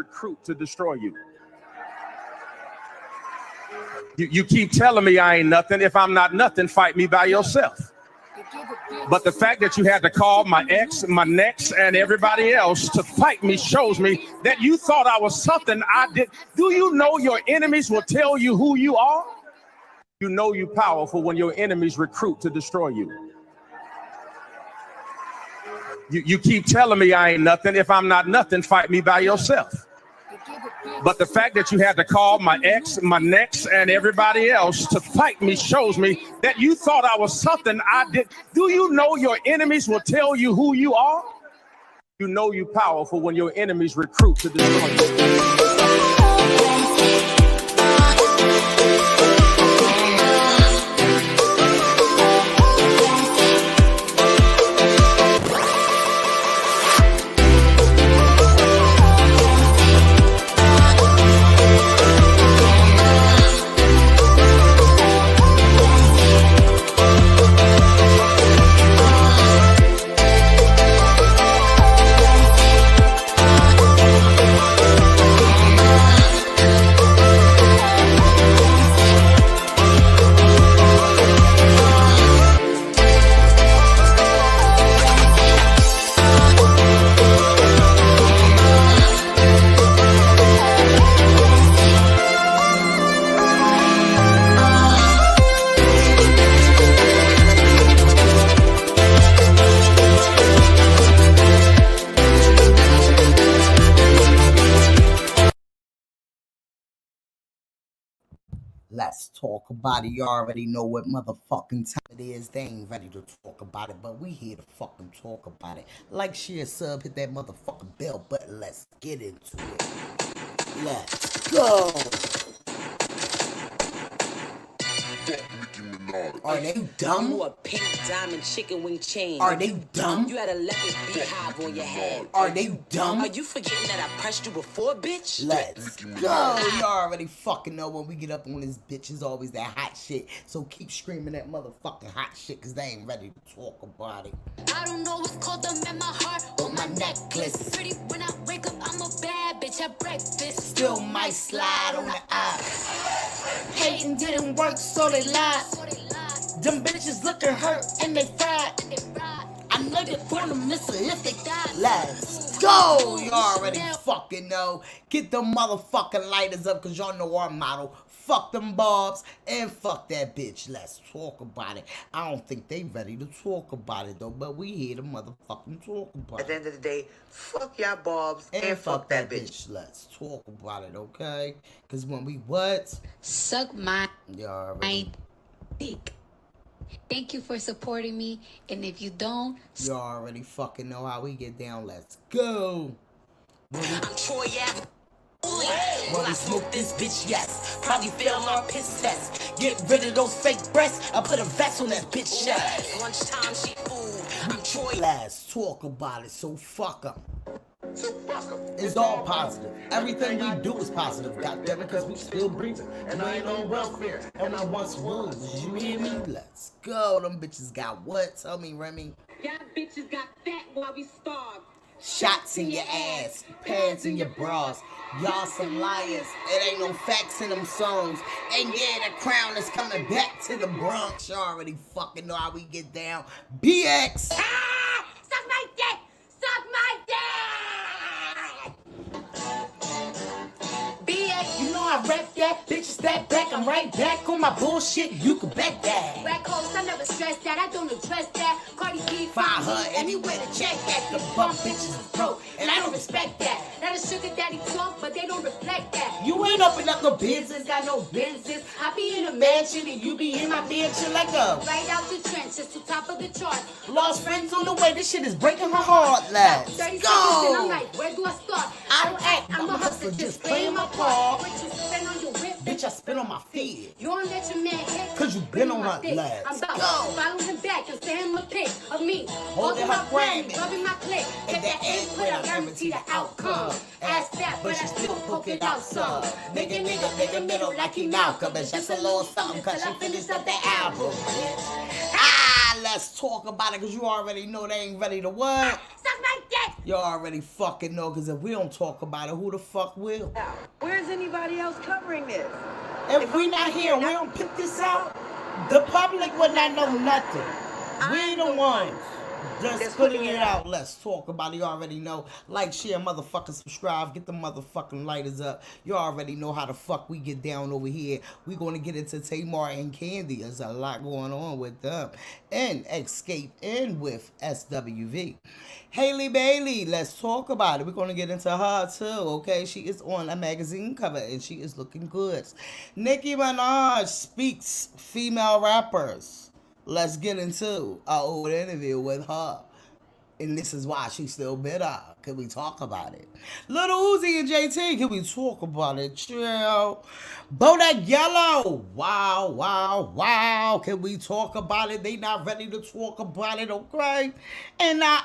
recruit to destroy you. You keep telling me I ain't nothing. If I'm not nothing, fight me by yourself. But the fact that you had to call my ex, my next, and everybody else to fight me shows me that you thought I was something I did. Do you know your enemies will tell you who you are? You know you're powerful when your enemies recruit to destroy you. You keep telling me I ain't nothing. If I'm not nothing, fight me by yourself. But the fact that you had to call my ex, my next, and everybody else to fight me shows me that you thought I was something I did. Do you know your enemies will tell you who you are? You know you're powerful when your enemies recruit to destroy you. Let's talk about it. You already know what motherfucking time it is. They ain't ready to talk about it, but we here to fucking talk about it. Like, share, sub, hit that motherfucking bell button. Let's get into it. Let's go. Nicki Minaj. Are they dumb? You a pink diamond chicken wing chain. Are they dumb? You had a leopard beehive on your head. Are they dumb? Are you forgetting that I pressed you before, bitch? Let's go. You already fucking know when we get up on this bitch is always that hot shit. So keep screaming that motherfucking hot shit because they ain't ready to talk about it. I don't know what's called them in my heart or my necklace. Pretty when I wake up, I'm a bad bitch at breakfast. Still might slide on the eye. Hating didn't work, so they lied. Them bitches looking hurt and they fried. I know they for them missile if they die. Let's go. You already fucking know. Get them motherfucking lighters up because y'all know our motto. Fuck them bobs and fuck that bitch. Let's talk about it. I don't think they ready to talk about it though, but we here to motherfucking talk about it. At the end of the day, fuck y'all bobs and fuck that bitch. Let's talk about it, okay? Because when we what? Suck my You already, dick. Thank you for supporting me, and if you don't, you already fucking know how we get down. Let's go. I'm Troy Ave. When we smoke this bitch, yes. Probably fail our piss test. Get rid of those fake breasts. I put a vest on that bitch chest. Lunchtime, she food. I'm Troy. Let's talk about it, so fuck 'em. It's all positive. Everything we do is positive. Goddamn it, because we still breathing. And I ain't on welfare. And I once was. You hear me? Let's go. Them bitches got what? Tell me, Remy. Y'all bitches got fat while we starved. Shots in your ass, pads in your bras. Y'all some liars. It ain't no facts in them songs. And yeah, the crown is coming back to the Bronx. You already fucking know how we get down. BX. Ah! Suck my dick! Suck my dick! BX, You know I rap that, bitch, step back, I'm right back on my bullshit, you can bet that. Black holes, I never stress that, I don't address that. Cardi B, Find her anywhere to check that, the bump bitches is broke, and I don't respect that. That is sugar daddy talk, but they don't reflect that. You ain't open up no business, got no business. I be in a mansion and you be in my mansion like a Right out the trenches to top of the chart. lost friends on the way, this shit is breaking my heart, let's 30 seconds and I'm go. like, where do I start? I don't act, I'm a hustler, just playing my part. What you spend on your whip? Bitch, I spit on my feet. You don't let your man hit. Cause you been on her dick. legs. I'm about Go. to follow him back and send him a pic of me. Holding her Grammy. rubbing my clit. At the end, but I guarantee the outcome. Ass fat, but I still poke it out some. Make a nigga middle like he Malcolm. It's just a little something cause she finished up the album, bitch. Ah, let's talk about it cause you already know they ain't ready to what? Suck my dick! You already fucking know, because if we don't talk about it, who the fuck will? Where's anybody else covering this? If we not here, we don't pick this out, the public would not know nothing. We the ones just putting it out. Let's talk about it. You already know. Like, share, motherfucking subscribe. Get the motherfucking lighters up. You already know how the fuck we get down over here. We going to get into Tamar and Kandi. There's a lot going on with them. And Escape in with SWV. Haley Bailey, let's talk about it. We're going to get into her too, okay? She is on a magazine cover and she is looking good. Nicki Minaj speaks female rappers. Let's get into our old interview with her. And this is why she's still bitter. Can we talk about it? Lil Uzi and JT, can we talk about it? Chill. Bodak Yellow. Wow, wow, wow. Can we talk about it? They not ready to talk about it, okay? And now,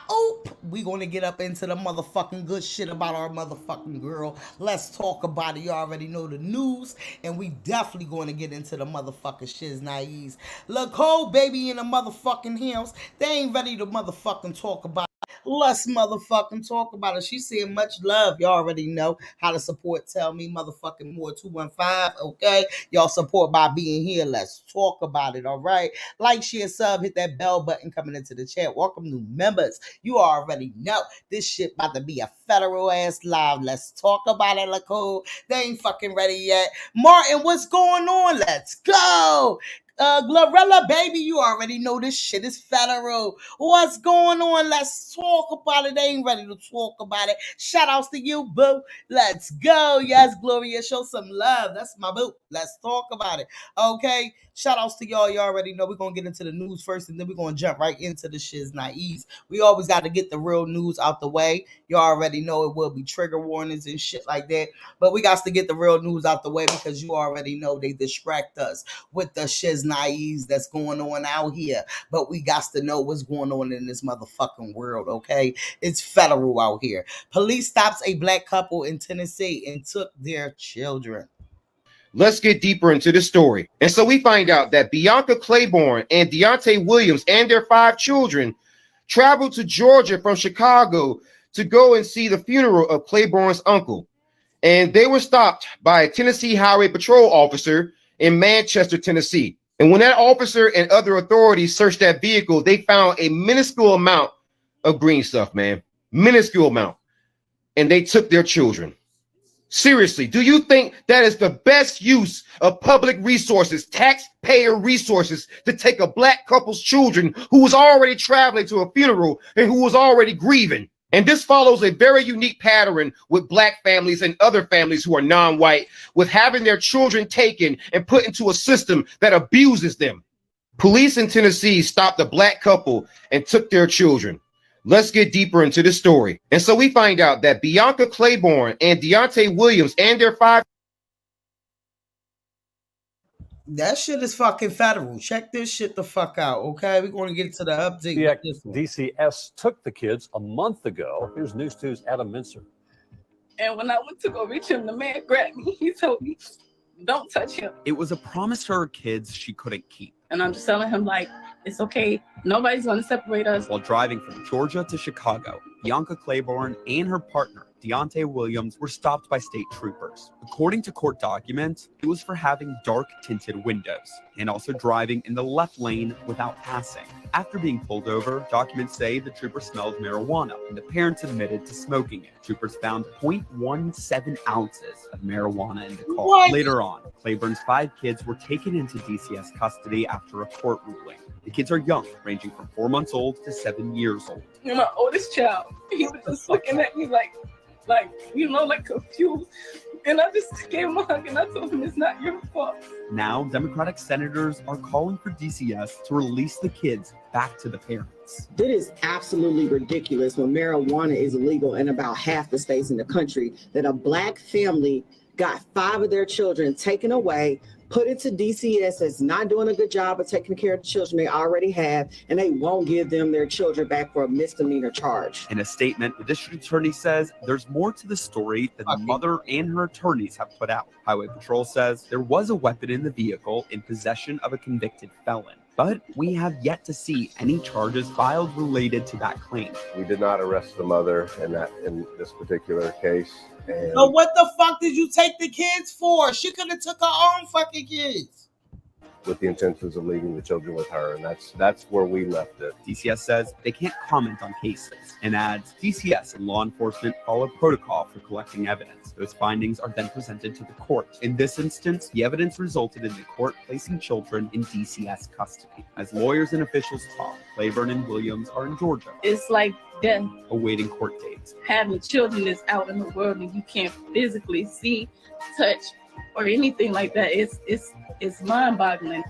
we gonna get up into the motherfucking good shit about our motherfucking girl. Let's talk about it. You already know the news. And we definitely gonna get into the motherfucking shiz naives. Look, Cole baby in the motherfucking house. They ain't ready to motherfucking talk about it. Let's motherfucking talk about it. She said much love. Y'all already know how to support. Tell me motherfucking more 215. Okay, y'all support by being here. Let's talk about it. All right, like, share, sub, hit that bell button coming into the chat. Welcome new members. You already know this shit about to be a federal ass live. Let's talk about it. Look, they ain't fucking ready yet. Martin, what's going on? Let's go. Glorilla, baby, you already know this shit is federal. What's going on? Let's talk about it. They ain't ready to talk about it. Shout outs to you, boo. Let's go. Yes, Gloria, show some love. That's my boo. Let's talk about it. Okay. Shout outs to y'all. You already know we're going to get into the news first, and then we're going to jump right into the shiz naives. We always got to get the real news out the way. You already know it will be trigger warnings and shit like that. But we got to get the real news out the way because you already know they distract us with the shiz naives that's going on out here. But we got to know what's going on in this motherfucking world, okay? It's federal out here. Police stops a black couple in Tennessee and took their children. Let's get deeper into the story. And so we find out that Bianca Claiborne and Deontay Williams and their 5 children traveled to Georgia from Chicago to go and see the funeral of Claiborne's uncle. And they were stopped by a Tennessee Highway Patrol officer in Manchester, Tennessee. And when that officer and other authorities searched that vehicle, they found a minuscule amount of green stuff, man. Minuscule amount. And they took their children. Seriously, do you think that is the best use of public resources, taxpayer resources, to take a black couple's children who was already traveling to a funeral and who was already grieving? And this follows a very unique pattern with black families and other families who are non-white, with having their children taken and put into a system that abuses them. Police in Tennessee stopped a black couple and took their children. Let's get deeper into the story. And so we find out that Bianca Claiborne and Deontay Williams and their 5... That shit is fucking federal. Check this shit the fuck out, okay? We're going to get to the update. DCS took the kids a month ago. Here's News 2's Adam Mincer. And when I went to go reach him, the man grabbed me. He told me, don't touch him. It was a promise to her kids she couldn't keep. And I'm just telling him, like, it's okay. Nobody's going to separate us. While driving from Georgia to Chicago, Bianca Claiborne and her partner, Deontay Williams, were stopped by state troopers. According to court documents, it was for having dark tinted windows and also driving in the left lane without passing. After being pulled over, documents say the trooper smelled marijuana and the parents admitted to smoking it. Troopers found 0.17 ounces of marijuana in the car. What? Later on, Claiborne's 5 kids were taken into DCS custody after a court ruling. The kids are young, ranging from 4 months old to 7 years old. And my oldest child, he was just looking at me like, confused. And I just gave him a hug and I told him it's not your fault. Now, Democratic senators are calling for DCS to release the kids back to the parents. It is absolutely ridiculous when marijuana is illegal in about half the states in the country, that a black family got 5 of their children taken away, put into DCS that's not doing a good job of taking care of the children they already have, and they won't give them their children back for a misdemeanor charge. In a statement, the district attorney says there's more to the story than the mother and her attorneys have put out. Highway Patrol says there was a weapon in the vehicle in possession of a convicted felon. But we have yet to see any charges filed related to that claim. We did not arrest the mother in this particular case. And so what the fuck did you take the kids for? She could have took her own fucking kids. With the intentions of leaving the children with her, and that's where we left it. DCS says they can't comment on cases and adds DCS and law enforcement follow protocol for collecting evidence. Those findings are then presented to the court. In this instance, the evidence resulted in the court placing children in DCS custody. As lawyers and officials talk, Claiborne and Williams are in Georgia. It's like death. Awaiting court dates. Having children that's out in the world and you can't physically see, touch, or anything like that. It's mind-boggling.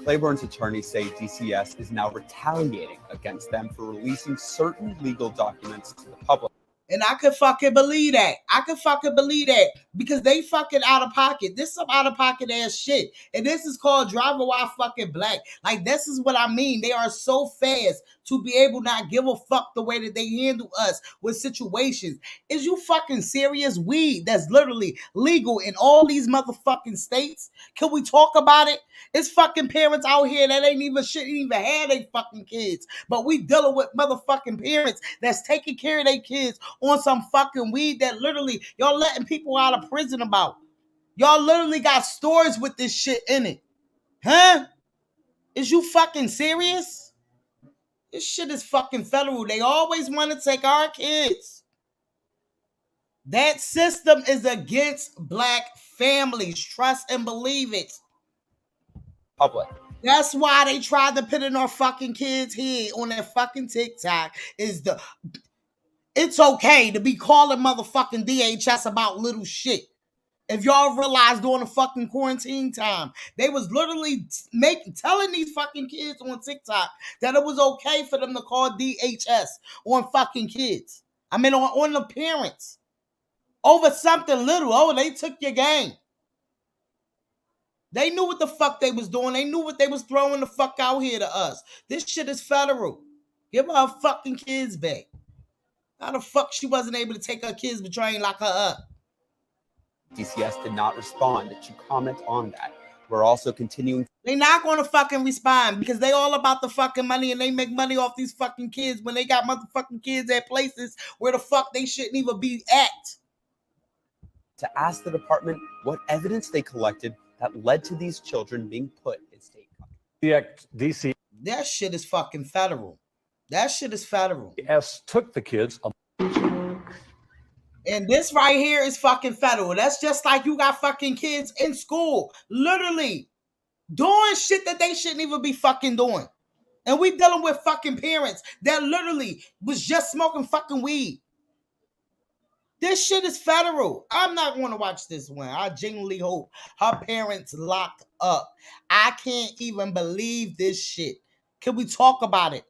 Claiborne's attorneys say DCS is now retaliating against them for releasing certain legal documents to the public. And I could fucking believe that. I could fucking believe that because they fucking out of pocket. This is some out of pocket ass shit. And this is called driver while fucking black. Like, this is what I mean. They are so fast to be able not give a fuck the way that they handle us with situations. Is you fucking serious? Weed that's literally legal in all these motherfucking states. Can we talk about it? It's fucking parents out here that ain't even had they fucking kids. But we dealing with motherfucking parents that's taking care of their kids on some fucking weed that literally y'all letting people out of prison about. Y'all literally got stores with this shit in it. Huh? Is you fucking serious? This shit is fucking federal. They always want to take our kids. That system is against black families. Trust and believe it. Public. That's why they tried to put in our fucking kids' head on that fucking TikTok. It's okay to be calling motherfucking DHS about little shit. If y'all realize during the fucking quarantine time, they was literally telling these fucking kids on TikTok that it was okay for them to call DHS on fucking kids. I mean, on the parents. Over something little. Oh, they took your game. They knew what the fuck they was doing. They knew what they was throwing the fuck out here to us. This shit is federal. Give her fucking kids back. How the fuck she wasn't able to take her kids but try and lock her up? DCS did not respond to comment on that. We're also continuing. They not going to fucking respond because they all about the fucking money and they make money off these fucking kids when they got motherfucking kids at places where the fuck they shouldn't even be at. To ask the department what evidence they collected that led to these children being put in state custody. That shit is fucking federal. That shit is federal. DCS took the kids. And this right here is fucking federal. That's just like you got fucking kids in school, literally doing shit that they shouldn't even be fucking doing. And we dealing with fucking parents that literally was just smoking fucking weed. This shit is federal. I'm not going to watch this one. I genuinely hope her parents locked up. I can't even believe this shit. Can we talk about it?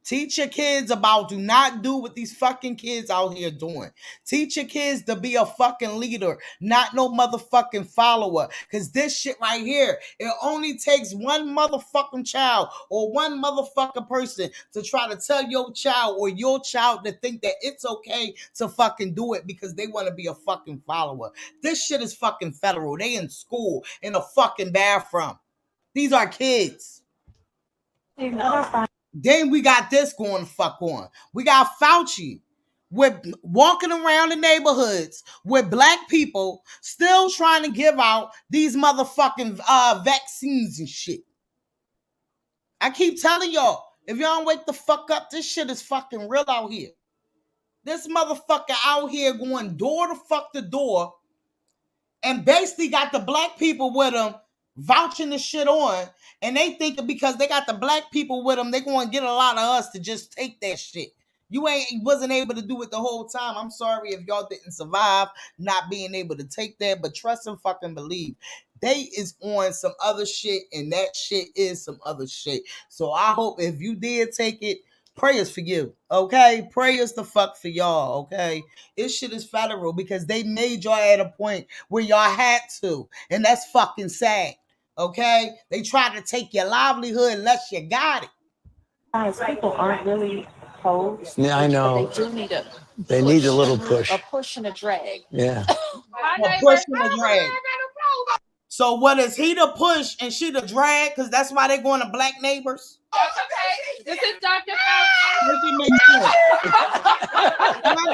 Teach your kids about do not do what these fucking kids out here doing. Teach your kids to be a fucking leader, not no motherfucking follower. Because this shit right here, it only takes one motherfucking child or one motherfucking person to try to tell your child or your child to think that it's okay to fucking do it because they want to be a fucking follower. This shit is fucking federal. They in school in a fucking bathroom. These are kids. Then we got this going fuck on. We got Fauci with walking around the neighborhoods with black people still trying to give out these motherfucking vaccines and shit. I keep telling y'all, if y'all don't wake the fuck up, this shit is fucking real out here. This motherfucker out here going door to fuck the door and basically got the black people with him vouching the shit on, and they think because they got the black people with them, they going to get a lot of us to just take that shit. You wasn't able to do it the whole time. I'm sorry if y'all didn't survive not being able to take that, but trust and fucking believe. They is on some other shit, and that shit is some other shit. So I hope if you did take it, prayers for you, okay? Prayers the fuck for y'all, okay? This shit is federal because they made y'all at a point where y'all had to, and that's fucking sad, okay? They tried to take your livelihood unless you got it. Guys, people aren't really opposed. Yeah, I know. They do need They need a little push. A push and a drag. Yeah. A push and a drag. So what is he the push and she the drag? Because that's why they're going to Black Neighbors. Okay, this is Dr. Fauci. Does it make sense? I got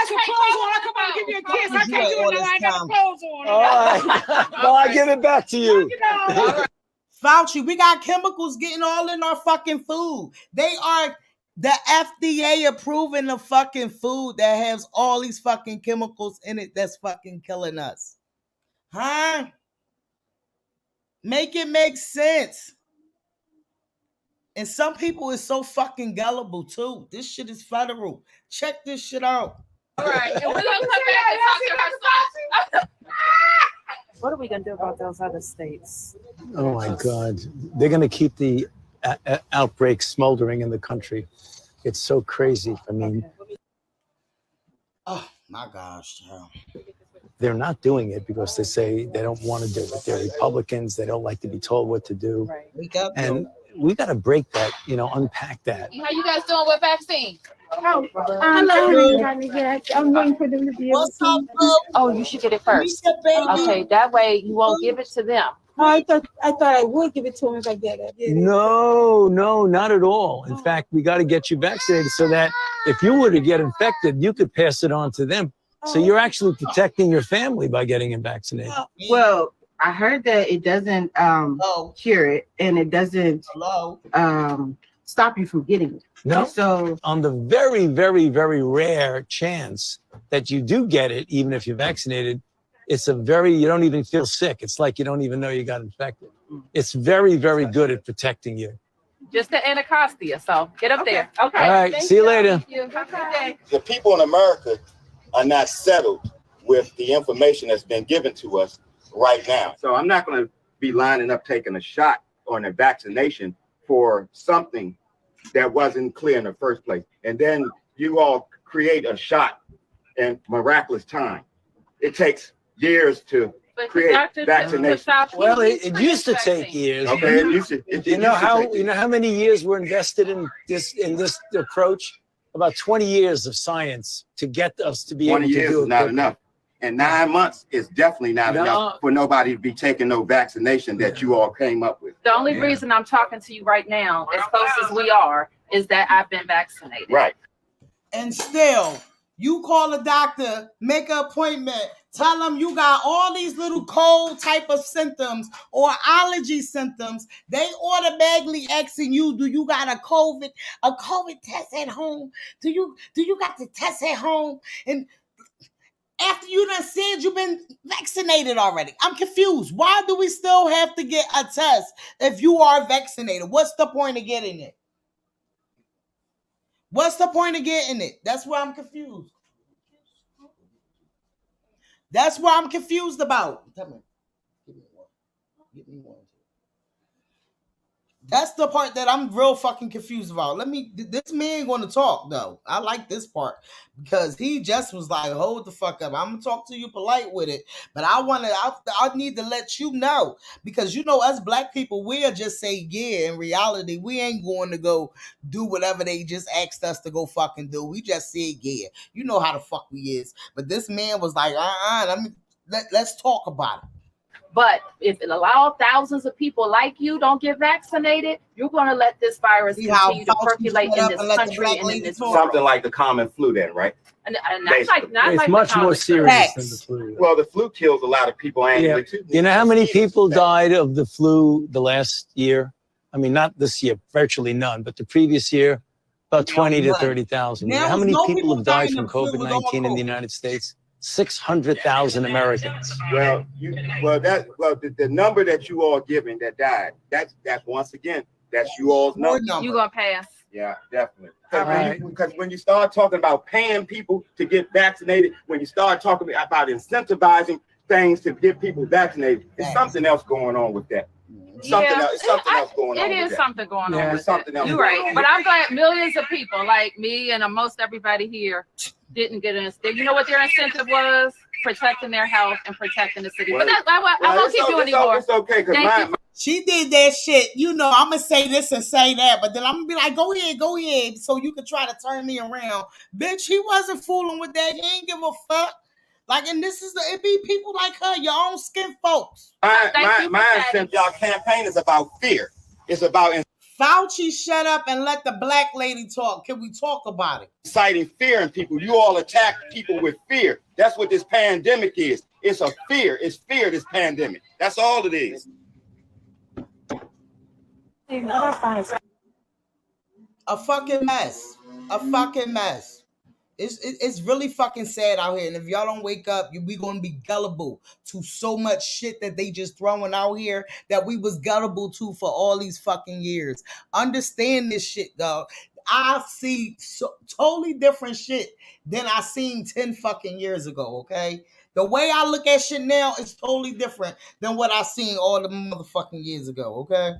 some clothes on. I come out and give you a kiss. I can't do it. I got clothes on. All right. Well, I give it back to you. Fauci, we got chemicals getting all in our fucking food. They are the FDA approving the fucking food that has all these fucking chemicals in it that's fucking killing us. Huh? Make it make sense. And some people is so fucking gullible too. This shit is federal. Check this shit out. All right. And we're going to come back and talk to her. What are we going to do about those other states? Oh my God. They're going to keep the outbreak smoldering in the country. It's so crazy. I mean, oh my gosh. they're not doing it because they say they don't want to do it. They're Republicans. They don't like to be told what to do. Right. And we got to break that, unpack that. How you guys doing with vaccine? I'm waiting for them to be able to. Oh, you should get it first. Okay, that way you won't give it to them. Oh, I thought I would give it to him if I get it. No, not at all. In fact, we got to get you vaccinated so that if you were to get infected, you could pass it on to them. So you're actually protecting your family by getting it vaccinated. Well, I heard that it doesn't cure it and it doesn't stop you from getting it. No. So on the very, very, very rare chance that you do get it, even if you're vaccinated, you don't even feel sick. It's like you don't even know you got infected. It's very, very good at protecting you. Just the Anacostia. So get up there. Okay. All right. See you later. Thank you. Have a good day. The people in America are not settled with the information that's been given to us right now. So I'm not going to be lining up taking a shot or a vaccination for something that wasn't clear in the first place. And then you all create a shot in miraculous time. It takes years to create vaccination. Well, it used to take years. Okay, you know how many years were invested in this approach? About 20 years of science to get us to be able to do it. 20 years is not enough. And 9 months is definitely not enough for nobody to be taking no vaccination that you all came up with. The only reason I'm talking to you right now, as close as we are, is that I've been vaccinated. Right. And still, you call a doctor, make an appointment, tell them you got all these little cold type of symptoms or allergy symptoms. They automatically asking you, do you got a COVID test at home? Do you got the test at home? And after you done said you've been vaccinated already. I'm confused. Why do we still have to get a test if you are vaccinated? What's the point of getting it? What's the point of getting it? That's why I'm confused. That's what I'm confused about. Tell me. Give me one. Give me one. That's the part that I'm real fucking confused about. This man gonna talk though. I like this part because he just was like, hold the fuck up. I'm gonna talk to you polite with it, but I need to let you know because us black people, we'll just say yeah. In reality, we ain't going to go do whatever they just asked us to go fucking do. We just said yeah. You know how the fuck we is. But this man was like, let's talk about it. But if it allows thousands of people like you don't get vaccinated, you're going to let this virus continue to percolate in this country and in this world. Something like the common flu then, right? And it's much more serious than the flu. Well, the flu kills a lot of people annually too. You know how many people died of the flu the last year? I mean, not this year, virtually none, but the previous year, about 20 to 30,000. You know how many people have died from COVID-19 in the United States? 600,000 Americans. The number that you all giving that died, that's once again, that's you all's number. You gonna pass? Yeah, definitely. Because when you start talking about paying people to get vaccinated, when you start talking about incentivizing things to get people vaccinated, there's something else going on with that. Something else going on. It is something going on. There's something else. You're right. But I'm glad millions of people like me and most everybody here didn't get an incentive. You know what their incentive was? Protecting their health and protecting the city. But I won't keep you anymore. It's okay because she did that shit. I'm gonna say this and say that, but then I'm gonna be like, go ahead, so you can try to turn me around. Bitch, he wasn't fooling with that. He ain't give a fuck. Like, and this is it be people like her, your own skin folks. My y'all campaign is about fear. It's about Fauci, shut up and let the black lady talk. Can we talk about it? inciting fear in people. You all attack people with fear. That's what this pandemic is. It's a fear. It's fear, this pandemic. That's all it is. A fucking mess. A fucking mess. It's really fucking sad out here. And if y'all don't wake up, we gonna be gullible to so much shit that they just throwing out here that we was gullible to for all these fucking years. Understand this shit, dog. I see totally different shit than I seen 10 fucking years ago, okay? The way I look at shit now is totally different than what I seen all the motherfucking years ago, okay?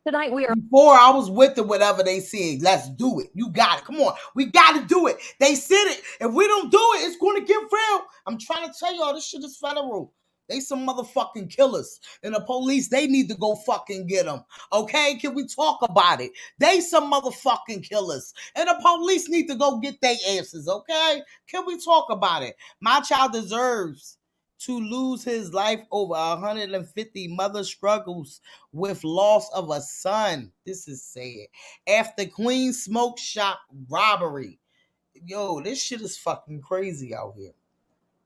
Tonight we are. Before I was with it, whatever they said. Let's do it. You got it. Come on. We got to do it. They said it. If we don't do it, it's going to get real. I'm trying to tell y'all, this shit is federal. They some motherfucking killers. And the police, they need to go fucking get them. Okay? Can we talk about it? They some motherfucking killers. And the police need to go get their asses. Okay? Can we talk about it? My child deserves to lose his life over 150 mother struggles with loss of a son. This is sad. After Queen Smoke Shop robbery. Yo, this shit is fucking crazy out here.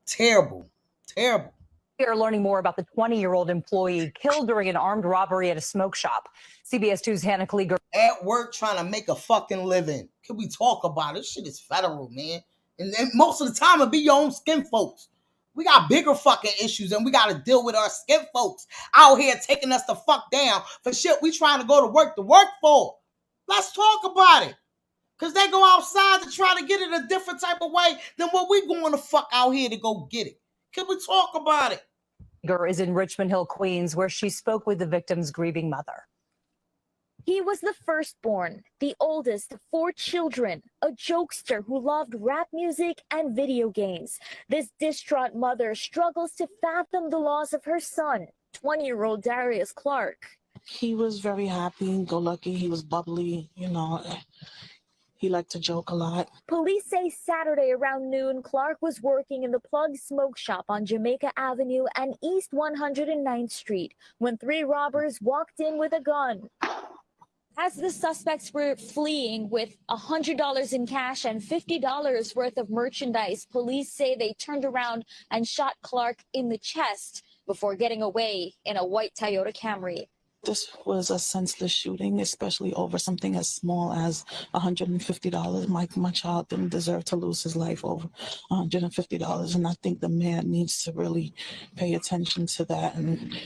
Terrible. Terrible. We are learning more about the 20-year-old employee killed during an armed robbery at a smoke shop. CBS 2's Hannah Klieger. At work trying to make a fucking living. Can we talk about it? This shit is federal, man. And most of the time it be your own skin folks. We got bigger fucking issues and we got to deal with our skin folks out here taking us the fuck down for shit we trying to go to work for. Let's talk about it. Because they go outside to try to get it a different type of way than what we going to fuck out here to go get it. Can we talk about it? Is in Richmond Hill, Queens, where she spoke with the victim's grieving mother. He was the firstborn, the oldest of 4 children, a jokester who loved rap music and video games. This distraught mother struggles to fathom the loss of her son, 20-year-old Darius Clark. He was very happy, go lucky. He was bubbly, you know. He liked to joke a lot. Police say Saturday around noon, Clark was working in the Plug Smoke Shop on Jamaica Avenue and East 109th Street when 3 robbers walked in with a gun. As the suspects were fleeing with $100 in cash and $50 worth of merchandise, police say they turned around and shot Clark in the chest before getting away in a white Toyota Camry. This was a senseless shooting, especially over something as small as $150. My child didn't deserve to lose his life over $150, and I think the man needs to really pay attention to that. And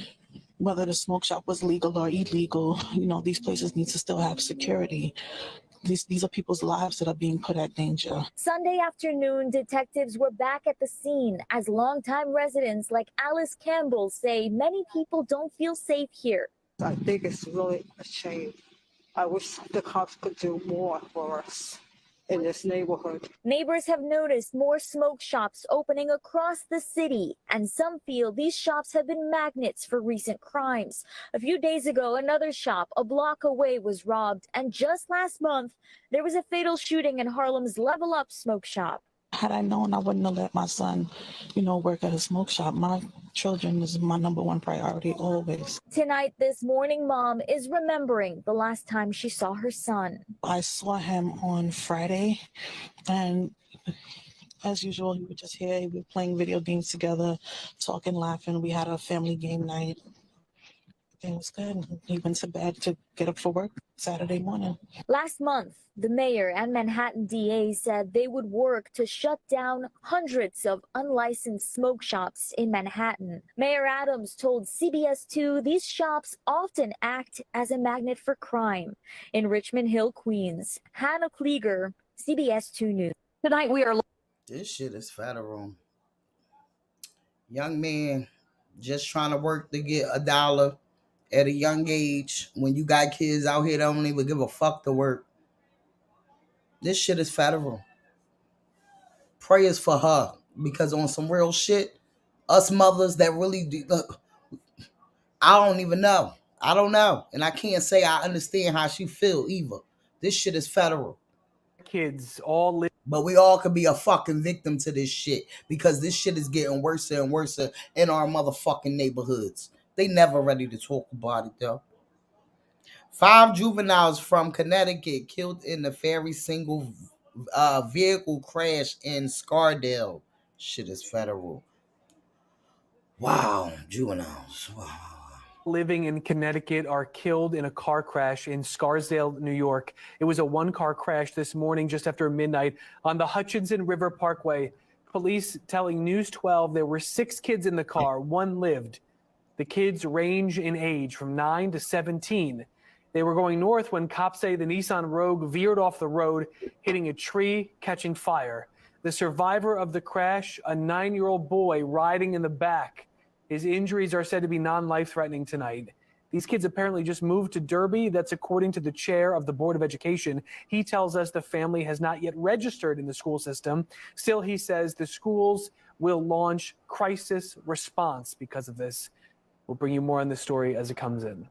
whether the smoke shop was legal or illegal, you know, these places need to still have security. These are people's lives that are being put at danger. Sunday afternoon, detectives were back at the scene as longtime residents like Alice Campbell say many people don't feel safe here. I think it's really a shame. I wish the cops could do more for us in this neighborhood. Neighbors have noticed more smoke shops opening across the city, and some feel these shops have been magnets for recent crimes. A few days ago, another shop a block away was robbed, and just last month, there was a fatal shooting in Harlem's Level Up smoke shop. Had I known, I wouldn't have let my son, work at a smoke shop. My children is my #1 priority always. Tonight, this morning, Mom is remembering the last time she saw her son. I saw him on Friday, and as usual, he was just here. We were playing video games together, talking, laughing. We had a family game night. It was good. He went to bed to get up for work Saturday morning. Last month, the mayor and Manhattan DA said they would work to shut down hundreds of unlicensed smoke shops in Manhattan. Mayor Adams told CBS 2 these shops often act as a magnet for crime. In Richmond Hill, Queens, Hannah Klieger, CBS 2 News. Tonight we are... This shit is federal. Young man just trying to work to get $1 at a young age when you got kids out here that don't even give a fuck to work. This shit is federal. Prayers for her, because on some real shit, us mothers that really do, look, I don't even know. I don't know. And I can't say I understand how she feel either. This shit is federal. kids all live. But we all could be a fucking victim to this shit because this shit is getting worse and worse in our motherfucking neighborhoods. They never ready to talk about it though. 5 juveniles from Connecticut killed in the ferry single vehicle crash in Scarsdale. Shit is federal. Wow, juveniles. Wow. Living in Connecticut are killed in a car crash in Scarsdale, New York. It was a one-car crash this morning just after midnight on the Hutchinson River Parkway. Police telling News 12 there were 6 kids in the car. 1 lived. The kids range in age from 9 to 17. They were going north when cops say the Nissan Rogue veered off the road, hitting a tree, catching fire. The survivor of the crash, a 9-year-old boy riding in the back. His injuries are said to be non-life-threatening tonight. These kids apparently just moved to Derby. That's according to the chair of the Board of Education. He tells us the family has not yet registered in the school system. Still, he says the schools will launch crisis response because of this. We'll bring you more on this story as it comes in.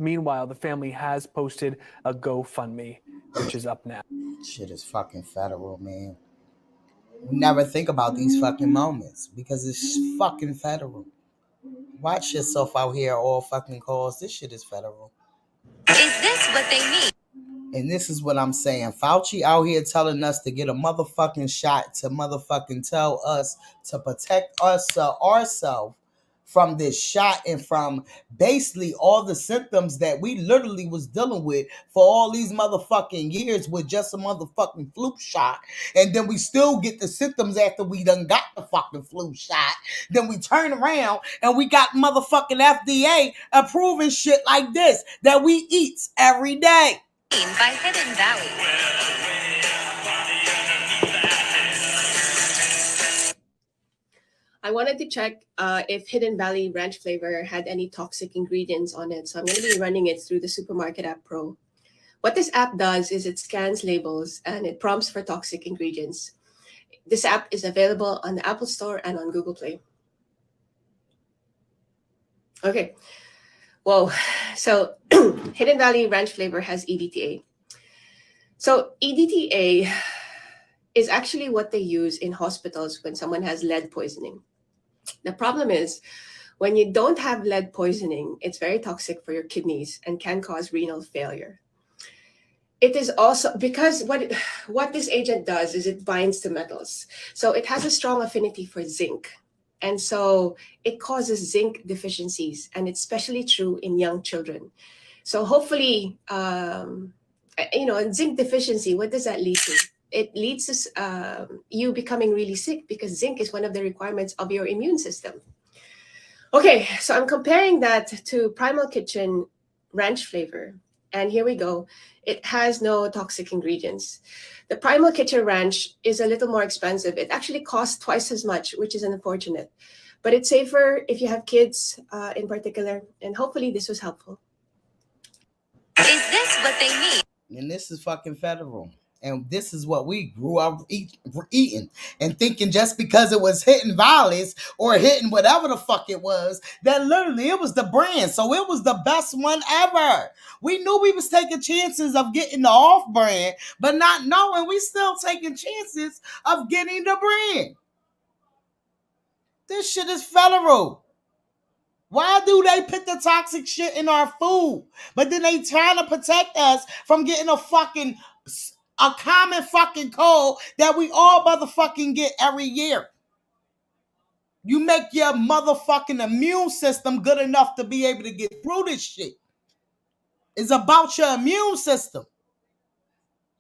Meanwhile, the family has posted a GoFundMe, which is up now. Shit is fucking federal, man. We never think about these fucking moments because it's fucking federal. Watch yourself out here all fucking calls. This shit is federal. Is this what they need? And this is what I'm saying. Fauci out here telling us to get a motherfucking shot to motherfucking tell us to protect us ourselves from this shot and from basically all the symptoms that we literally was dealing with for all these motherfucking years with just a motherfucking flu shot. And then we still get the symptoms after we done got the fucking flu shot. Then we turn around and we got motherfucking FDA approving shit like this that we eat every day. By Hidden Valley. I wanted to check if Hidden Valley Ranch Flavor had any toxic ingredients on it. So I'm going to be running it through the Supermarket app Pro. What this app does is it scans labels and it prompts for toxic ingredients. This app is available on the Apple Store and on Google Play. Okay. Whoa. So Hidden Valley Ranch Flavor has EDTA. So EDTA is actually what they use in hospitals when someone has lead poisoning. The problem is when you don't have lead poisoning, it's very toxic for your kidneys and can cause renal failure. It is also because what this agent does is it binds to metals. So it has a strong affinity for zinc. And so it causes zinc deficiencies, and it's especially true in young children. So hopefully, zinc deficiency, what does that lead to? It leads to you becoming really sick because zinc is one of the requirements of your immune system. Okay, so I'm comparing that to Primal Kitchen Ranch Flavor. And here we go. It has no toxic ingredients. The Primal Kitchen Ranch is a little more expensive. It actually costs twice as much, which is unfortunate. But it's safer if you have kids in particular. And hopefully this was helpful. Is this what they need? And this is fucking federal. And this is what we grew up eating and thinking just because it was hitting violence or hitting whatever the fuck it was, that literally it was the brand. So it was the best one ever. We knew we was taking chances of getting the off brand, but not knowing we still taking chances of getting the brand. This shit is federal. Why do they put the toxic shit in our food? But then they trying to protect us from getting a common fucking cold that we all motherfucking get every year. You make your motherfucking immune system good enough to be able to get through this shit. It's about your immune system.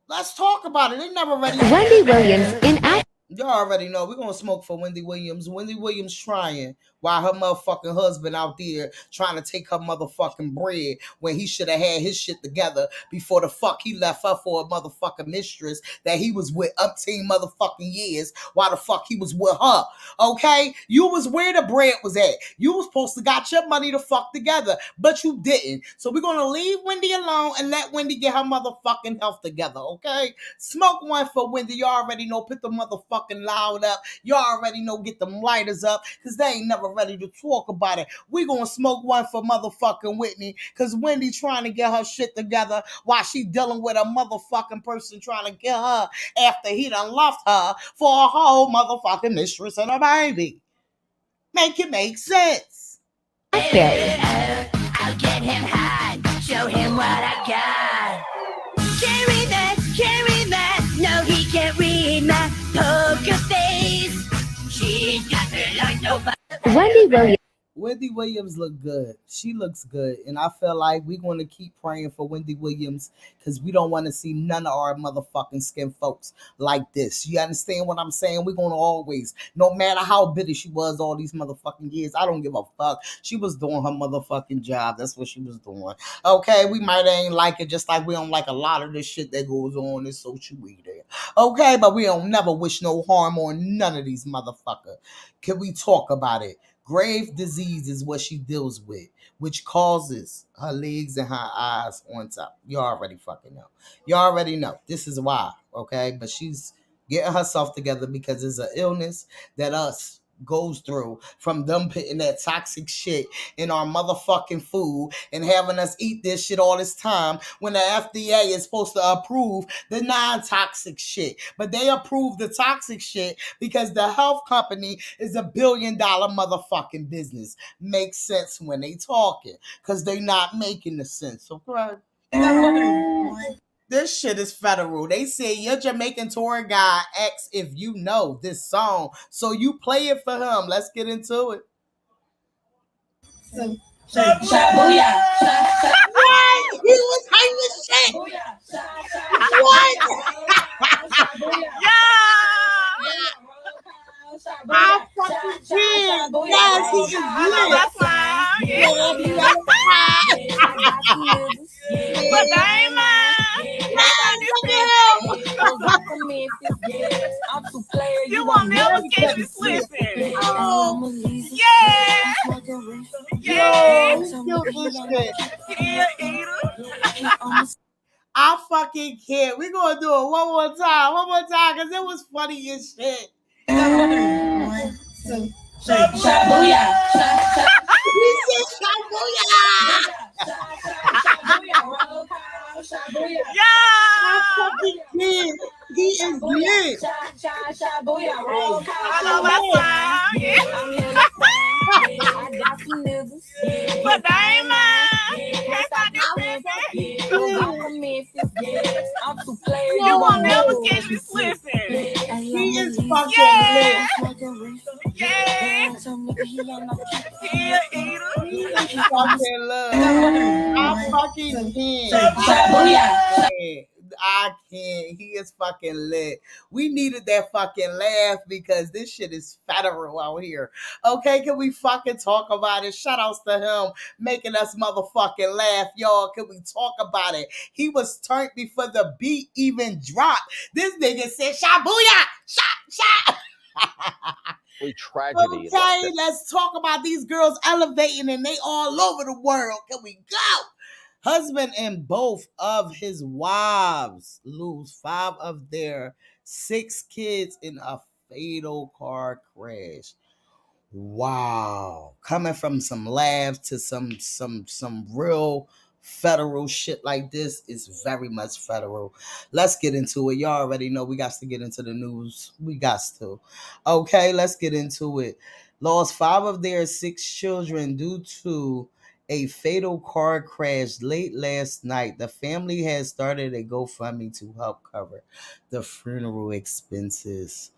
Let's talk about it. They never ready. Wendy Williams in Y'all already know we're gonna smoke for Wendy Williams. Wendy Williams trying while her motherfucking husband out there trying to take her motherfucking bread when he should have had his shit together before the fuck he left her for a motherfucking mistress that he was with up 10 motherfucking years while the fuck he was with her. Okay? You was where the bread was at. You was supposed to got your money to fuck together, but you didn't. So we're gonna leave Wendy alone and let Wendy get her motherfucking health together, okay? Smoke one for Wendy. You already know, put the motherfucking loud up. You already know, get them lighters up, because they ain't never motherfucker ready to talk about it. We gonna smoke one for motherfucking Whitney, cause Wendy trying to get her shit together while she dealing with a motherfucking person trying to get her after he done left her for a whole motherfucking mistress and a baby. Make it make sense. I'll get him high, show him what I got. Can't read that, no he can't read my poker face. She's got me like nobody. Wendy Williams look good. She looks good. And I feel like we're going to keep praying for Wendy Williams because we don't want to see none of our motherfucking skin folks like this. You understand what I'm saying? We're going to always, no matter how bitter she was all these motherfucking years, I don't give a fuck. She was doing her motherfucking job. That's what she was doing. Okay, we might ain't like it just like we don't like a lot of this shit that goes on in social media. Okay, but we don't never wish no harm on none of these motherfuckers. Can we talk about it? Grave disease is what she deals with, which causes her legs and her eyes on top. You already fucking know. You already know. This is why, okay? But she's getting herself together because it's an illness that us goes through from them putting that toxic shit in our motherfucking food and having us eat this shit all this time when the FDA is supposed to approve the non-toxic shit. But they approve the toxic shit because the health company is $1 billion motherfucking business. Makes sense when they talking because they not making the sense, okay? This shit is federal. They say your Jamaican tour guide asks if you know this song, so you play it for him. Let's get into it. What? He was hype as shit. What? I fucking did. Yes, he is lit. But I ain't mine. You won't never catch me slipping. Oh, yeah. Yeah. I fucking can't. We're going to do it one more time, because it was funny as shit. One, two, three. Shabuya. He said shabuya. Yeah. I fucking can't. He is lit. I know that sound. I got some niggas, but they ain't mine. I'm too player. You won't never catch me slipping. He is fucking lit. Yeah. He is fucking love. I fucking can't. I can't. He is fucking lit. We needed that fucking laugh because this shit is federal out here. Okay, can we fucking talk about it? Shout outs to him making us motherfucking laugh, y'all. Can we talk about it? He was turned before the beat even dropped. This nigga said, Shabuya! Shot! Tragedy. Okay, let's talk about these girls elevating and they all over the world. Can we go? Husband and both of his wives lose 5 of their 6 kids in a fatal car crash. Wow. Coming from some laughs to some real federal shit like this is very much federal. Let's get into it. Y'all already know we got to get into the news. We got to. Okay, let's get into it. Lost 5 of their 6 children due to a fatal car crash late last night. The family has started a GoFundMe to help cover the funeral expenses.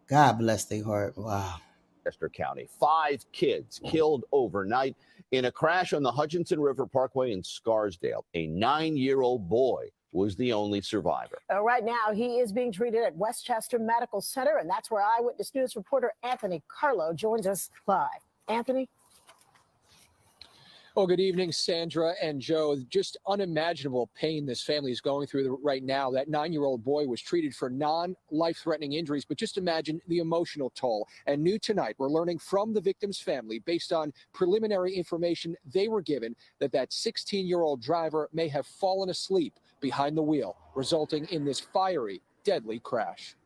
God bless their heart. Wow. Chester County. 5 kids killed overnight in a crash on the Hutchinson River Parkway in Scarsdale. A 9-year-old boy was the only survivor. Right now, he is being treated at Westchester Medical Center, and that's where Eyewitness News reporter Anthony Carlo joins us live. Anthony? Well, good evening, Sandra and Joe. Just unimaginable pain this family is going through right now. That 9-year-old boy was treated for non-life-threatening injuries, but just imagine the emotional toll. And new tonight, we're learning from the victim's family, based on preliminary information they were given, that 16-year-old driver may have fallen asleep behind the wheel, resulting in this fiery, deadly crash.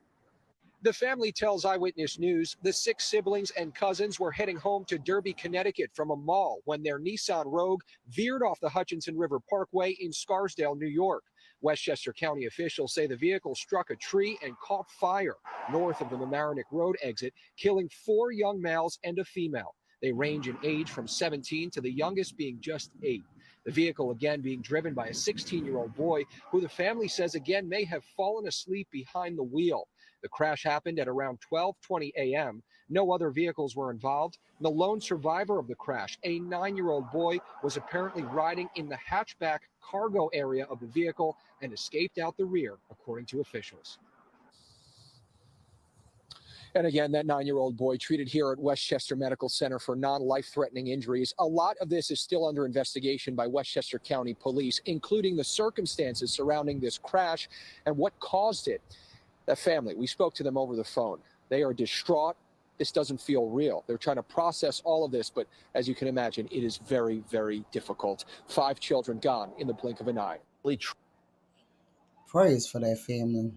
The family tells Eyewitness News the 6 siblings and cousins were heading home to Derby, Connecticut from a mall when their Nissan Rogue veered off the Hutchinson River Parkway in Scarsdale, New York. Westchester County officials say the vehicle struck a tree and caught fire north of the Mamaroneck Road exit, killing 4 young males and a female. They range in age from 17 to the youngest being just 8. The vehicle again being driven by a 16-year-old boy who the family says again may have fallen asleep behind the wheel. The crash happened at around 12:20 a.m. No other vehicles were involved. The lone survivor of the crash, a 9-year-old boy, was apparently riding in the hatchback cargo area of the vehicle and escaped out the rear, according to officials. And again, that 9-year-old boy treated here at Westchester Medical Center for non-life-threatening injuries. A lot of this is still under investigation by Westchester County Police, including the circumstances surrounding this crash and what caused it. That family, we spoke to them over the phone. They are distraught. This doesn't feel real. They're trying to process all of this, but as you can imagine, it is very, very difficult. 5 children gone in the blink of an eye. Prayers for that family.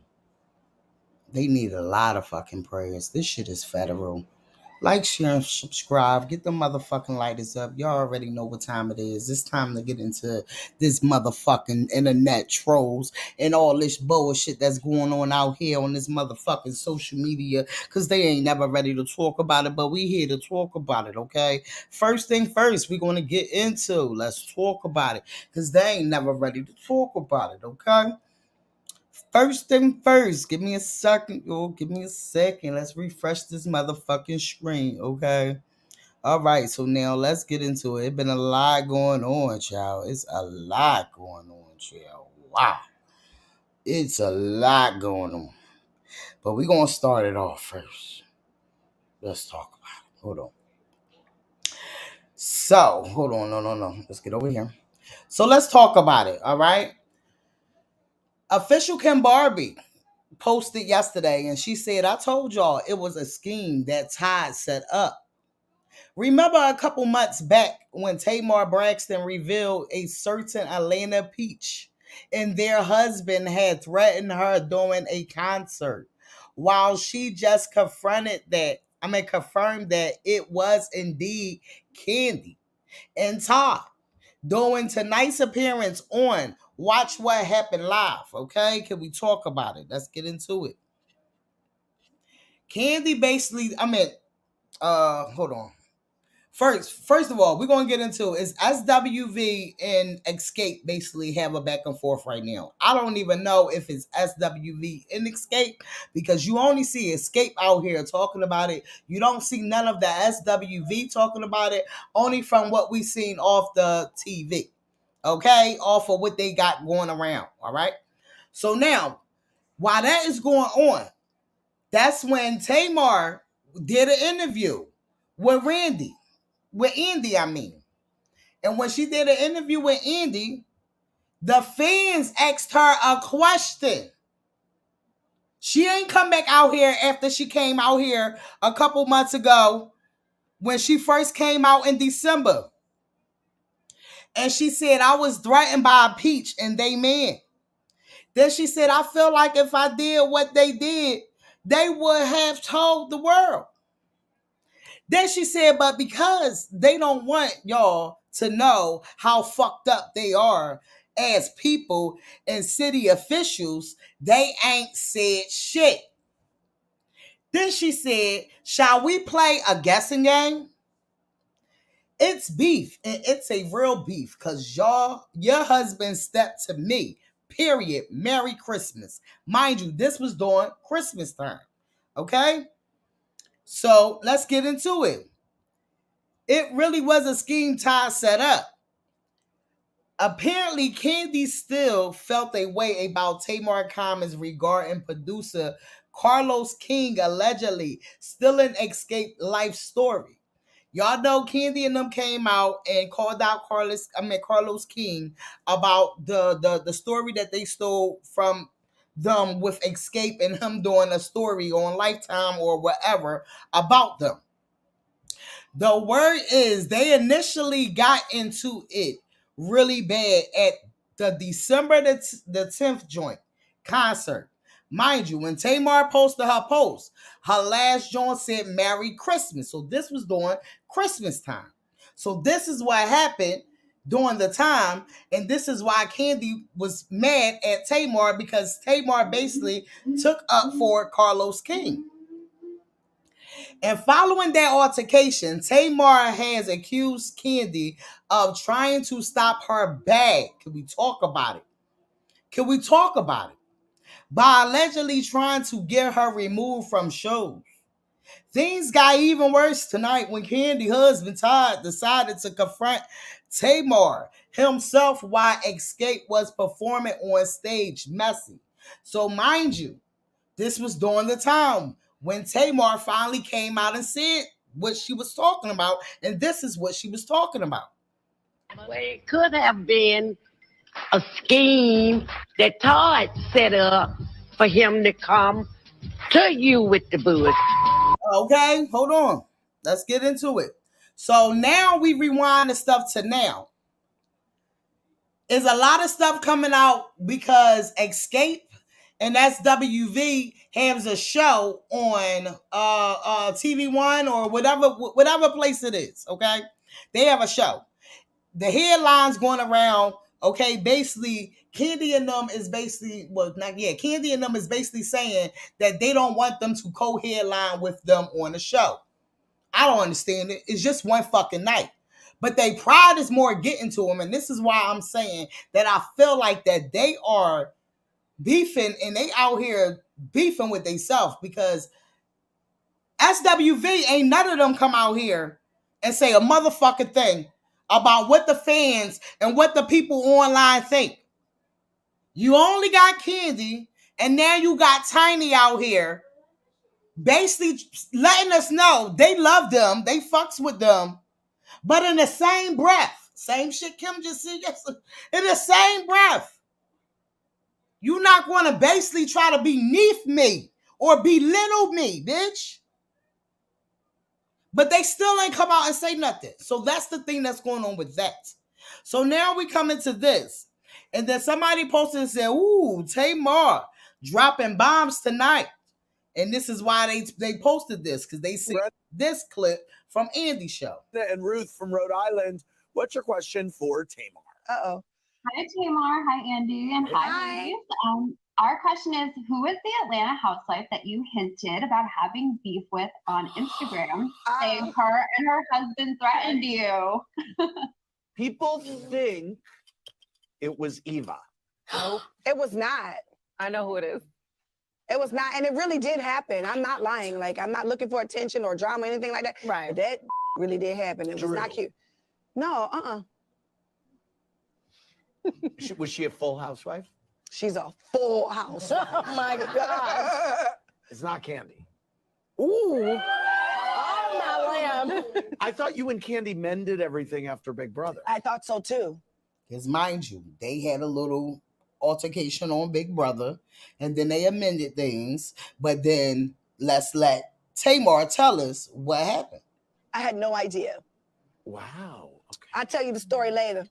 They need a lot of fucking prayers. This shit is federal. Like, share, and subscribe. Get the motherfucking lighters up. Y'all already know what time it is. It's time to get into this motherfucking internet trolls and all this bullshit that's going on out here on this motherfucking social media, because they ain't never ready to talk about it, but we here to talk about it, okay? First thing first, we're going to get into, let's talk about it, because they ain't never ready to talk about it, okay? First thing first, give me a second, yo. Give me a second. Let's refresh this motherfucking screen, okay? All right, so now let's get into it. It's been a lot going on, child. It's a lot going on, child. Wow. It's a lot going on. But we're going to start it off first. Let's talk about it. Hold on. So, hold on. No. Let's get over here. So let's talk about it, all right? Official Kim Barbie posted yesterday, and she said, I told y'all it was a scheme that Todd set up. Remember a couple months back when Tamar Braxton revealed a certain Atlanta Peach and their husband had threatened her during a concert, while she just confirmed that it was indeed Kandi and Todd doing tonight's appearance on Watch What Happened Live, okay? Can we talk about it? Let's get into it. Kandi basically, hold on. First of all, we're going to get into is SWV and Escape basically have a back and forth right now. I don't even know if it's SWV and Escape, because you only see Escape out here talking about it. You don't see none of the SWV talking about it, only from what we've seen off the TV. Okay? Off of what they got going around. All right? So now, while that is going on, that's when Tamar did an interview with Andy. And when she did an interview with Andy, the fans asked her a question. She ain't come back out here after she came out here a couple months ago when she first came out in December. And she said, I was threatened by a Peach and they man. Then she said, I feel like if I did what they did, they would have told the world. Then she said, but because they don't want y'all to know how fucked up they are as people and city officials, they ain't said shit. Then she said, shall we play a guessing game? It's beef, and it's a real beef, because your husband stepped to me, period. Merry Christmas. Mind you, this was during Christmas time, okay? So let's get into it. It really was a scheme Todd set up. Apparently, Kandi still felt a way about Tamar comments regarding producer Carlos King allegedly stealing Escape life story. Y'all know Kandi and them came out and called out Carlos King about the story that they stole from them with Escape and him doing a story on Lifetime or whatever about them. The word is they initially got into it really bad at the December the 10th joint concert. Mind you, when Tamar posted her post, her last joint said Merry Christmas. So this was during Christmas time. So this is what happened during the time, and this is why Kandi was mad at Tamar, because Tamar basically took up for Carlos King. And following that altercation, Tamar has accused Kandi of trying to stop her bag. Can we talk about it? Can we talk about it? By allegedly trying to get her removed from shows. Things got even worse tonight when Kandi husband Todd decided to confront Tamar himself while Escape was performing on stage messy. So mind you, this was during the time when Tamar finally came out and said what she was talking about, and this is what she was talking about. Well, it could have been a scheme that Todd set up for him to come to you with the bush. Okay, hold on. Let's get into it. So now we rewind the stuff to now. There's a lot of stuff coming out because Escape and SWV has a show on TV1 or whatever place it is. Okay, they have a show. The headlines going around. Okay, basically, Kandi and them is basically Kandi and them is basically saying that they don't want them to co-headline with them on the show. I don't understand it. It's just one fucking night. But they pride is more getting to them, and this is why I'm saying that I feel like that they are beefing and they out here beefing with themselves, because SWV ain't none of them come out here and say a motherfucking thing about what the fans and what the people online think. You only got Kandi, and now you got Tiny out here basically letting us know they love them, they fucks with them, but in the same breath, same shit Kim just said yesterday, in the same breath, you not going to basically try to beneath me or belittle me, bitch. But they still ain't come out and say nothing. So that's the thing that's going on with that. So now we come into this. And then somebody posted and said, ooh, Tamar dropping bombs tonight. And this is why they posted this, because they see this clip from Andy's show. And Ruth from Rhode Island, what's your question for Tamar? Uh-oh. Hi, Tamar. Hi, Andy. And hi, ladies. Our question is, who is the Atlanta housewife that you hinted about having beef with on Instagram, saying her and her husband threatened you? People think it was Eva. Nope, it was not. I know who it is. It was not, and it really did happen. I'm not lying. Like, I'm not looking for attention or drama or anything like that. Right. But that really did happen. It was not cute. No, Was she a full housewife? She's a full housewife. Oh my God. It's not Kandi. Ooh. Oh my lamb. I thought you and Kandi mended everything after Big Brother. I thought so too. Because mind you, they had a little altercation on Big Brother, and then they amended things. But then let's let Tamar tell us what happened. I had no idea. Wow. Okay. I'll tell you the story later.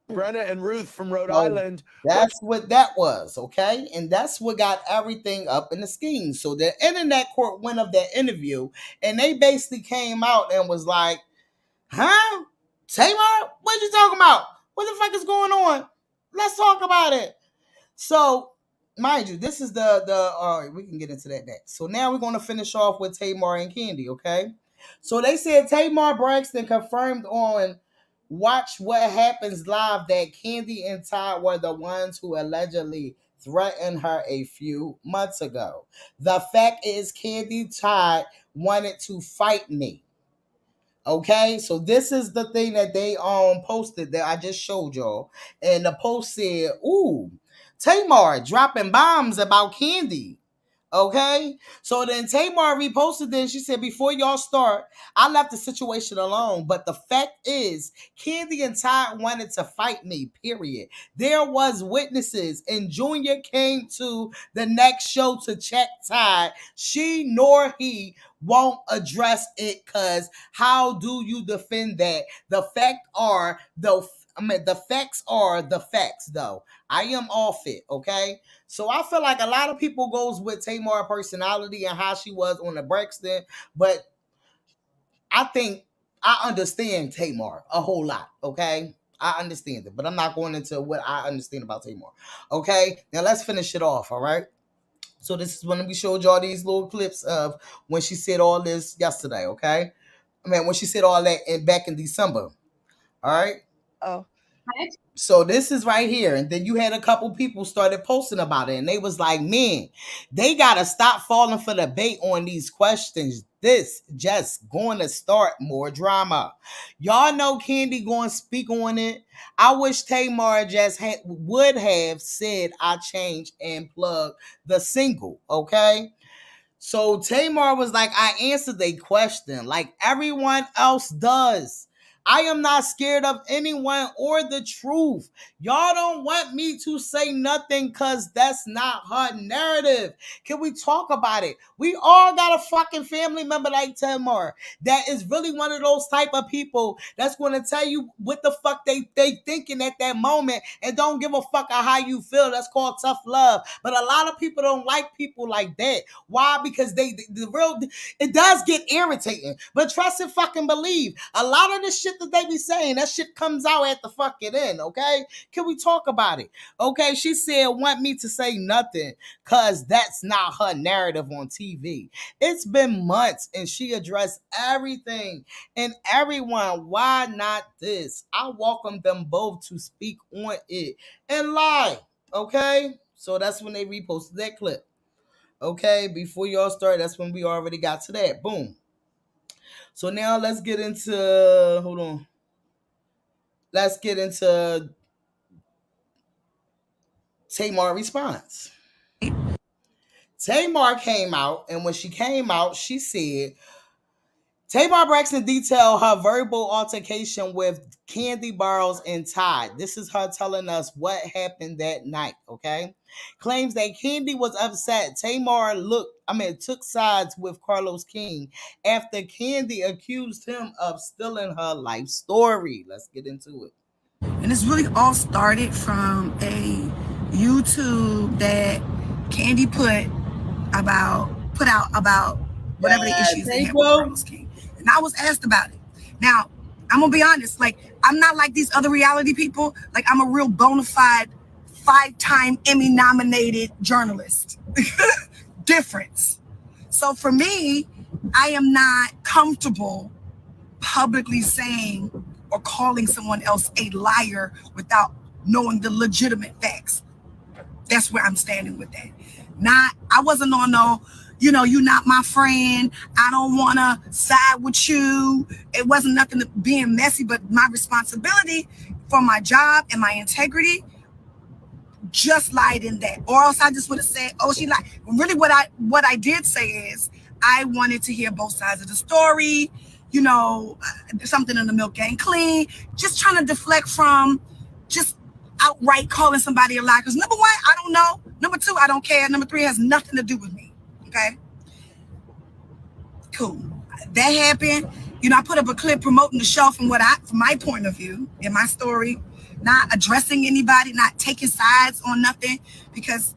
Brenna and Ruth from Rhode Island. That's what that was, okay? And that's what got everything up in the scheme. So the internet court went up that interview, and they basically came out and was like, huh? Tamar? What you talking about? What the fuck is going on? Let's talk about it. So, mind you, this is all right, we can get into that next. So now we're going to finish off with Tamar and Kandi, okay? So they said Tamar Braxton confirmed on Watch What Happens Live that Kandi and Todd were the ones who allegedly threatened her a few months ago. The fact is, Kandi Todd wanted to fight me. Okay, so this is the thing that they posted that I just showed y'all. And the post said, ooh, Tamar dropping bombs about Kandi. Okay, so then Tamar reposted this. She said, before y'all start, I left the situation alone. But the fact is, Kandi and Todd wanted to fight me, period. There was witnesses, and Junior came to the next show to check Todd. She nor he won't address it, because how do you defend that? The fact are, I mean, the facts are the facts, though. I am off it, okay? So I feel like a lot of people goes with Tamar personality and how she was on the Braxton, but I think I understand Tamar a whole lot, okay? I understand it, but I'm not going into what I understand about Tamar, okay? Now let's finish it off, all right? So this is when we showed y'all these little clips of when she said all this yesterday, okay? I mean, when she said all that back in December, all right? Oh. So this is right here. And then you had a couple people started posting about it. And they was like, man, they got to stop falling for the bait on these questions. This just going to start more drama. Y'all know Kandi going to speak on it. I wish Tamar just would have said I changed and plugged the single, okay? So Tamar was like, I answered a question like everyone else does. I am not scared of anyone or the truth. Y'all don't want me to say nothing because that's not her narrative. Can we talk about it? We all got a fucking family member like Tamar that is really one of those type of people that's going to tell you what the fuck they thinking at that moment and don't give a fuck of how you feel. That's called tough love. But a lot of people don't like people like that. Why? Because it does get irritating. But trust and fucking believe. A lot of the shit that they be saying, that shit comes out at the fucking end, okay? Can we talk about it? Okay, she said, want me to say nothing because that's not her narrative on TV. It's been months and she addressed everything and everyone. Why not this? I welcome them both to speak on it and lie, okay? So that's when they reposted that clip. Okay, before y'all start, that's when we already got to that. Boom. So now let's get into, hold on. Let's get into Tamar response. Tamar came out, and when she came out, she said, Tamar Braxton detailed her verbal altercation with Kandi Burroughs and Todd. This is her telling us what happened that night, okay? Claims that Kandi was upset. Tamar took sides with Carlos King after Kandi accused him of stealing her life story. Let's get into it. And it's really all started from a YouTube that Kandi put out about whatever the issues they had with Carlos King. And I was asked about it. Now, I'm gonna be honest, like I'm not like these other reality people. Like I'm a real bona fide 5-time Emmy nominated journalist. Difference. So for me, I am not comfortable publicly saying or calling someone else a liar without knowing the legitimate facts. That's where I'm standing with that. I wasn't on no, you're not my friend. I don't want to side with you. It wasn't nothing to being messy, but my responsibility for my job and my integrity just lied in that. Or else I just would have said, oh, she lied. Really what I did say is I wanted to hear both sides of the story. Something in the milk ain't clean. Just trying to deflect from just outright calling somebody a liar. Because number one, I don't know. Number two, I don't care. Number three, has nothing to do with me. Okay? Cool. That happened. I put up a clip promoting the show from my point of view in my story, not addressing anybody, not taking sides on nothing, because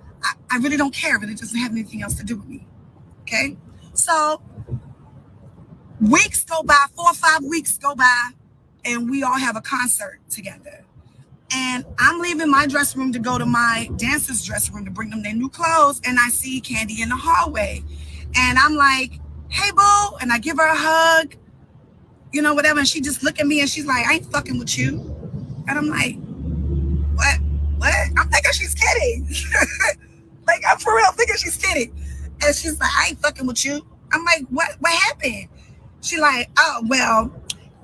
I really don't care. But it doesn't have anything else to do with me. Okay? So weeks go by, 4 or 5 weeks go by, and we all have a concert together. And I'm leaving my dressing room to go to my dancer's dressing room to bring them their new clothes. And I see Kandi in the hallway. And I'm like, hey, boo. And I give her a hug, whatever. And she just look at me and she's like, I ain't fucking with you. And I'm like, what? I'm thinking she's kidding. Like, I'm for real thinking she's kidding. And she's like, I ain't fucking with you. I'm like, what happened? She like, oh, well,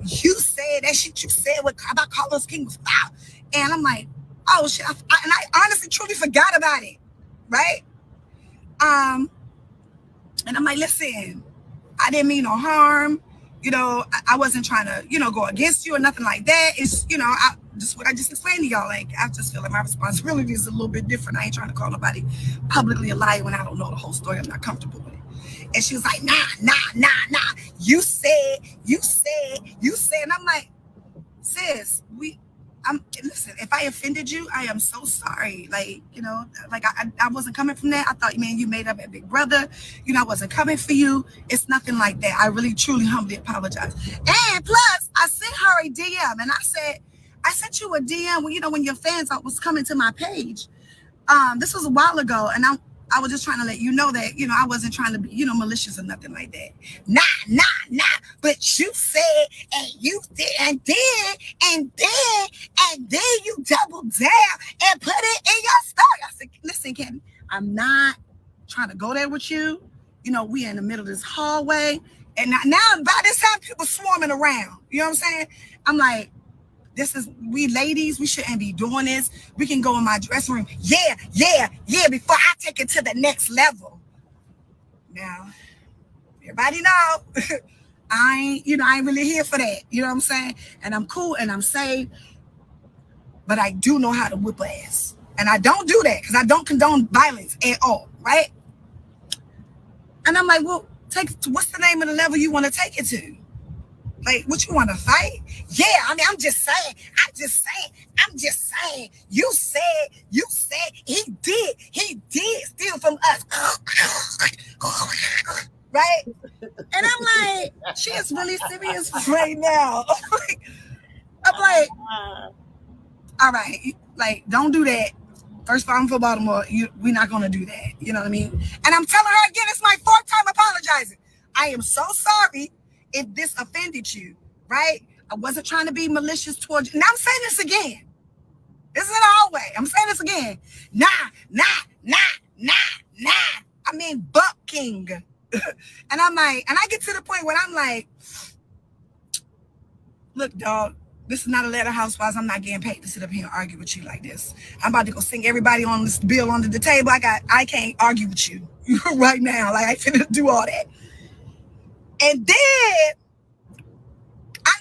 you said that shit you said about Carlos King was foul. And I'm like, oh, shit. And I honestly, truly forgot about it. Right? And I'm like, listen, I didn't mean no harm. I wasn't trying to, go against you or nothing like that. It's, just what I just explained to y'all. Like, I just feel like my responsibility is a little bit different. I ain't trying to call nobody publicly a liar when I don't know the whole story. I'm not comfortable with it. And she was like, nah. You said. And I'm like, sis, listen, if I offended you, I am so sorry. Like, you know, like I wasn't coming from that. I thought, man, you made up a big brother. You know, I wasn't coming for you. It's nothing like that. I really, truly, humbly apologize. And plus, I sent her a DM, and I said, I sent you a DM when, you know, when your fans was coming to my page. This was a while ago, and I was just trying to let you know that, you know, I wasn't trying to be, you know, malicious or nothing like that. Nah. But you said, and you did, and then you doubled down and put it in your story. I said, listen, Candy, I'm not trying to go there with you. You know, we in the middle of this hallway. And now by this time, people swarming around. You know what I'm saying? I'm like, we ladies, we shouldn't be doing this. We can go in my dressing room. Yeah, before I take it to the next level. Now, everybody know, I ain't really here for that. You know what I'm saying? And I'm cool and I'm safe, but I do know how to whip ass. And I don't do that because I don't condone violence at all, right? And I'm like, well, what's the name of the level you want to take it to? Like, what you want to fight? Yeah, I mean, I'm just saying. You said he did steal from us. Right? And I'm like, she is really serious right now. I'm like, all right, like, don't do that. First of all, I'm from Baltimore. We're not going to do that. You know what I mean? And I'm telling her again, it's my 4th time apologizing. I am so sorry if this offended you, right? I wasn't trying to be malicious towards you. Now I'm saying this again. This is in the hallway. I'm saying this again. Nah. I mean, bucking. And I'm like, and I get to the point where I'm like, look, dog, this is not Atlanta Housewives. I'm not getting paid to sit up here and argue with you like this. I'm about to go sing everybody on this bill under the table. I can't argue with you right now. Like, I finna do all that. And then I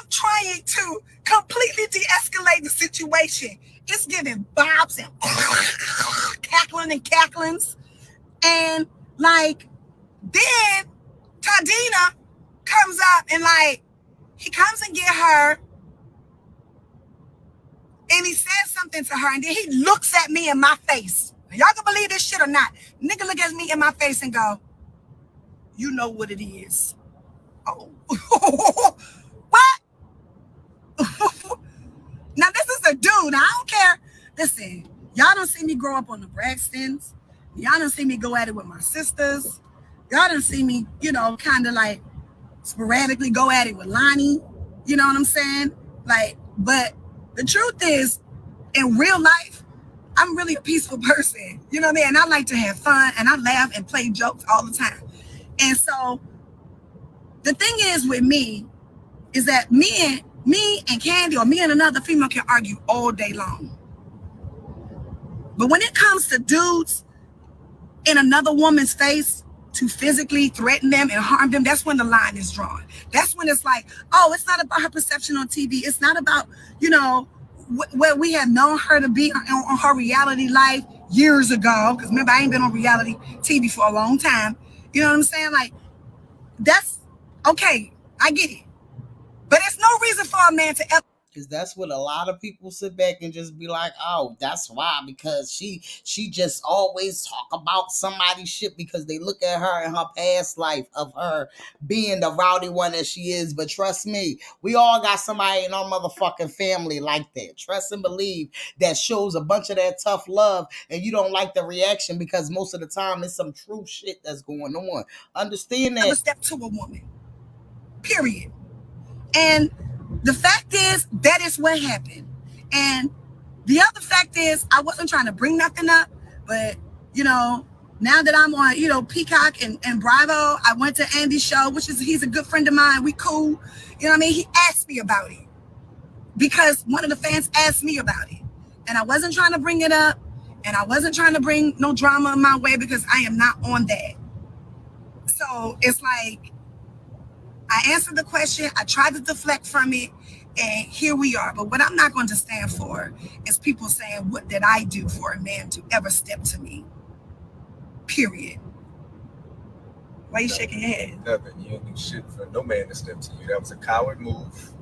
am trying to completely de-escalate the situation. It's giving bobs and cacklings. And like, then Tadina comes up and like, he comes and get her and he says something to her and then he looks at me in my face. Y'all can believe this shit or not. Nigga look at me in my face and go, you know what it is. Oh, what? Now this is a dude. I don't care. Listen, y'all don't see me grow up on the Braxtons. Y'all don't see me go at it with my sisters. Y'all don't see me, you know, kind of like sporadically go at it with Lonnie. You know what I'm saying? Like, but the truth is, in real life, I'm really a peaceful person. You know what I mean? And I like to have fun and I laugh and play jokes all the time. And so the thing is with me is that me and Candy or me and another female can argue all day long. But when it comes to dudes in another woman's face to physically threaten them and harm them, that's when the line is drawn. That's when it's like, oh, it's not about her perception on TV. It's not about, you know, where we have known her to be on her reality life years ago. Because remember, I ain't been on reality TV for a long time. You know what I'm saying? Like, that's okay. I get it. But it's no reason for a man to ever. Because that's what a lot of people sit back and just be like, oh, that's why, because she just always talk about somebody's shit because they look at her in her past life of her being the rowdy one that she is. But trust me, we all got somebody in our motherfucking family like that. Trust and believe that shows a bunch of that tough love and you don't like the reaction because most of the time it's some true shit that's going on. Understand that. Never step to a woman. Period. And the fact is, that is what happened. And the other fact is, I wasn't trying to bring nothing up, but, you know, now that I'm on, you know, Peacock and Bravo, I went to Andy's show, he's a good friend of mine. We cool. You know what I mean? He asked me about it because one of the fans asked me about it. And I wasn't trying to bring it up. And I wasn't trying to bring no drama my way because I am not on that. So it's like, I answered the question, I tried to deflect from it, and here we are. But what I'm not going to stand for is people saying, what did I do for a man to ever step to me? Period. Why are you shaking your head? Nothing. You didn't do shit for no man to step to you. That was a coward move,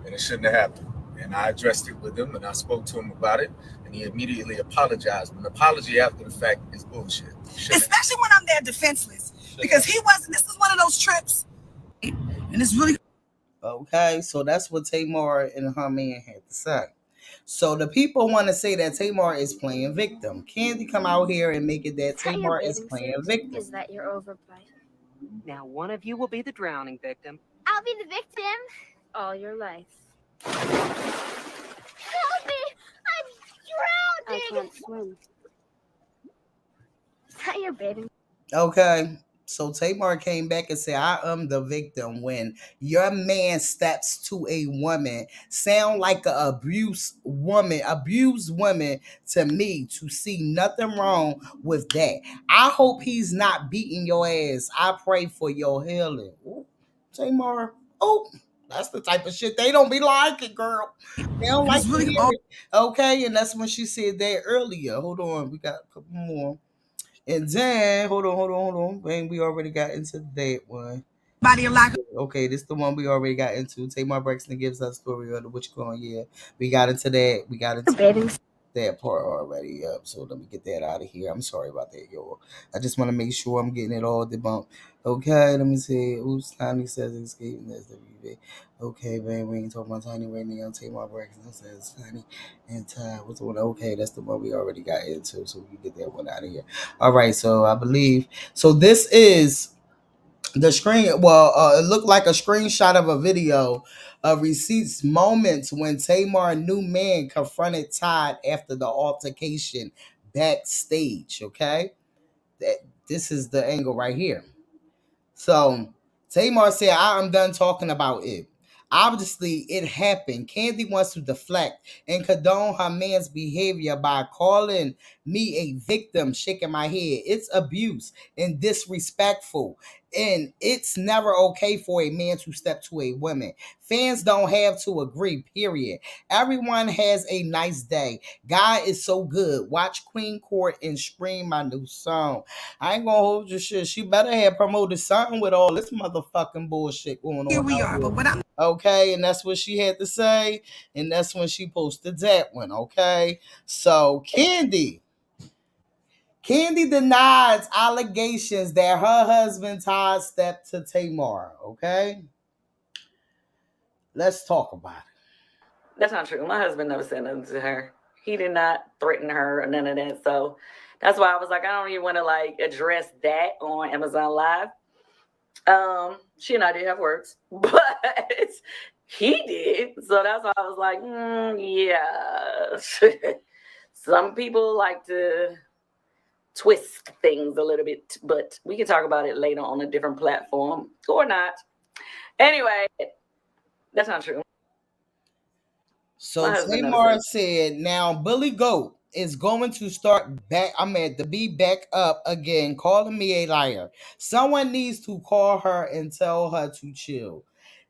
and it shouldn't have happened. And I addressed it with him, and I spoke to him about it, and he immediately apologized. An apology after the fact is bullshit. Especially when I'm there defenseless. Because he wasn't, this is one of those trips. And it's really. Okay, so that's what Tamar and her man had to say. So the people want to say that Tamar is playing victim. Kandi come out here and make it that Tamar is playing victim. Is that your overplay? Now one of you will be the drowning victim. I'll be the victim. All your life. Help me! I'm drowning! I can't swim. Is that your bathing? Okay, so Tamar came back and said, I am the victim when your man steps to a woman. Sound like an abused woman to me, to see nothing wrong with that. I hope he's not beating your ass. I pray for your healing. Ooh, Tamar, oh, that's the type of shit they don't be liking, girl. They don't like to hear it. Okay, and that's when she said that earlier. Hold on, we got a couple more. And then, hold on. Man, we already got into that one. Okay, this is the one we already got into. Tamar Braxton gives us story of the witch going. Yeah, we got into that. We got into that part already. Yep. So let me get that out of here. I'm sorry about that, y'all. I just want to make sure I'm getting it all debunked. Okay, let me see. Oops, Tiny says escaping SWV. Okay, man, we ain't talking about Tiny right now. Tamar Braxton says Tiny and Ty. What's the one? Okay, that's the one we already got into. So we can get that one out of here. All right, so I believe. So this is the screen. Well, it looked like a screenshot of a video of receipts moments when Tamar new man confronted Todd after the altercation backstage. Okay, this is the angle right here. So Tamar said, I am done talking about it. Obviously, it happened. Kandi wants to deflect and condone her man's behavior by calling me a victim, shaking my head. It's abuse and disrespectful. And it's never okay for a man to step to a woman. Fans don't have to agree, period. Everyone has a nice day. God is so good. Watch Queen Court and stream my new song. I ain't gonna hold your shit. She better have promoted something with all this motherfucking bullshit going on. Here we are, but what I'm. Okay, and that's what she had to say, and that's when she posted that one. Okay, so Kandi denies allegations that her husband Todd stepped to Tamar. Okay, let's talk about it. That's not true. My husband never said nothing to her. He did not threaten her or none of that. So that's why I was like, I don't even want to like address that on Amazon Live. She and I did have words, but he did. So that's why I was like, yeah. Some people like to twist things a little bit, but we can talk about it later on a different platform or not. Anyway, that's not true. So Tamar said, now Billy Goat is going to start back. To be back up again, calling me a liar. Someone needs to call her and tell her to chill.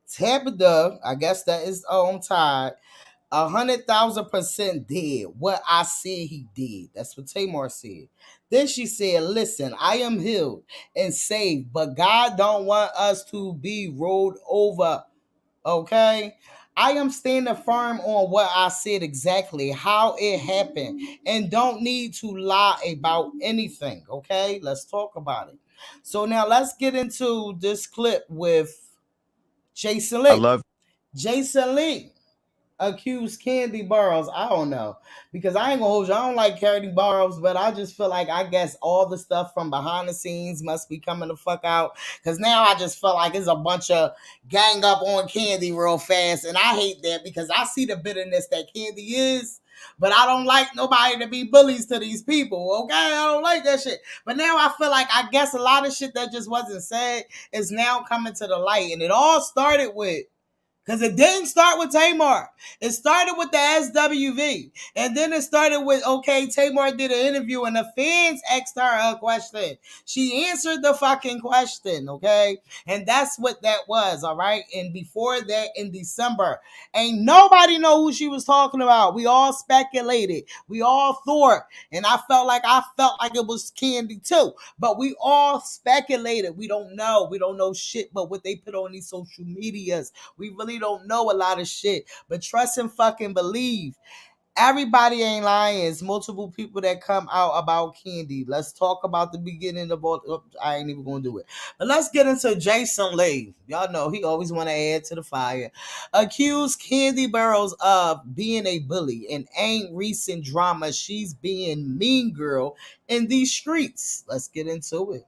Tabitha, I guess that is on Todd, 100,000% did what I said he did. That's what Tamar said. Then she said, listen, I am healed and saved, but God don't want us to be rolled over. Okay? I am standing firm on what I said exactly, how it happened, and don't need to lie about anything. Okay? Let's talk about it. So now let's get into this clip with Jason Lee. Jason Lee accused Kandi Burroughs. I don't know, because I ain't gonna hold you. I don't like Kandi Burroughs, but I just feel like I guess all the stuff from behind the scenes must be coming the fuck out. Because now I just feel like it's a bunch of gang up on Kandi real fast, and I hate that because I see the bitterness that Kandi is. But I don't like nobody to be bullies to these people, okay? I don't like that shit. But now I feel like I guess a lot of shit that just wasn't said is now coming to the light. And it all started with, because it didn't start with Tamar. It started with the SWV. And then it started with, okay, Tamar did an interview and the fans asked her a question. She answered the fucking question, okay? And that's what that was, all right? And before that, in December, ain't nobody know who she was talking about. We all speculated. We all thought. And I felt like it was Kandi too. But we all speculated. We don't know. We don't know shit but what they put on these social medias. We really really don't know a lot of shit. But trust and fucking believe. Everybody ain't lying. It's multiple people that come out about Kandi. Let's talk about the beginning of all. I ain't even gonna do it. But let's get into Jason Lee. Y'all know he always want to add to the fire. Accused Kandi Burroughs of being a bully and ain't recent drama. She's being mean girl in these streets. Let's get into it.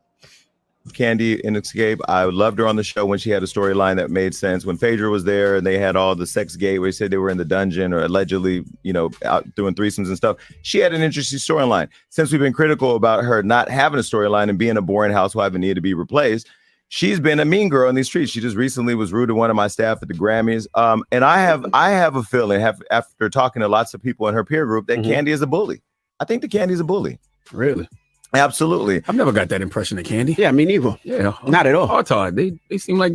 Kandi in Escape. I loved her on the show when she had a storyline that made sense. When Phaedra was there and they had all the sex gate where they said they were in the dungeon or allegedly, you know, out doing threesomes and stuff. She had an interesting storyline. Since we've been critical about her not having a storyline and being a boring housewife and needed to be replaced, she's been a mean girl in these streets. She just recently was rude to one of my staff at the Grammys. And I have a feeling, after talking to lots of people in her peer group, that Kandi is a bully. I think that Kandi's a bully. Really? Absolutely. I've never got that impression of Kandi. Yeah, me neither. Yeah, not at all. Hard. They seem like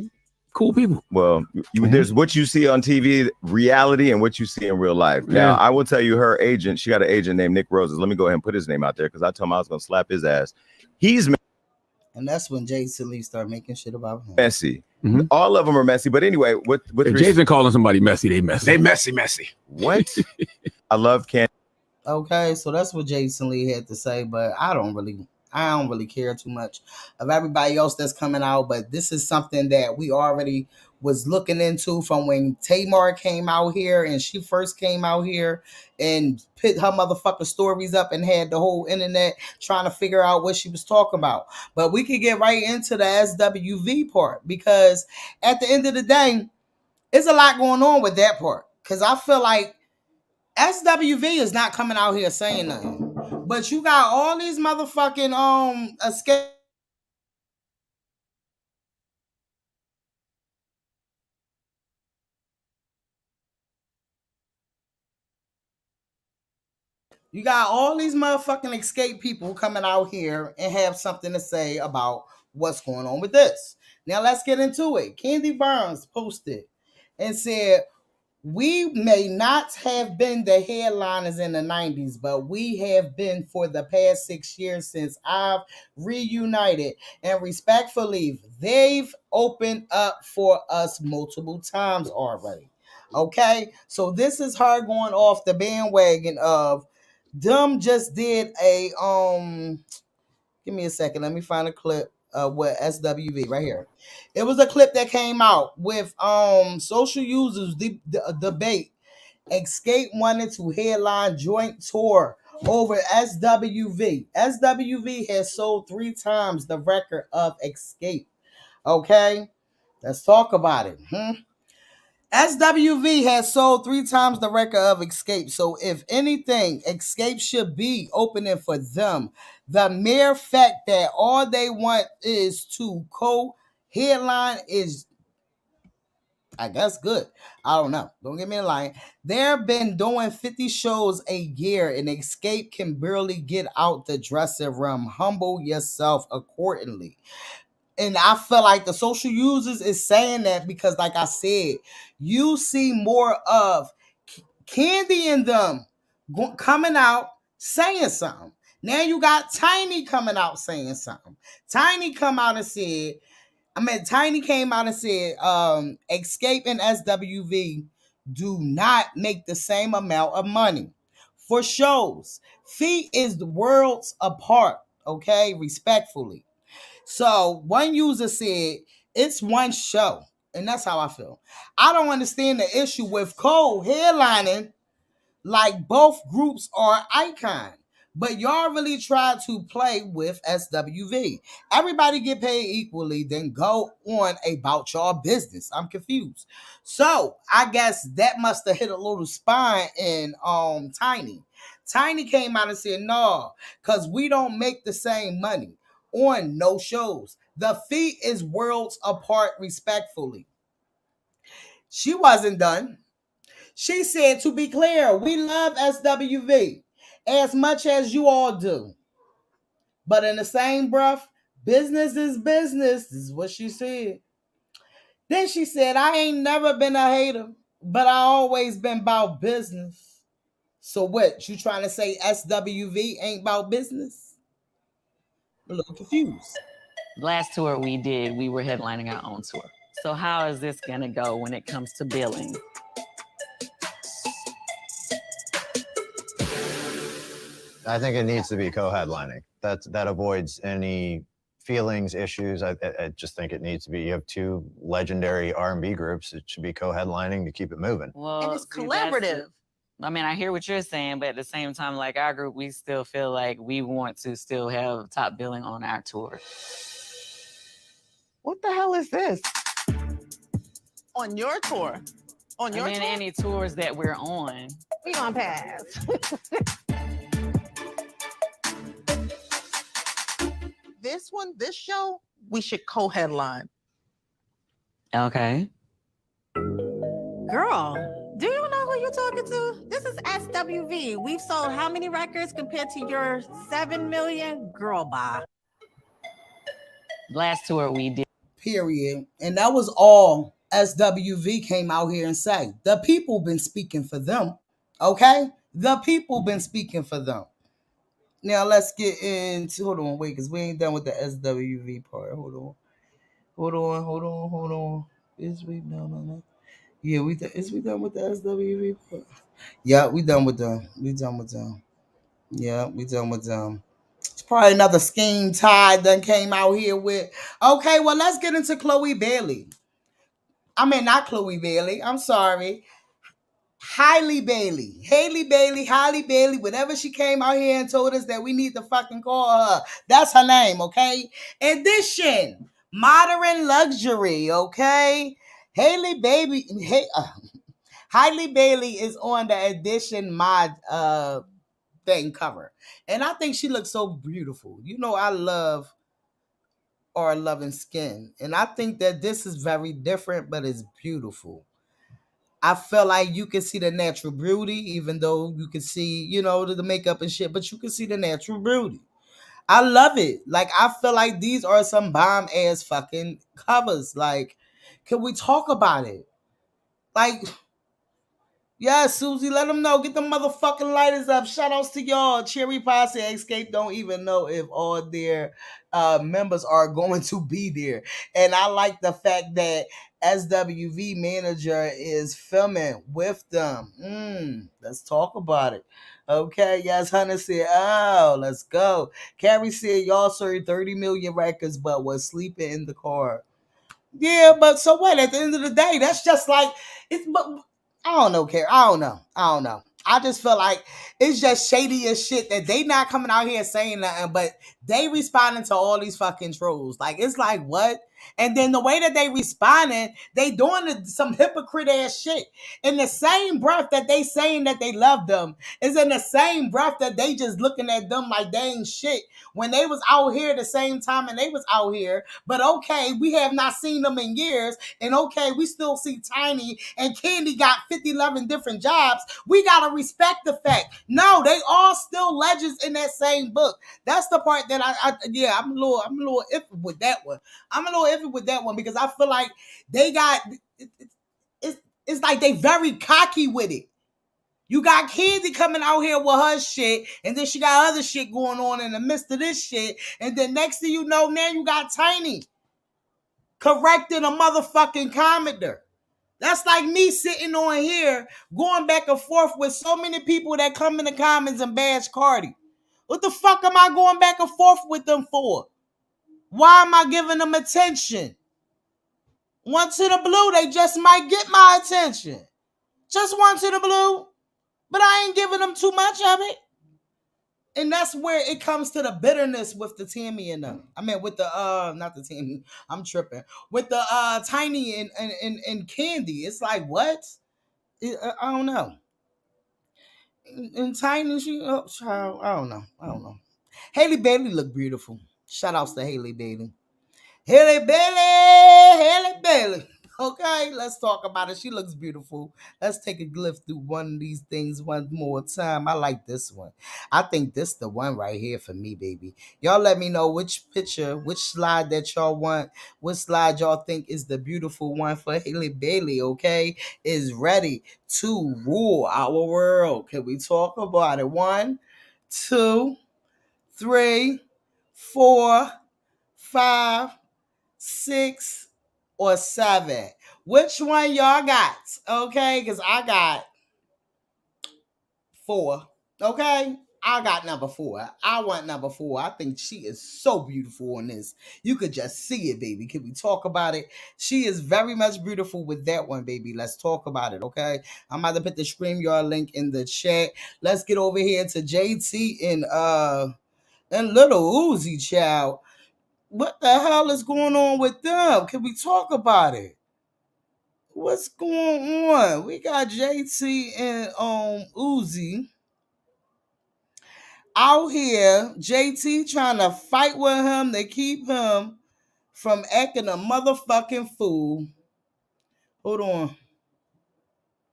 cool people. Well, there's what you see on TV, reality, and what you see in real life. Now, I will tell you, her agent, she got an agent named Nick Roses. Let me go ahead and put his name out there because I told him I was going to slap his ass. He's and that's when Jason Lee started making shit about him. Messy. All of them are messy. But anyway, if Jason calling somebody messy, they messy. They messy. What? I love Kandi. Okay, so that's what Jason Lee had to say, but I don't really care too much of everybody else that's coming out. But this is something that we already was looking into from when Tamar came out here and she first came out here and put her motherfucking stories up and had the whole internet trying to figure out what she was talking about. But we could get right into the SWV part because at the end of the day, it's a lot going on with that part. Because I feel like SWV is not coming out here saying nothing. But you got all these motherfucking escape. You got all these motherfucking escape people coming out here and have something to say about what's going on with this. Now let's get into it. Kandi Burroughs posted and said, "We may not have been the headliners in the 90s, but we have been for the past 6 years since I've reunited. And respectfully, they've opened up for us multiple times already." Okay? So this is her going off the bandwagon of them just did a, give me a second. Let me find a clip with SWV right here. It was a clip that came out with social users debate. Escape wanted to headline joint tour over SWV. SWV has sold 3 times the record of Escape. Okay, let's talk about it. SWV has sold 3 times the record of Escape. So if anything, Escape should be opening for them. The mere fact that all they want is to co-headline is, I guess, good. I don't know. Don't get me a line. They've been doing 50 shows a year and Escape can barely get out the dressing room. Humble yourself accordingly. And I feel like the social users is saying that because, like I said, you see more of Kandi and them coming out saying something. Now you got Tiny coming out saying something. Tiny came out and said, Escape and SWV do not make the same amount of money for shows. Fee is the worlds apart, okay, respectfully. So one user said, it's one show. And that's how I feel. I don't understand the issue with Cole headlining like both groups are icon. But y'all really try to play with SWV. Everybody get paid equally, then go on about y'all business. I'm confused. So I guess that must have hit a little spine in Tiny. Tiny came out and said, no, because we don't make the same money on no shows. The fee is worlds apart, respectfully. She wasn't done. She said, to be clear, we love SWV as much as you all do. But in the same breath, business is business. This is what she said. Then she said, I ain't never been a hater, but I always been about business. So what? You trying to say SWV ain't about business? I'm a little confused. Last tour we did, we were headlining our own tour. So how is this gonna go when it comes to billing? I think it needs to be co-headlining. That avoids any feelings, issues. I just think it needs to be. You have two legendary R&B groups. It should be co-headlining to keep it moving. Well, And it's see, collaborative. I mean, I hear what you're saying, but at the same time, like our group, we still feel like we want to still have top billing on our tour. What the hell is this? On your tour? On your tour? Any tours that we're on. We gonna pass. This show, we should co-headline. Okay. Girl, do you know who you're talking to? This is SWV. We've sold how many records compared to your 7 million? Girl, bye. Last tour we did. Period. And that was all SWV came out here and say. The people been speaking for them. Okay? The people been speaking for them. Now let's get into, hold on, wait, because we ain't done with the SWV part. Hold on. Is we done on that? Yeah, is we done with the SWV part? Yeah, we done with them. Yeah, we done with them. It's probably another scheme Ty done came out here with. Okay, well, let's get into Chloe Bailey. I mean, not Chloe Bailey. I'm sorry. Hailey Bailey, whatever she came out here and told us that we need to fucking call her. That's her name, okay? Edition, modern luxury, okay? Hailey Bailey is on the Edition mod thing cover. And I think she looks so beautiful. You know, I love our loving skin. And I think that this is very different, but it's beautiful. I feel like you can see the natural beauty, even though you can see, you know, the makeup and shit, but you can see the natural beauty. I love it. Like, I feel like these are some bomb ass fucking covers. Like, can we talk about it? Like, yeah, Susie, let them know. Get the motherfucking lighters up. Shout outs to y'all. Cherry Pie said Escape don't even know if all their members are going to be there. And I like the fact that SWV manager is filming with them. Let's talk about it. Okay, yes, Hunter said, oh, let's go. Carrie said, y'all sold 30 million records, but was sleeping in the car. Yeah, but so what? At the end of the day, that's just like, but I don't know, Carrie. I don't know. I just feel like it's just shady as shit that they not coming out here saying nothing, but they responding to all these fucking trolls. Like, it's like, what? And then the way that they responding, they doing some hypocrite ass shit. In the same breath that they saying that they love them, is in the same breath that they just looking at them like they ain't shit. When they was out here the same time and they was out here, but okay, we have not seen them in years, and okay, we still see Tiny and Kandi got 11 different jobs. We gotta respect the fact. No, they all still legends in that same book. That's the part that I'm a little iffy with that one. I'm a little iffy with that one because I feel like they got it's like they very cocky with it. You got Kandi coming out here with her shit, and then she got other shit going on in the midst of this shit, and then next thing you know, now you got Tiny correcting a motherfucking commenter. That's like me sitting on here going back and forth with so many people that come in the comments and bash Cardi. What the fuck am I going back and forth with them for? Why am I giving them attention? One to the blue, they just might get my attention. Just one to the blue. But I ain't giving them too much of it. And that's where it comes to the bitterness with the Tammy and them. I mean, with the, not the Tammy, I'm tripping. With the Tiny and Kandi. It's like, what? I don't know. And Tiny, child, I don't know. Hailey Bailey look beautiful. Shout outs to Hailey Bailey. Hailey Bailey. Okay, let's talk about it. She looks beautiful. Let's take a glimpse through one of these things one more time. I like this one. I think this the one right here for me, baby. Y'all let me know which picture, which slide that y'all want, which slide y'all think is the beautiful one for Hailey Bailey, okay? Is ready to rule our world. Can we talk about it? 1, 2, 3, 4, 5, 6, or 7? Which one y'all got? Okay, because I got 4. Okay, I got number 4. I want number 4. I think she is so beautiful in this. You could just see it, baby. Can we talk about it? She is very much beautiful with that one, baby. Let's talk about it, okay? I'm about to put the StreamYard link in the chat. Let's get over here to JT and Little Uzi, child. What the hell is going on with them? Can we talk about it? What's going on? We got JT and Uzi out here. JT trying to fight with him to keep him from acting a motherfucking fool. Hold on.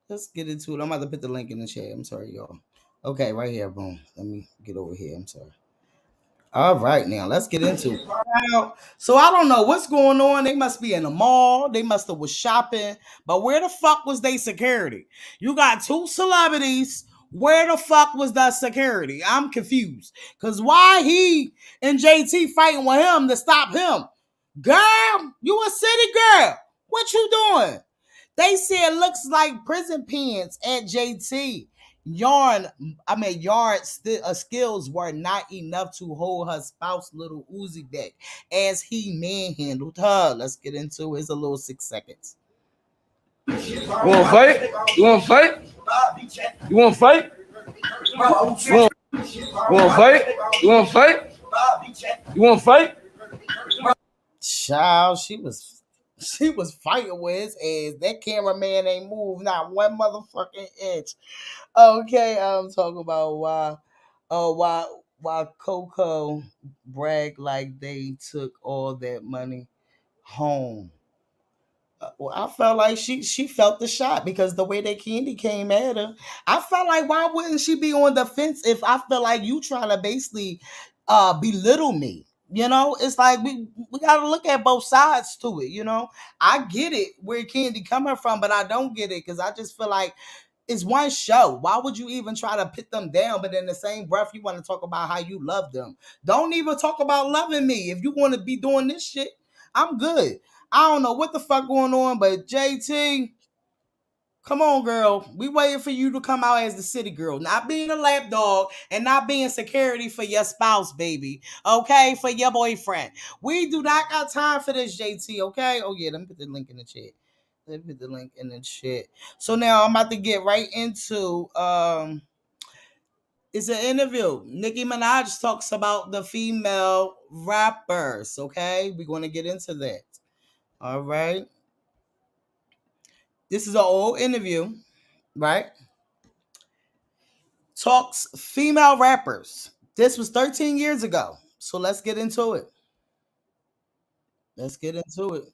Let's get into it. I'm about to put the link in the chat. I'm sorry, y'all. Okay, right here. Boom. Let me get over here. I'm sorry. All right, now let's get into it. So I don't know what's going on. They must be in the mall. They must have was shopping. But where the fuck was they security? You got 2 celebrities. Where the fuck was the security? I'm confused. Because why he and JT fighting with him to stop him? Girl, you a city girl. What you doing? They said it looks like prison pants at JT. Yard skills were not enough to hold her spouse Lil Uzi back as he manhandled her. Let's get into it. It's a little 6 seconds. You want to fight? You want to fight? You want to fight? You want to fight? You want to fight? You want to fight? Child, she was fighting with his ass. That cameraman ain't moved not one motherfucking inch. Okay, I'm talking about why Coco bragged like they took all that money home. Well, I felt like she felt the shot because the way that Kandi came at her, I felt like why wouldn't she be on the fence if I feel like you trying to basically belittle me? You know, it's like we got to look at both sides to it. You know, I get it where Kandi coming from, but I don't get it because I just feel like it's one show. Why would you even try to put them down? But in the same breath, you want to talk about how you love them. Don't even talk about loving me. If you want to be doing this shit, I'm good. I don't know what the fuck going on, but JT, come on, girl. We waiting for you to come out as the city girl, not being a lap dog and not being security for your spouse, baby. Okay, for your boyfriend. We do not got time for this, JT. Okay. Oh yeah, let me put the link in the chat. Let me put the link in the chat. So now I'm about to get right into it's an interview. Nicki Minaj talks about the female rappers. Okay, we're going to get into that. All right. This is an old interview, right? Talks female rappers. This was 13 years ago. So let's get into it. Let's get into it.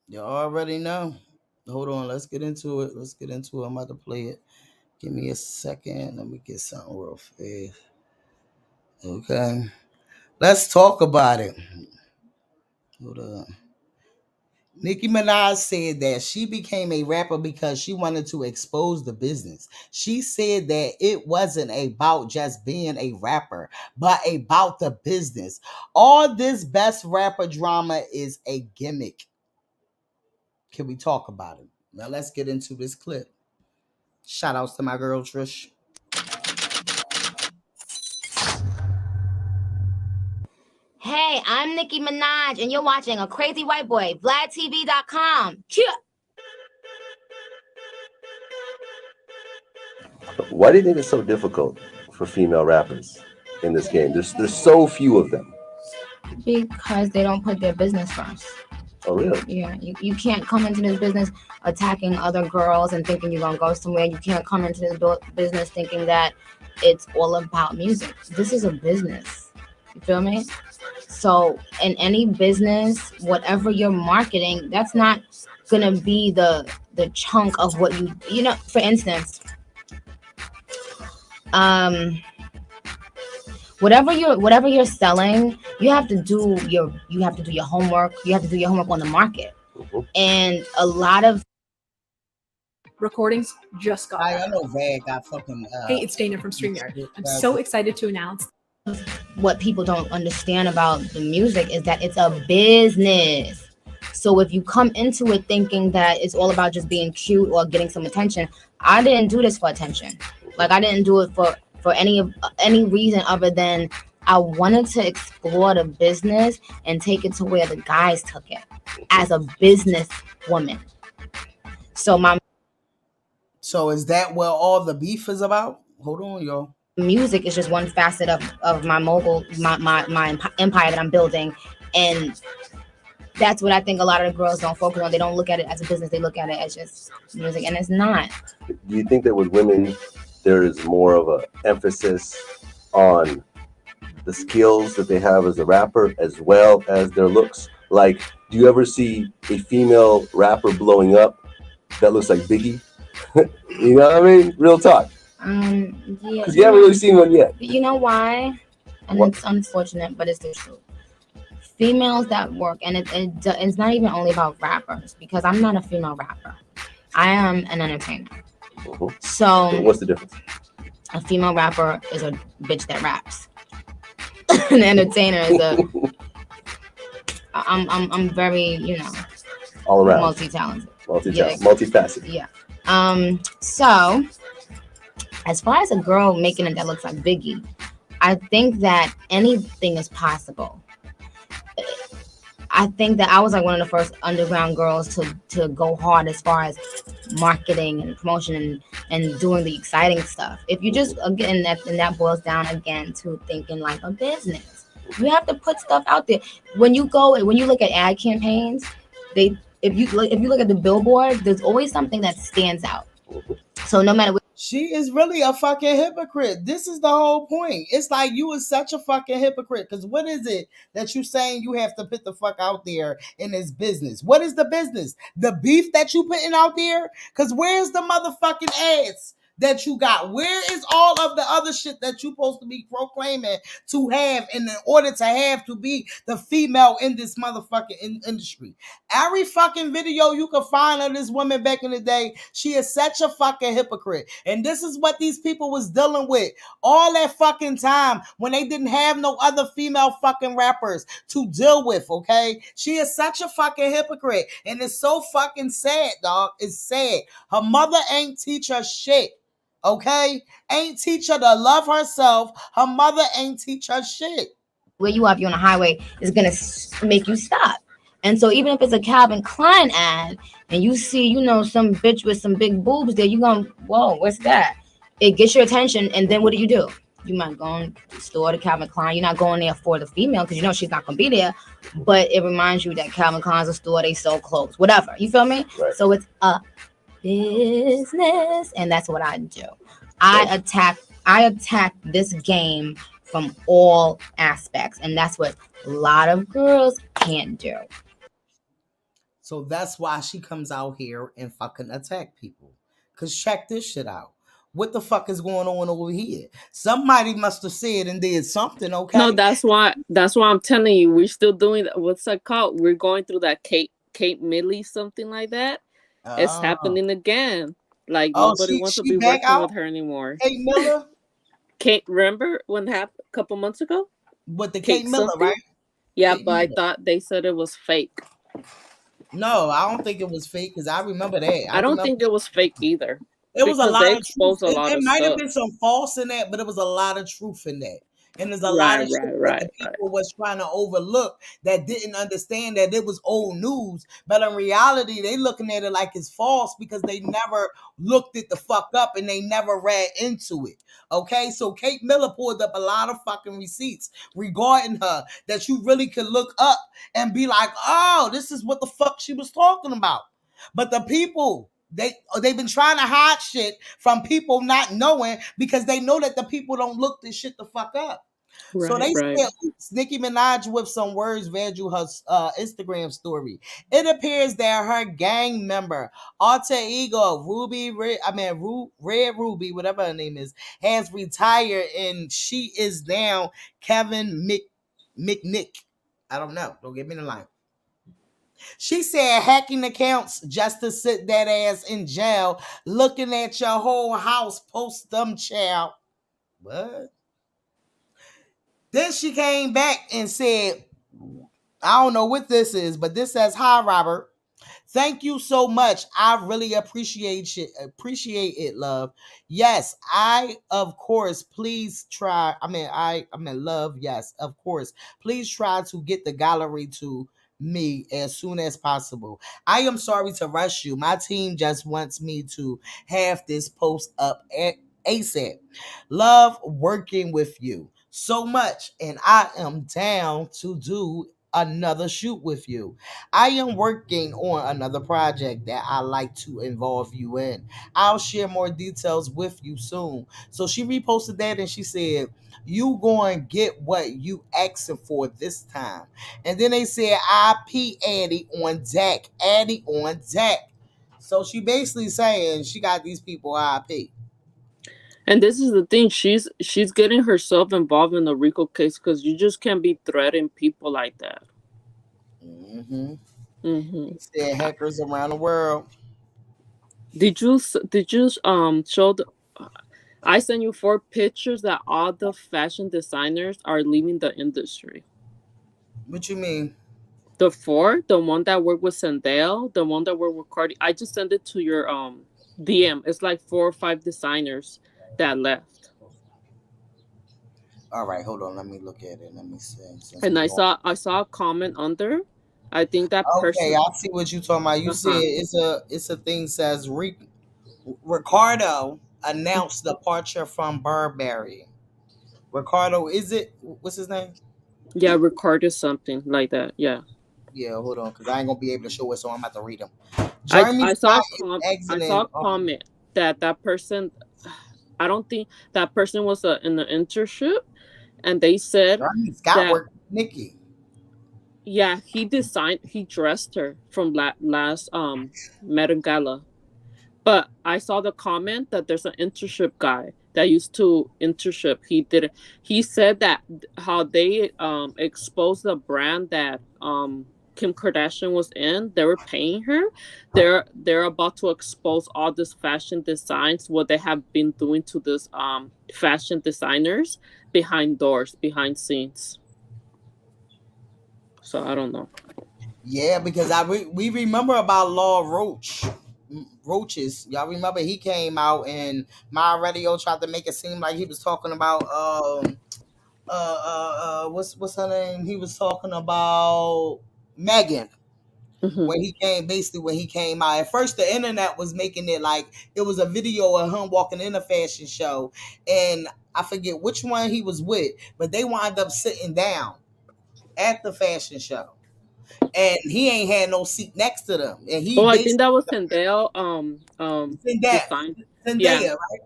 You already know. Hold on. Let's get into it. Let's get into it. I'm about to play it. Give me a second. Let me get something real fast. Okay. Let's talk about it. Hold on. Nicki Minaj said that she became a rapper because she wanted to expose the business. She said that it wasn't about just being a rapper, but about the business. All this best rapper drama is a gimmick. Can we talk about it? Now let's get into this clip. Shout outs to my girl Trish. Hey, I'm Nicki Minaj, and you're watching A Crazy White Boy, VladTV.com. Why do you think it's so difficult for female rappers in this game? There's so few of them. Because they don't put their business first. Oh, really? Yeah, you can't come into this business attacking other girls and thinking you're going to go somewhere. You can't come into this business thinking that it's all about music. This is a business. You feel me? So in any business, whatever you're marketing, that's not going to be the chunk of what you know, for instance, whatever you're selling, you have to do your homework. You have to do your homework on the market. Mm-hmm. And a lot of recordings just got I know Vag got fucking hey, it's Dana from StreamYard. I'm so excited to announce what people don't understand about the music is that it's a business. So if you come into it thinking that it's all about just being cute or getting some attention, I didn't do this for attention. Like I didn't do it for any reason other than I wanted to explore the business and take it to where the guys took it as a business woman. So is that what all the beef is about? Hold on, yo. Music is just one facet of my my empire that I'm building, and that's what I think a lot of the girls don't focus on. They don't look at it as a business. They look at it as just music, and it's not. Do you think that with women, there is more of an emphasis on the skills that they have as a rapper as well as their looks? Like, do you ever see a female rapper blowing up that looks like Biggie? You know what I mean? Real talk. Yeah. Because you haven't really seen one yet. You know why? And it's unfortunate, but it's the truth. Females that work, and it's not even only about rappers, because I'm not a female rapper. I am an entertainer. So what's the difference? A female rapper is a bitch that raps. An entertainer is a. I'm very, you know, all around multi-talented, multifaceted. Yeah. So as far as a girl making it that looks like Biggie, I think that anything is possible. I think that I was like one of the first underground girls to go hard as far as marketing and promotion and doing the exciting stuff. If you just, again, that boils down again to thinking like a business. You have to put stuff out there. When you look at ad campaigns, if you look at the billboard, there's always something that stands out. So no matter what. She is really a fucking hypocrite. This is the whole point. It's like you is such a fucking hypocrite. Because what is it that you saying you have to put the fuck out there in this business? What is the business? The beef that you putting out there? Because where's the motherfucking ads that you got? Where is all of the other shit that you supposed to be proclaiming to have in order to have to be the female in this motherfucking industry? Every fucking video you can find of this woman back in the day, she is such a fucking hypocrite. And this is what these people was dealing with all that fucking time when they didn't have no other female fucking rappers to deal with, okay? She is such a fucking hypocrite. And it's so fucking sad, dog. It's sad. Her mother ain't teach her shit. Okay, ain't teach her to love herself. Her mother ain't teach her shit. Where you are, if you're on a highway, is gonna make you stop. And so even if it's a Calvin Klein ad and you see, you know, some bitch with some big boobs there, you going, whoa, what's that? It gets your attention, and then what do? You might go in the store to Calvin Klein. You're not going there for the female because you know she's not gonna be there. But it reminds you that Calvin Klein's a store, they sell clothes, whatever. You feel me? Right. So it's a business, and that's what I do. I attack this game from all aspects, and that's what a lot of girls can't do. So that's why she comes out here and fucking attack people. Cause check this shit out. What the fuck is going on over here? Somebody must have said and did something, okay? No, that's why I'm telling you, we're still doing that. What's that called? We're going through that Kate Milley, something like that. It's happening again. Like nobody wants to be working with her anymore. Kate Miller? Kate, remember when that happened a couple months ago? With the Kate Miller, right? Yeah, Kate Miller. I thought they said it was fake. No, I don't think it was fake because I remember that. I don't think it was fake either. It was a lot of truth. It might have been some false in that, but it was a lot of truth in that. And there's a lot of shit that the people was trying to overlook that didn't understand that it was old news. But in reality, they looking at it like it's false because they never looked it the fuck up and they never read into it. Okay, so Kate Miller pulled up a lot of fucking receipts regarding her that you really could look up and be like, oh, this is what the fuck she was talking about. But the people, they've been trying to hide shit from people not knowing because they know that the people don't look this shit the fuck up. So they said Nicki Minaj with some words Vandrew her Instagram story. It appears that her gang member, alter ego Red Ruby, whatever her name is, has retired and she is now Kevin McNick. I don't know. Don't get me in the line. She said hacking accounts just to sit that ass in jail, looking at your whole house post them child. What? Then she came back and said, I don't know what this is, but this says, "Hi, Robert. Thank you so much. I really appreciate it, love. Yes, I of course. Please try. I'm in love. Yes, of course. Please try to get the gallery to me as soon as possible. I am sorry to rush you. My team just wants me to have this post up ASAP. Love working with you so much, and I am down to do another shoot with you. I am working on another project that I like to involve you in. I'll share more details with you soon." So she reposted that and she said, "You going to get what you asking for this time." And then they said, "IP Addy on deck. Addy on deck." So she basically saying she got these people IP. And this is the thing, she's getting herself involved in the RICO case because you just can't be threatening people like that. Mm-hmm. Mm-hmm. Said hackers around the world. Did you show the? I sent you 4 pictures that all the fashion designers are leaving the industry. What you mean? The 4, the one that worked with Scarsdale, the one that worked with Cardi. I just sent it to your DM. It's like 4 or 5 designers that left. All right, hold on. Let me look at it. Let me see. And I saw a comment under. I think that Okay, person. I see what you're talking about. You said it's a thing says Ricardo announced departure from Burberry. Ricardo, is it? What's his name? Yeah, recorded something like that. Yeah. Yeah, hold on, because I ain't gonna be able to show it, so I'm about to read them. Jeremy I Scott saw is exiting. a comment that person. I don't think that person was in the internship, and they said Jeremy Scott worked with Nicki. Yeah, he dressed her from last Met Gala. But I saw the comment that there's an internship guy that used to internship. He said that how they exposed the brand that Kim Kardashian was in, they were paying her. They're about to expose all this fashion designs, what they have been doing to this fashion designers behind doors, behind scenes. So I don't know. Yeah, because we remember about Law Roaches. Y'all remember he came out and my radio tried to make it seem like he was talking about what's her name? He was talking about Megan. When he came out. At first the internet was making it like it was a video of him walking in a fashion show, and I forget which one he was with, but they wound up sitting down at the fashion show. And he ain't had no seat next to them. And he I think that was Scarsdale. Zendaya, Yeah. right?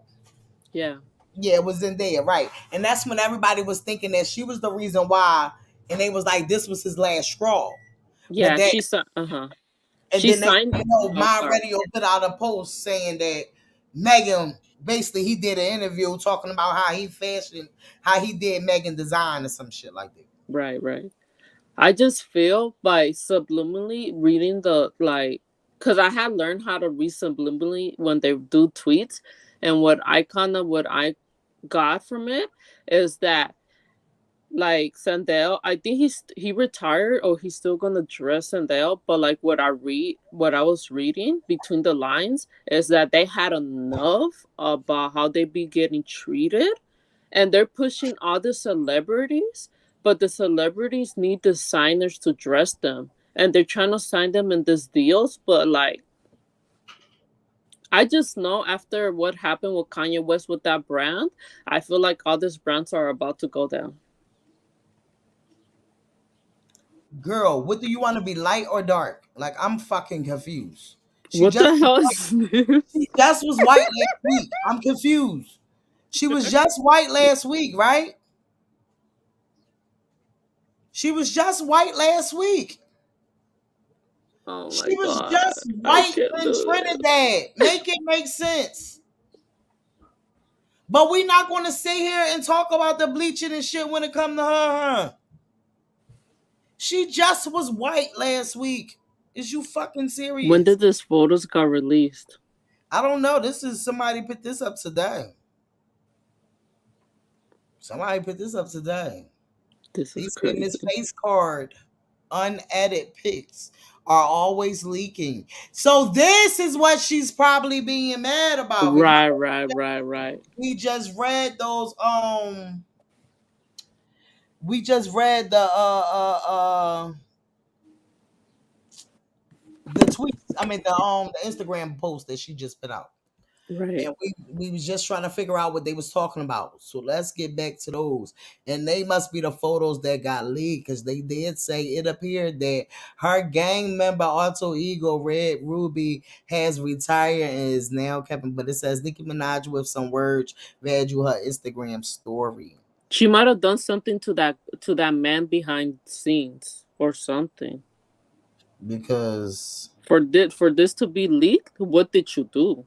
Yeah. Yeah, it was Zendaya, right? And that's when everybody was thinking that she was the reason why, and they was like, this was his last straw. Yeah, but she signed. And She then signed. My Radio put out a post saying that Megan, basically, he did an interview talking about how he did Megan design or some shit like that. Right. I just feel by subliminally reading because I had learned how to read subliminally when they do tweets, and what I got from it is that like Scarsdale, I think he retired or he's still gonna dress Scarsdale, but like what I was reading between the lines is that they had enough about how they be getting treated, and they're pushing all the celebrities, but the celebrities need designers to dress them, and they're trying to sign them in these deals, but like I just know after what happened with Kanye West with that brand, I feel like all these brands are about to go down. Girl, what do you want to be, light or dark? Like, I'm fucking confused. What the hell is this? She just was white last week. I'm confused. She was just white last week, right? She was just white last week. Oh my She was God. just white in Trinidad. Make it make sense. But we're not going to sit here and talk about the bleaching and shit when it comes to her. She just was white last week. Is you fucking serious? When did this photos got released? I don't know. Somebody put this up today. This is He said crazy. Miss Face Card unedited pics are always leaking. So this is what she's probably being mad about. Right. We just read those we just read the tweets. I mean the Instagram post that she just put out. Right. And we was just trying to figure out what they was talking about. So let's get back to those. And they must be the photos that got leaked, because they did say it appeared that her gang member alter ego Red Ruby has retired and is now kept. But it says Nicki Minaj with some words read you her Instagram story. She might have done something to that man behind scenes or something. Because for this to be leaked, what did you do?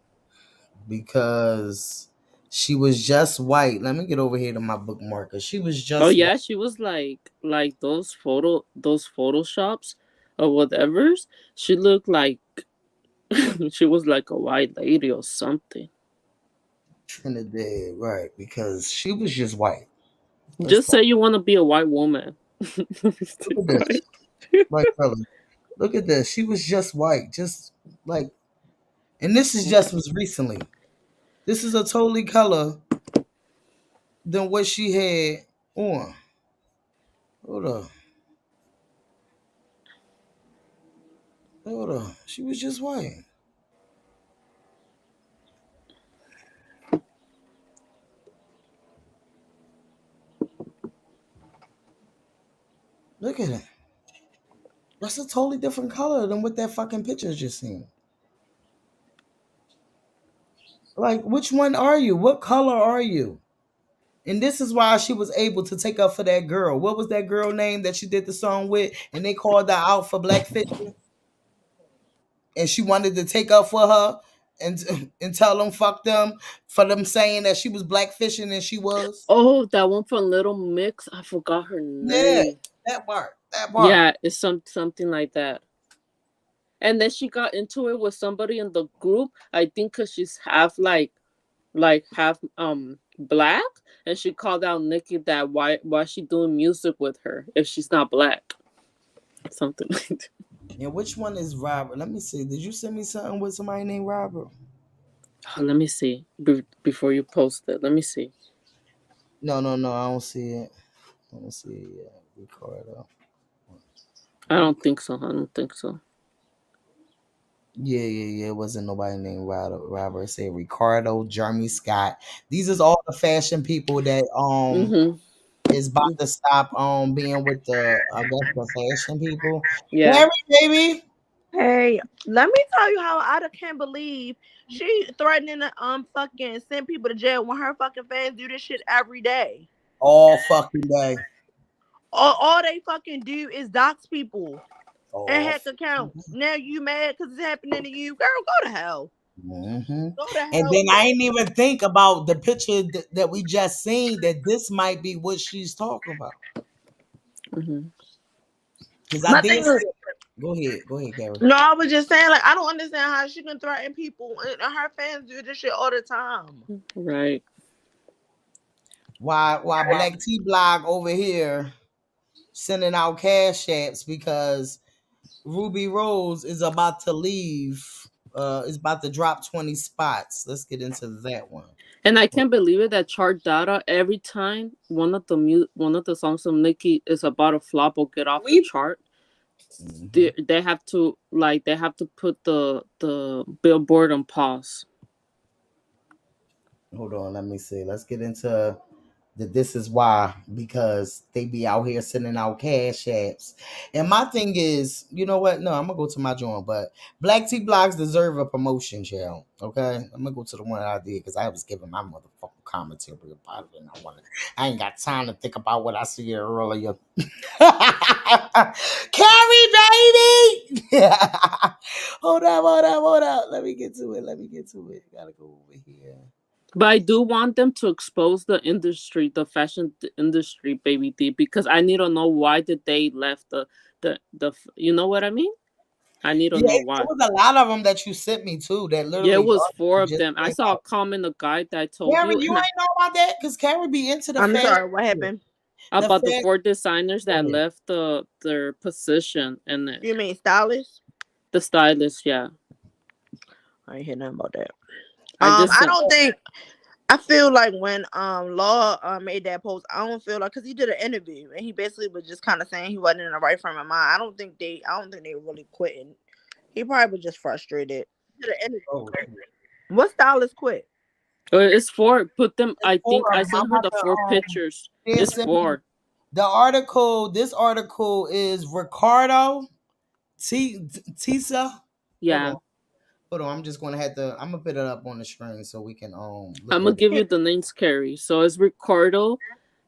Because she was just white. Let me get over here to my bookmarker. She was just white. She was like those photoshops or whatever's. She looked like she was like a white lady or something. Trinidad, right? Because she was just white. Just say you want to be a white woman. Look at this. White color. Look at this. She was just white. Just like, and this is just was recently. This is a totally color than what she had on. Hold on. Hold on. She was just white. Look at it. That's a totally different color than what that fucking picture just seen. Like, which one are you? What color are you? And this is why she was able to take up for that girl. What was that girl name that she did the song with? And they called her out for blackfishing. And she wanted to take up for her and tell them fuck them for them saying that she was blackfishing, and she was. Oh, that one from Little Mix. I forgot her name. Yeah, that part. Yeah, it's something like that. And then she got into it with somebody in the group. I think because she's half like half black, and she called out Nicki that why she doing music with her if she's not black. Something like that. Yeah, which one is Robert? Let me see. Did you send me something with somebody named Robert? Oh, let me see. Before you post it, let me see. No, I don't see it. I don't see it yet. Ricardo. I don't think so. Yeah. It wasn't nobody named Robert. It said Ricardo, Jeremy Scott. These is all the fashion people that is about to stop being with the fashion people. Yeah. Larry, baby. Hey, let me tell you how I can't believe she threatening to fucking send people to jail when her fucking fans do this shit every day. All fucking day. All they fucking do is dox people and hack accounts. Now you mad because it's happening to you, girl? Go to hell. Mm-hmm. And then I ain't even think about the picture that we just seen, that this might be what she's talking about. Because I did. Go ahead, Gary. No, I was just saying, like, I don't understand how she can threaten people, and her fans do this shit all the time. Right. Why Black T Blog over here sending out cash apps because Ruby Rose is about to leave. Is about to drop 20 spots. Let's get into that one. And I can't believe it that chart data, every time one of the songs from Nicki is about to flop or get off the chart, they have to put the Billboard on pause. Hold on, let me see. Let's get into this is why, because they be out here sending out cash apps. And my thing is, you know what? No, I'm gonna go to my joint, but Black T Blogs deserve a promotion, child. Okay, I'm gonna go to the one I did because I was giving my motherfucking commentary about it, and I ain't got time to think about what I see earlier. Carrie, baby. Hold up. Let me get to it. Gotta go over here. But I do want them to expose the industry, the fashion industry, baby D, because I need to know why did they left the you know what I mean? I need to know why. There was a lot of them that you sent me too. That literally. Yeah, it was 4 of them. I saw a comment, a guy that told Karen, you. you ain't know about that because Karen be into the. I'm sorry. What happened? About the fact- 4 designers that left their position and You mean stylist? the stylist, yeah. I ain't hear nothing about that. I don't think. I feel like when Law made that post, I don't feel like because he did an interview and he basically was just kind of saying he wasn't in the right frame of mind. I don't think they really quitting. He probably was just frustrated. He did an interview. What stylist quit? It's 4. Put them. I think I sent her the 4 pictures. It's 4. This article is Ricardo Tisa. Yeah. Hold on, I'm just gonna I'm gonna put it up on the screen so we can I'm gonna give you the names, Carrie. So it's Ricardo,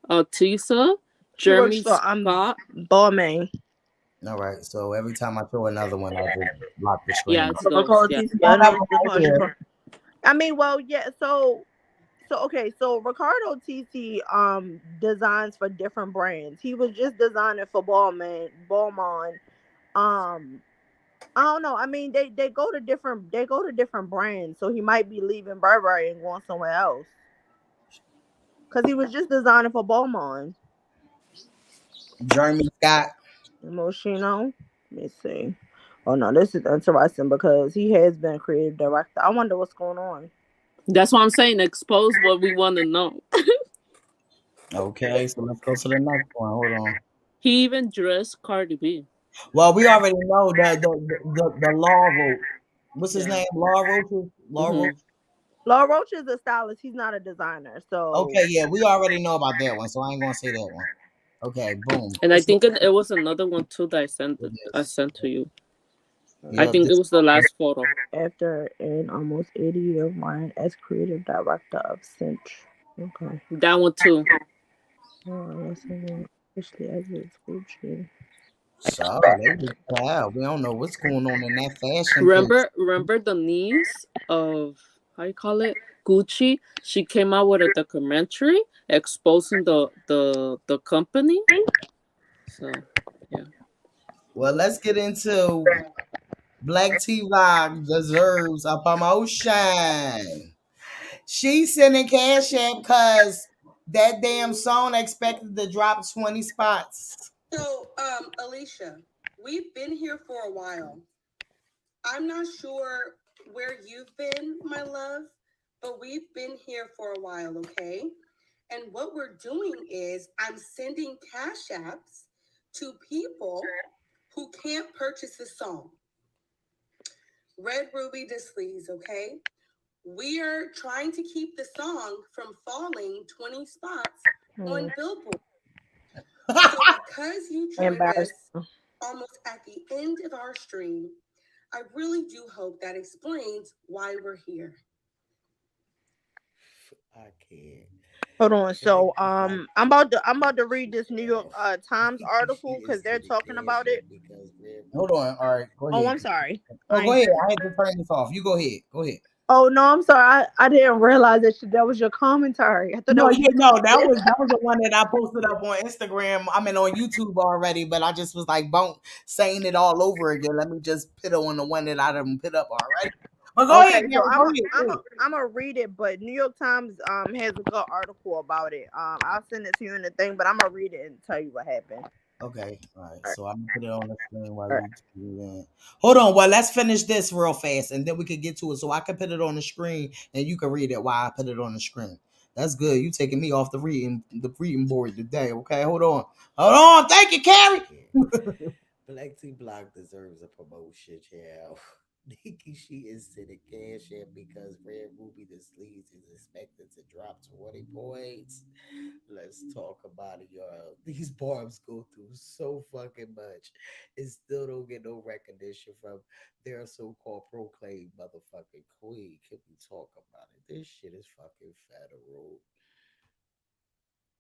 Tisa, Jeremy Scott, Balmain. All right, so every time I throw another one, I just block the screen. Yeah, it's those. Yeah. I mean, well, yeah. So okay. So Ricardo TC designs for different brands. He was just designing for Balmain. I don't know. I mean, they go to different brands. So he might be leaving Burberry and going somewhere else. Cause he was just designing for Balmain. Jeremy Scott. Moschino. Let me see. Oh no, this is interesting because he has been creative director. I wonder what's going on. That's what I'm saying. Expose what we want to know. Okay, so let's go to the next one. Hold on. He even dressed Cardi B. Well, we already know that the Law Roach. What's his name? Law Roach. Law Roach is a stylist. He's not a designer. So okay, yeah, we already know about that one, so I ain't gonna say that one. Okay, boom. And I think it was another one too that I sent to you. Yeah, I think it was the last photo. After an almost 80-year run as creative director of Cinch. Okay. That one too. Officially exits Gucci. So we don't know what's going on in that fashion. Remember the niece of how you call it? Gucci? She came out with a documentary exposing the company. So yeah. Well, let's get into Black T-Rock deserves a promotion. She's sending Cash App because that damn song expected to drop 20 spots. So, Alicia, we've been here for a while. I'm not sure where you've been, my love, but we've been here for a while, okay? And what we're doing is I'm sending cash apps to people who can't purchase the song. Red Ruby Disleys, okay? We are trying to keep the song from falling 20 spots on Billboard. So because you joined us almost at the end of our stream, I really do hope that explains why we're here. I can't. Hold on. So I'm about to read this New York Times article because they're talking about it. Hold on. All right. Go ahead. Oh, I'm sorry. Oh, go ahead. I had to turn this off. You go ahead. Go ahead. Oh no, I'm sorry. I didn't realize that was your commentary. I thought that was the one that I posted up on Instagram. I mean on YouTube already, but I just was like saying it all over again. Let me just put on the one that I done put up already. But go ahead. So I'm gonna read it, but New York Times has a good article about it. I'll send it to you in the thing, but I'm gonna read it and tell you what happened. Okay, all right. So I'm gonna put it on the screen while you hold on. Well, let's finish this real fast, and then we can get to it. So I can put it on the screen, and you can read it while I put it on the screen. That's good. You taking me off the reading board today. Okay, hold on. Thank you, Carrie. Black T Block deserves a promotion, child. Nicki, she is sending Cash App because Red Ruby the Sleeves is expected to drop 20 points. Let's talk about it, y'all. These barbs go through so fucking much and still don't get no recognition from their so-called proclaimed motherfucking queen. Can we talk about it? This shit is fucking federal.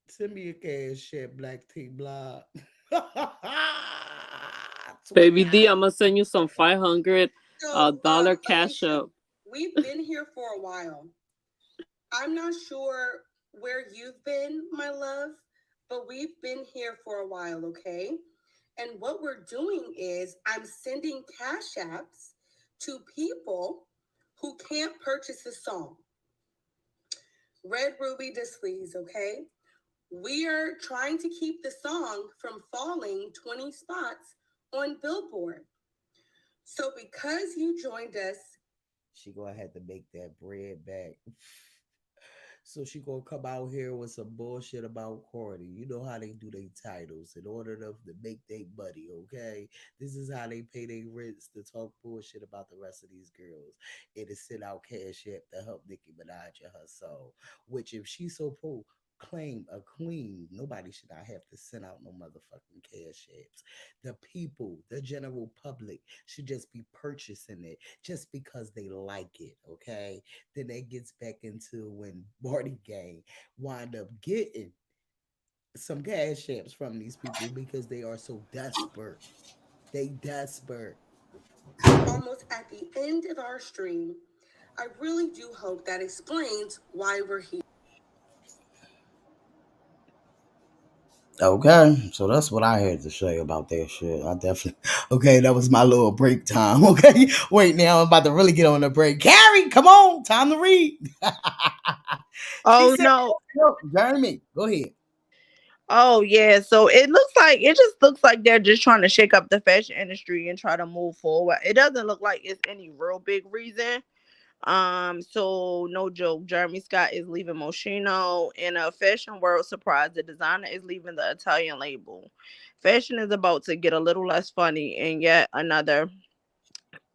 Send me a Cash App, Black T Block. Baby D, I'm gonna send you some $500 cash up. We've been here for a while. I'm not sure where you've been, my love, but we've been here for a while, okay? And what we're doing is I'm sending cash apps to people who can't purchase the song. Red Ruby Disleys, okay? We are trying to keep the song from falling 20 spots on Billboard. So because you joined us, she gonna have to make that bread back. So she gonna come out here with some bullshit about Cardi. You know how they do their titles in order to make their money, okay? This is how they pay their rents to talk bullshit about the rest of these girls. And to send out Cash App to help Nicki Minaj and her song. Which if she's so claim a queen, nobody should not have to send out no motherfucking cash apps. The people, the general public should just be purchasing it just because they like it, okay? Then that gets back into when Barty Gang wind up getting some cash apps from these people because they are so desperate. They desperate. Almost at the end of our stream, I really do hope that explains why we're here. Okay, so that's what I had to say about that shit. I definitely okay. That was my little break time. Okay, wait, now I'm about to really get on the break. Carrie, come on, time to read. Oh no, Jeremy, go ahead. Oh yeah, so it just looks like they're just trying to shake up the fashion industry and try to move forward. It doesn't look like it's any real big reason. So no joke, Jeremy Scott is leaving Moschino. In a fashion world surprise, the designer is leaving the Italian label. Fashion is about to get a little less funny, and yet another.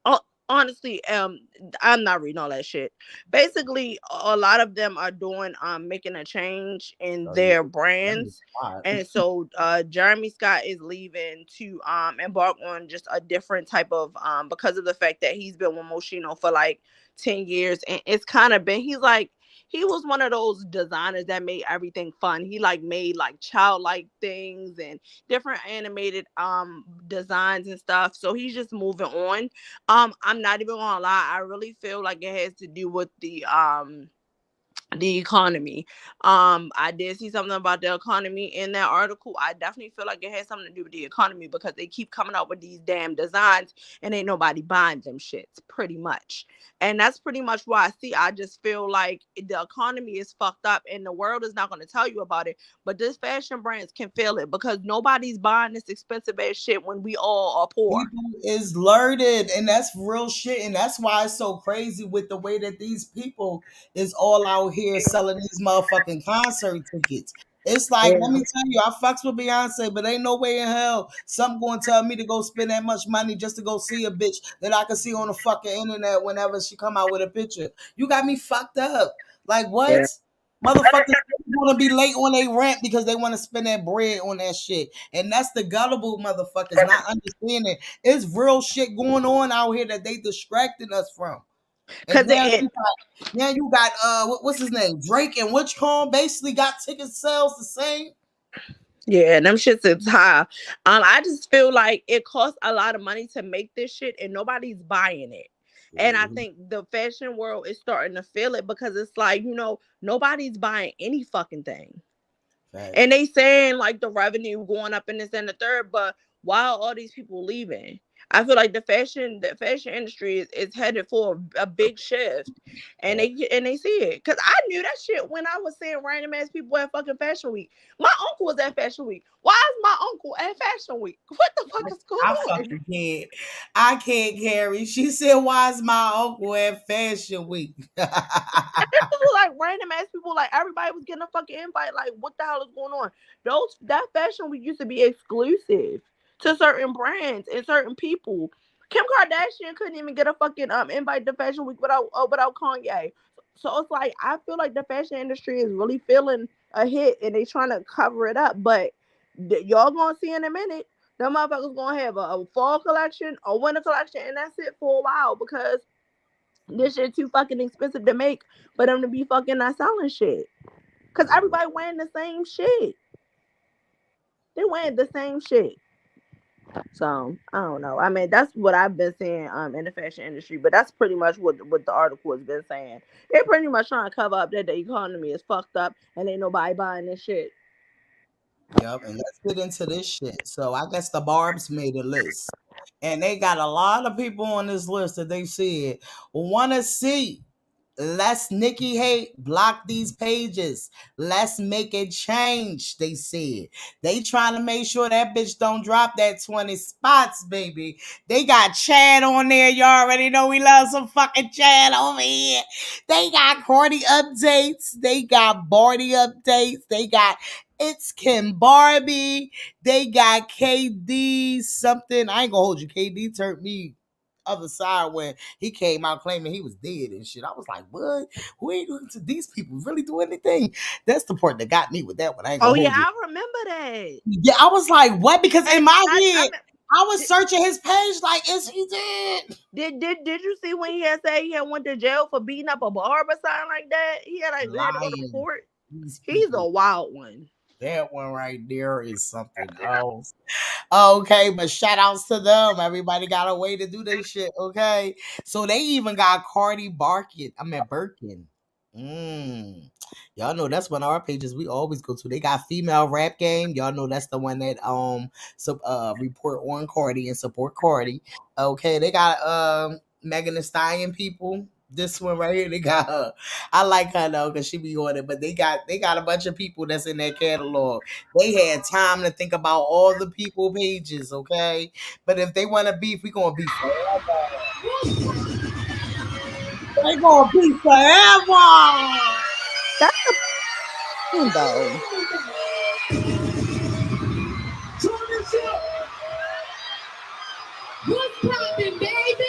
Oh, honestly, I'm not reading all that shit. Basically, a lot of them are doing making a change in their brands. And so Jeremy Scott is leaving to embark on just a different type of because of the fact that he's been with Moschino for like 10 years, and it's kind of been he was one of those designers that made everything fun. He like made like childlike things and different animated designs and stuff. So he's just moving on. I'm not even gonna lie, I really feel like it has to do with the economy. I did see something about the economy in that article. I definitely feel like it has something to do with the economy because they keep coming up with these damn designs and ain't nobody buying them shits, pretty much. And that's pretty much why I just feel like the economy is fucked up and the world is not going to tell you about it. But this fashion brands can feel it because nobody's buying this expensive ass shit when we all are poor. People is learned, and that's real shit. And that's why it's so crazy with the way that these people is all out here selling these motherfucking concert tickets. It's like, let me tell you, I fucks with Beyonce, but ain't no way in hell some going to tell me to go spend that much money just to go see a bitch that I can see on the fucking internet whenever she come out with a picture. You got me fucked up. Like, what? Yeah. Motherfuckers want to be late on their rent because they want to spend that bread on that shit. And that's the gullible motherfuckers not understanding. It's real shit going on out here that they distracting us from. And now you got what's his name? Drake and Witchcomb basically got ticket sales the same. Yeah, them shits is high. I just feel like it costs a lot of money to make this shit and nobody's buying it. And I think the fashion world is starting to feel it because it's like, nobody's buying any fucking thing. Right. And they saying like the revenue going up in this and the third, but why are all these people leaving? I feel like the fashion industry is headed for a big shift, and they see it. Cause I knew that shit when I was seeing random ass people at fucking Fashion Week. My uncle was at Fashion Week. Why is my uncle at Fashion Week? What the fuck is going on? I fucking can't. I can't carry. She said, "Why is my uncle at Fashion Week?" Like random ass people, like everybody was getting a fucking invite. Like, what the hell is going on? That Fashion Week used to be exclusive to certain brands and certain people. Kim Kardashian couldn't even get a fucking invite to Fashion Week without Kanye. So it's like I feel like the fashion industry is really feeling a hit and they trying to cover it up. But y'all gonna see in a minute, the motherfuckers gonna have a fall collection, a winter collection, and that's it for a while because this shit too fucking expensive to make for them to be fucking not selling shit. Cause everybody wearing the same shit. They wearing the same shit. So I don't know. I mean, that's what I've been seeing in the fashion industry, but that's pretty much what the article has been saying. They're pretty much trying to cover up that the economy is fucked up and ain't nobody buying this shit. Yep, and let's get into this shit. So I guess the Barbs made a list, and they got a lot of people on this list that they said want to see Less Nicki hate, block these pages. Let's make it change, they said. They trying to make sure that bitch don't drop that 20 spots, baby. They got Chad on there. You already know we love some fucking Chad over here. They got Cardi updates. They got Barty updates. They got It's Kim Barbie. They got KD something. I ain't gonna hold you. KD turned me other side when he came out claiming he was dead and shit. I was like, what? Who ain't doing to these people really do anything? That's the part that got me with that one. I ain't gonna hold you. I remember that. Yeah, I was like, what? Because in my head, I was searching his page like, is he dead? Did you see when he had said he had went to jail for beating up a barb or something like that? He had like had to go to court. He's a wild one. That one right there is something else. Okay, but shout outs to them. Everybody got a way to do this shit, okay? So they even got Cardi Birkin. Y'all know that's one of our pages we always go to. They got Female Rap Game. Y'all know that's the one that report on Cardi and support Cardi. Okay, they got Megan Thee Stallion people. This one right here, they got her. I like her though, because she be on it. But they got a bunch of people that's in that catalog. They had time to think about all the people pages, okay? But if they want to beef, we gonna beef forever. They gonna beef forever. That's the though. What's poppin', baby?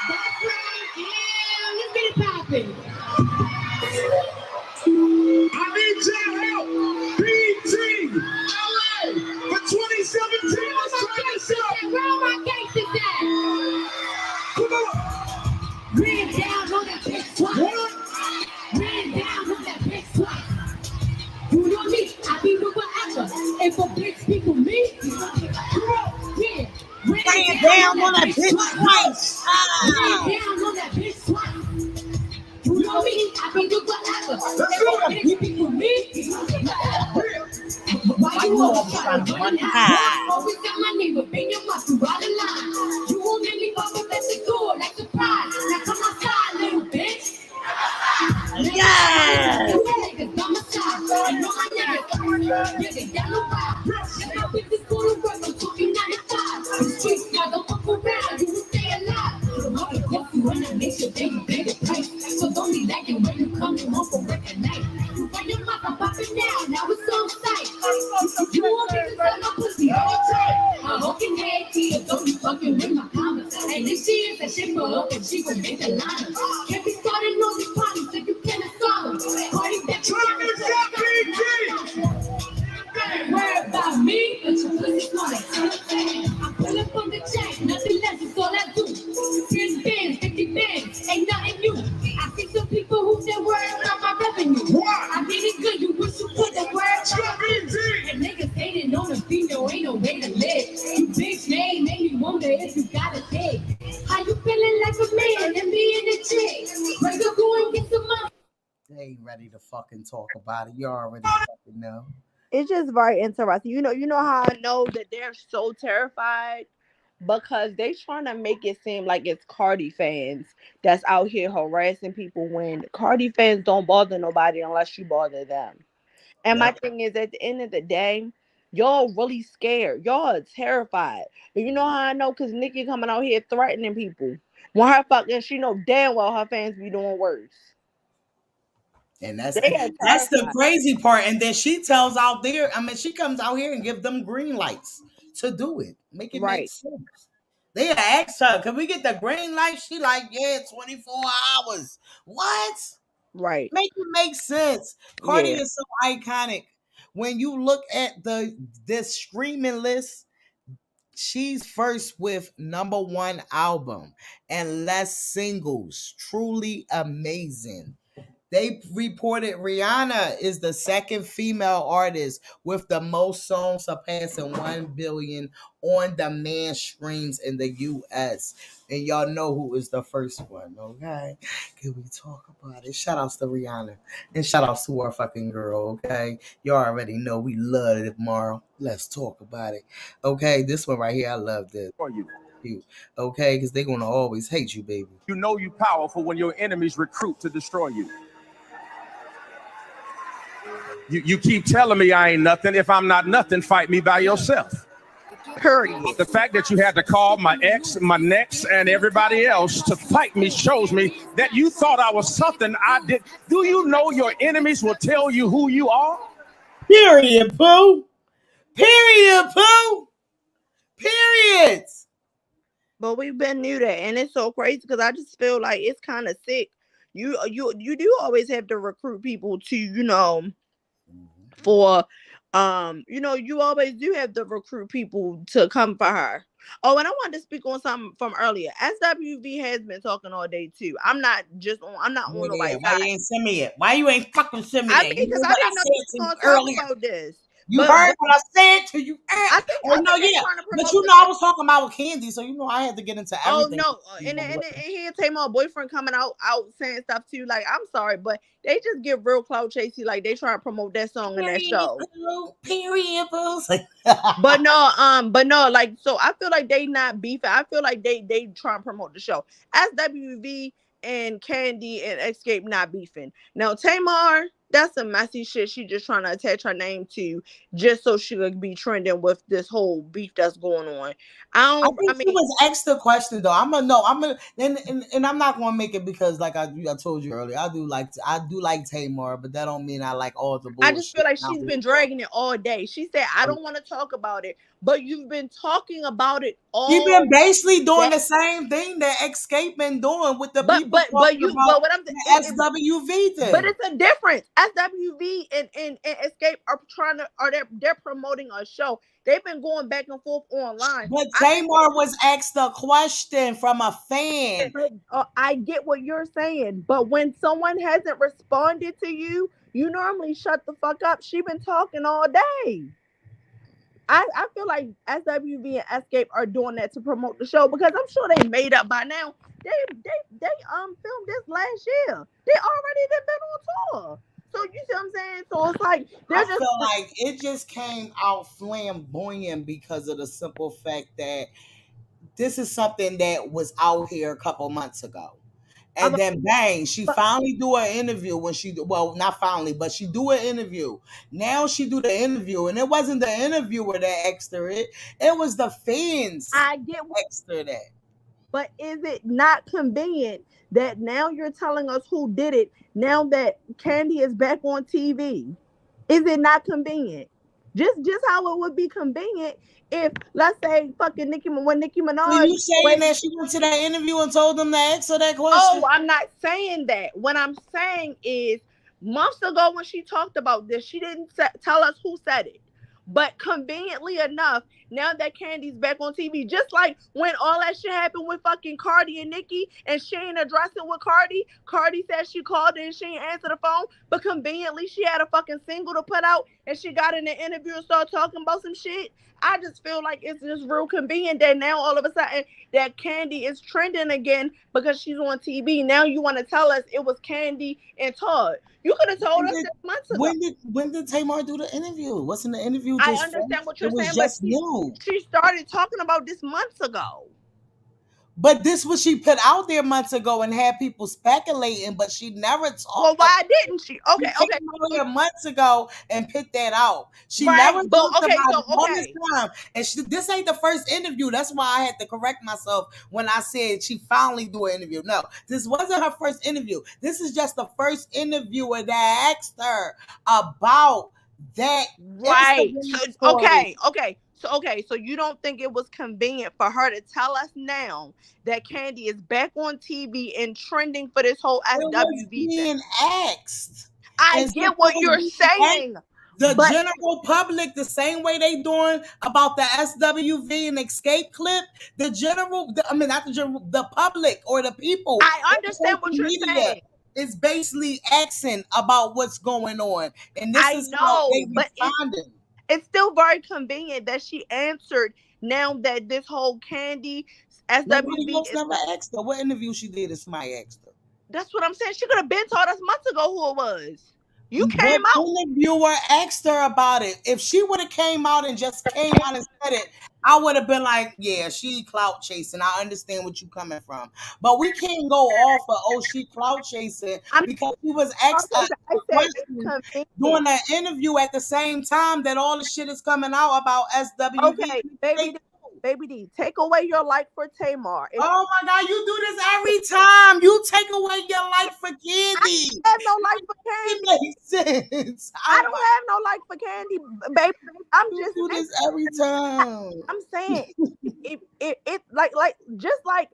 That's right, yeah, let's get it poppin'. I need your help, BT, LA, for 2017. Let's try this out. Where all my gangsters at? Come on. Ran down on that bitch twice. Ran down on that bitch twice. You know me, I be with whatever. And for bitch people, me, come on, yeah. Ran down on that bitch twice. Ran down on that bitch twice. You know me, I can do whatever. Bitch, people, me. Why you always trying to run high? Always got my name up in your mouth to ride a line. You won't let me pop up at the door like surprise. Now come outside, little bitch. Yeah. You niggas on my side. I know my niggas. Yeah, they got no vibe. Yeah, my bitches go to work. I'm talking 9 to 5. The streets now don't fuck around. You will stay alive. I'm gonna get you when I make sure they pay the price. So don't be lagging when you coming home from work at night. You run your mouth, I'm popping down. Now it's on sight. You want me to sell my pussy all the time. I'm hooking head kids. Don't be fucking with my comments. And if she is that shit for her, and she gon' make the line. Can't be starting on these parties if you can't solve them. Party that you worry about me, but your pussy's not like I pull up on the jack, nothing less is all I do. 10 bands, 50 bands, ain't nothing new. I see some people who say worry about my revenue. I did it good, you wish you could have worried. And niggas hating on the female, ain't no way to live. You bitch made me wonder if you got a dick. How you feeling like a man and me and the chick? Ready to go and get some money? They ain't ready to fucking talk about it. You already fucking know. It's just very interesting. You know how I know that they're so terrified? Because they trying to make it seem like it's Cardi fans that's out here harassing people when Cardi fans don't bother nobody unless you bother them. And my thing is, at the end of the day, y'all really scared. Y'all are terrified. And you know how I know? Because Nicki coming out here threatening people. When her fucking, she know damn well her fans be doing worse. And that's the crazy part. And then she tells out there, she comes out here and give them green lights to do it. Make it make sense. They asked her, can we get the green light? She like, yeah, 24 hours. What? Right. Make it make sense. Cardi is so iconic. When you look at this streaming list, she's first with #1 album and less singles. Truly amazing. They reported Rihanna is the second female artist with the most songs surpassing 1 billion on-demand streams in the U.S. And y'all know who is the first one, okay? Can we talk about it? Shout outs to Rihanna. And shout outs to our fucking girl, okay? Y'all already know we love it tomorrow. Let's talk about it. Okay, this one right here, I love this. you, okay? Because they're gonna always hate you, baby. You know you powerful when your enemies recruit to destroy you. You keep telling me I ain't nothing. If I'm not nothing, fight me by yourself. Period. The fact that you had to call my ex, my next, and everybody else to fight me shows me that you thought I was something I did. Do you know your enemies will tell you who you are? Period, boo. Period, boo. Period. But we've been knew that, and it's so crazy because I just feel like it's kind of sick. You do always have to recruit people to, for you always do have to recruit people to come for her. Oh, and I wanted to speak on something from earlier. SWV has been talking all day too. I'm not on nobody's Why side. you ain't send me it? Why you ain't fucking send me I that? mean, You because know I what didn't know said you to was you gonna talk earlier? about this. You But- heard what I said to you. I think yeah. trying to But promote you know, I was talking about Candy, so you know I had to get into everything. Oh no, and here Tamar boyfriend coming out saying stuff too. Like, I'm sorry, but they just get real clout chasey. Like they try to promote that song in that show. Period. But no, like, so I feel like they not beefing. I feel like they try and promote the show. SWV and Kandi and Escape not beefing. Now Tamar, that's some messy shit. She just trying to attach her name to just so she could be trending with this whole beef that's going on. I mean, she was asked the question though. I'm not gonna make it because like I told you earlier, I do like Tamar, but that don't mean I like all the bullshit. I just feel like she's been dragging it all day. She said, I don't want to talk about it, but you've been talking about it all You've been basically doing day. the same thing that Escape been doing with the people but what I'm saying, SWV thing. But it's a difference. SWV and Escape are they're promoting a show. They've been going back and forth online. But Tamar was asked a question from a fan. I get what you're saying, but when someone hasn't responded to you, you normally shut the fuck up. She been talking all day. I feel like SWV and Escape are doing that to promote the show because I'm sure they made up by now. They filmed this last year. They already been on tour. So you see what I'm saying? So it's like I feel like it just came out flamboyant because of the simple fact that this is something that was out here a couple months ago. And then bang, she finally do an interview not finally, but she do an interview. Now she do the interview, and it wasn't the interviewer that asked her it was the fans. I get asked her that. But is it not convenient that now you're telling us who did it now that Kandi is back on TV? Is it not convenient? Just how it would be convenient if, let's say, fucking Nicki Minaj. So you saying that she went to that interview and told them to ask her that question? Oh, I'm not saying that. What I'm saying is, months ago when she talked about this, she didn't tell us who said it. But conveniently enough, now that Kandi's back on TV, just like when all that shit happened with fucking Cardi and Nicki, and she ain't addressing with Cardi. Cardi said she called her and she ain't answered the phone, but conveniently she had a fucking single to put out, and she got in the interview and started talking about some shit. I just feel like it's just real convenient that now all of a sudden that Kandi is trending again because she's on TV. Now you want to tell us it was Kandi and Todd. You could have told us 6 months ago. When did Tamar do the interview? Wasn't the interview I just understand what you're it was saying, just but new. She started talking about this months ago. But this was she put out there months ago and had people speculating, but she never talked. Well, why didn't she? Okay. Came out here months ago and picked that out. She never talked about it all this time. And this ain't the first interview. That's why I had to correct myself when I said she finally do an interview. No, this wasn't her first interview. This is just the first interviewer that asked her about that. Right. So you don't think it was convenient for her to tell us now that Kandi is back on TV and trending for this whole SWV being asked? I get what you're saying. The general public, the same way they doing about the SWV and Escape clip, the public or the people. I understand what you're saying. Is basically asking about what's going on, and this is how they responding. It's still very convenient that she answered now that this whole Kandi SWV is never asked her. What interview she did is somebody asked her. That's what I'm saying. She could have been told us months ago who it was. You The came out. interviewer asked her about it. If she would have came out and just came out and said it, I would have been like, yeah, she clout chasing. I understand what you coming from. But we can't go off of, oh, she clout chasing because she was asked a question during an interview at the same time that all the shit is coming out about SWV. Okay, baby D, take away your like for Tamar. Oh my God, you do this every time. You take away your like for Kandi. I have no like for Kandi. It makes sense. I don't have no like for Kandi, baby. I'm just do this every time. I'm saying it like just like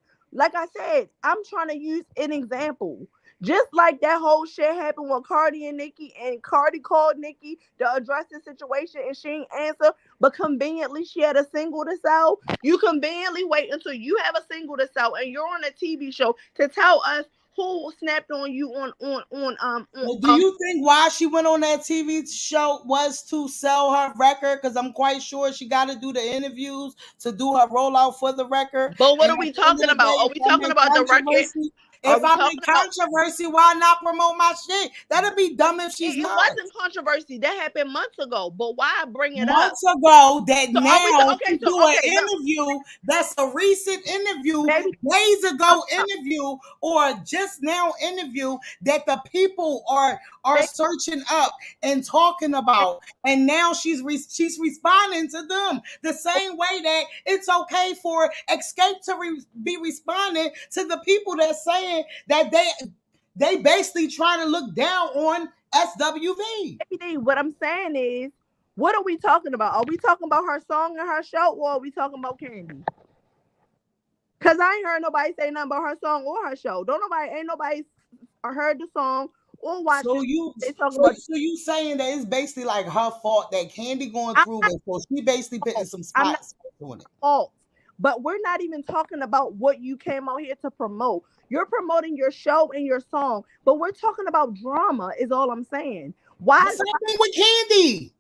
I said, I'm trying to use an example. Just like that whole shit happened with Cardi and Nicki, and Cardi called Nicki to address the situation and she ain't answer, but conveniently she had a single to sell. You conveniently wait until you have a single to sell and you're on a TV show to tell us who snapped on you on do you think why she went on that TV show was to sell her record? Because I'm quite sure she got to do the interviews to do her rollout for the record. But what are we talking about? Are we talking about the record? If I'm in controversy, why not promote my shit? That'd be dumb if she's not. It wasn't controversy. That happened months ago. But why bring it months up? ago that So now to do an interview that's a recent interview, days ago interview, or just now interview that the people are searching up and talking about, and now she's responding to them the same way that it's okay for Escape to be responding to the people that's saying that they basically trying to look down on SWV. What I'm saying is, what are we talking about? Are we talking about her song and her show, or are we talking about Kandi? Because I ain't heard nobody say nothing about her song or her show. Ain't nobody heard the song or watched it. So you saying that it's basically like her fault that Kandi going through it, so she basically putting some spots on it. But we're not even talking about what you came out here to promote. You're promoting your show and your song, but we're talking about drama, is all I'm saying. Why? What's happening with Kandi?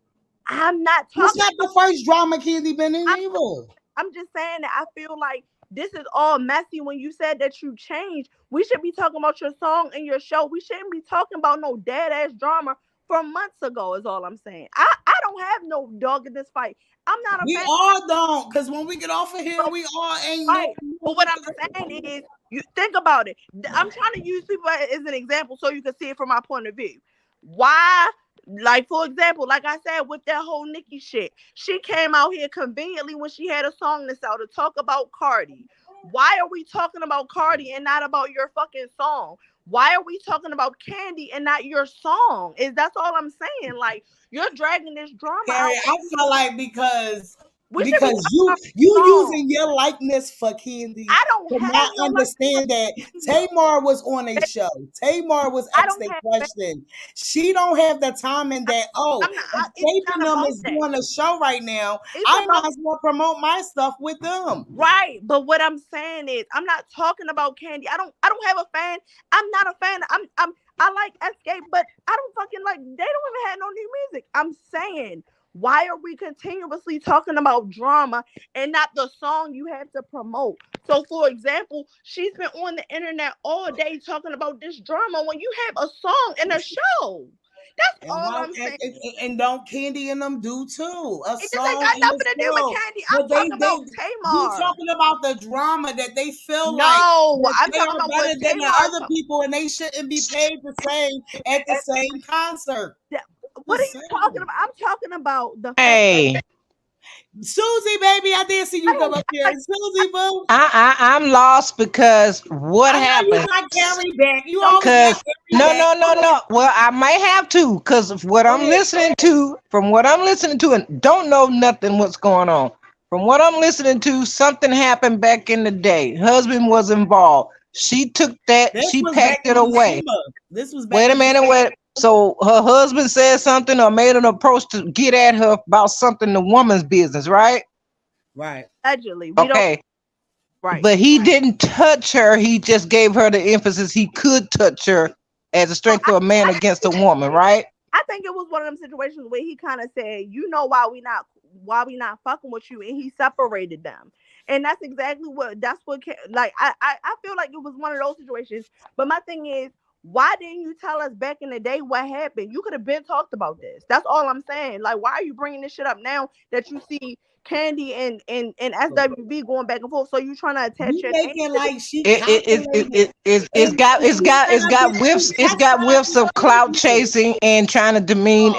I'm not talking. It's not the first drama Kandi been in either. I'm just saying that I feel like this is all messy. When you said that you changed, we should be talking about your song and your show. We shouldn't be talking about no dead ass drama from months ago, is all I'm saying. I don't have no dog in this fight. I'm not a fan. We all don't, because when we get off of here, we all ain't right. But what I'm saying is, you think about it. I'm trying to use people as an example so you can see it from my point of view. Why? Like, for example, like I said, with that whole Nicki shit, she came out here conveniently when she had a song to sell to talk about Cardi. Why are we talking about Cardi and not about your fucking song? Why are we talking about Kandi and not your song? That's all I'm saying. Like, you're dragging this drama out. I feel like because you using your likeness for Kandi. I don't not understand that Tamar was on a show. Tamar was asked a question. She don't have the time in that. Escaping them is doing a show right now. I might as well promote my stuff with them. Right, but what I'm saying is, I'm not talking about Kandi. I don't have a fan. I'm not a fan. I like Escape, but I don't fucking like. They don't even have no new music. I'm saying, why are we continuously talking about drama and not the song you have to promote? So, for example, she's been on the internet all day talking about this drama when you have a song and a show. That's all I'm saying. And don't Kandi and them do too? It ain't got nothing to do with Kandi. I'm talking about Tamar. You talking about the drama that they feel like I'm they talking are about better than the other people and they shouldn't be paid the same at the same concert. What are you talking about? I'm talking about the Susie, baby, I did see you come up here. Susie, boo. I'm lost because what happened? You got Carrie back. You always got no. Well, I might have to, because of what I'm listening to, and don't know nothing what's going on. From what I'm listening to, something happened back in the day. Husband was involved. She took that. She packed it away. This was wait a minute. So her husband said something or made an approach to get at her about something, the woman's business, right? Right. Allegedly. Okay. Right. But he didn't touch her. He just gave her the emphasis he could touch her as a strength of a man against a woman, right? I think it was one of them situations where he kind of said, you know, why we not fucking with you, and he separated them. And that's exactly I feel like it was one of those situations. But my thing is, Why didn't you tell us back in the day what happened? You could have been talked about this. That's all I'm saying. Like, why are you bringing this shit up now that you see Kandi and SWV going back and forth? So you trying to attach your name making to like this? she It's got whiffs of clout chasing and trying to demean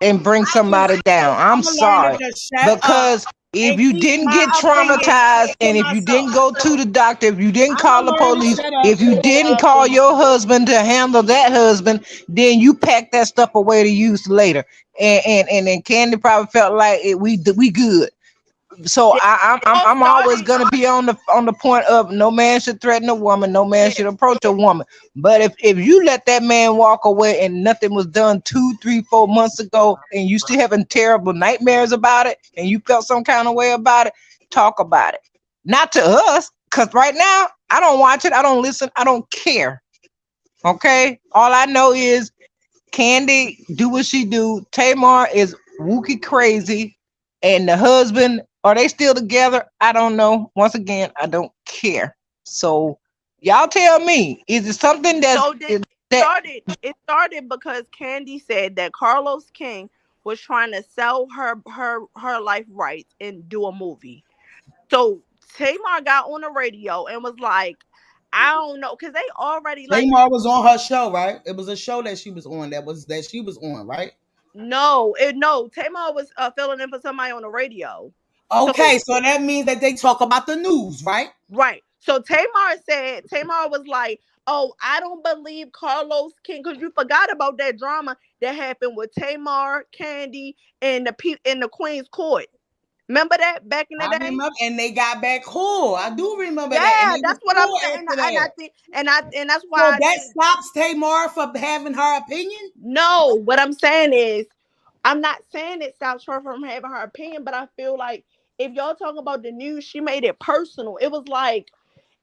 and bring somebody down. I'm sorry, because if you didn't get traumatized and if you didn't go to the doctor, if you didn't call the police, if you didn't call your husband to handle that husband, then you pack that stuff away to use later. And then Kandi probably felt like we good. So I'm always gonna be on the point of no man should threaten a woman, no man should approach a woman. But if you let that man walk away and nothing was done 2, 3, 4 months ago, and you still having terrible nightmares about it, and you felt some kind of way about it, talk about it. Not to us, because right now I don't watch it, I don't listen, I don't care. Okay, all I know is Kandi do what she do. Tamar is wookie crazy, and the husband. Are they still together? I don't know. Once again, I don't care. So y'all tell me, is it something that It started because Kandi said that Carlos King was trying to sell her life rights and do a movie. So Tamar got on the radio and was like, I don't know, because they already like Tamar was on her show, right? It was a show that she was on that she was on, right? No, Tamar was filling in for somebody on the radio. Okay, so that means that they talk about the news, right? Right. So Tamar was like, oh, I don't believe Carlos King, because you forgot about that drama that happened with Tamar, Kandi, and the Queen's Court. Remember that back in the day? Remember, and they got back cool. I do remember that. Yeah, that's what I'm saying. And that's why. So that stops Tamar from having her opinion? No, what I'm saying is, I'm not saying it stops her from having her opinion, but I feel like if y'all talking about the news, she made it personal. It was like,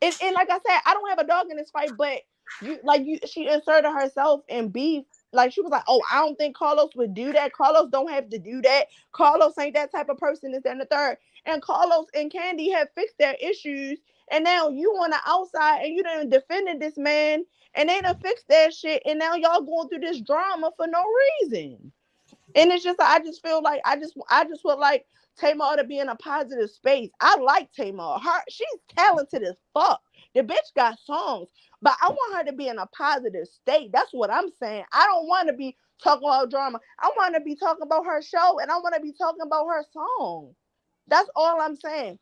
and like I said, I don't have a dog in this fight, but she inserted herself in beef. Like, she was like, oh, I don't think Carlos would do that. Carlos don't have to do that. Carlos ain't that type of person, this, that, and the third. And Carlos and Kandi have fixed their issues. And now you on the outside and you done defended this man and they done fixed that shit. And now y'all going through this drama for no reason. And it's just, I just feel like, I just would like Tamar to be in a positive space. I like Tamar. She's talented as fuck. The bitch got songs, but I want her to be in a positive state. That's what I'm saying. I don't want to be talking about drama. I want to be talking about her show, and I want to be talking about her song. That's all I'm saying.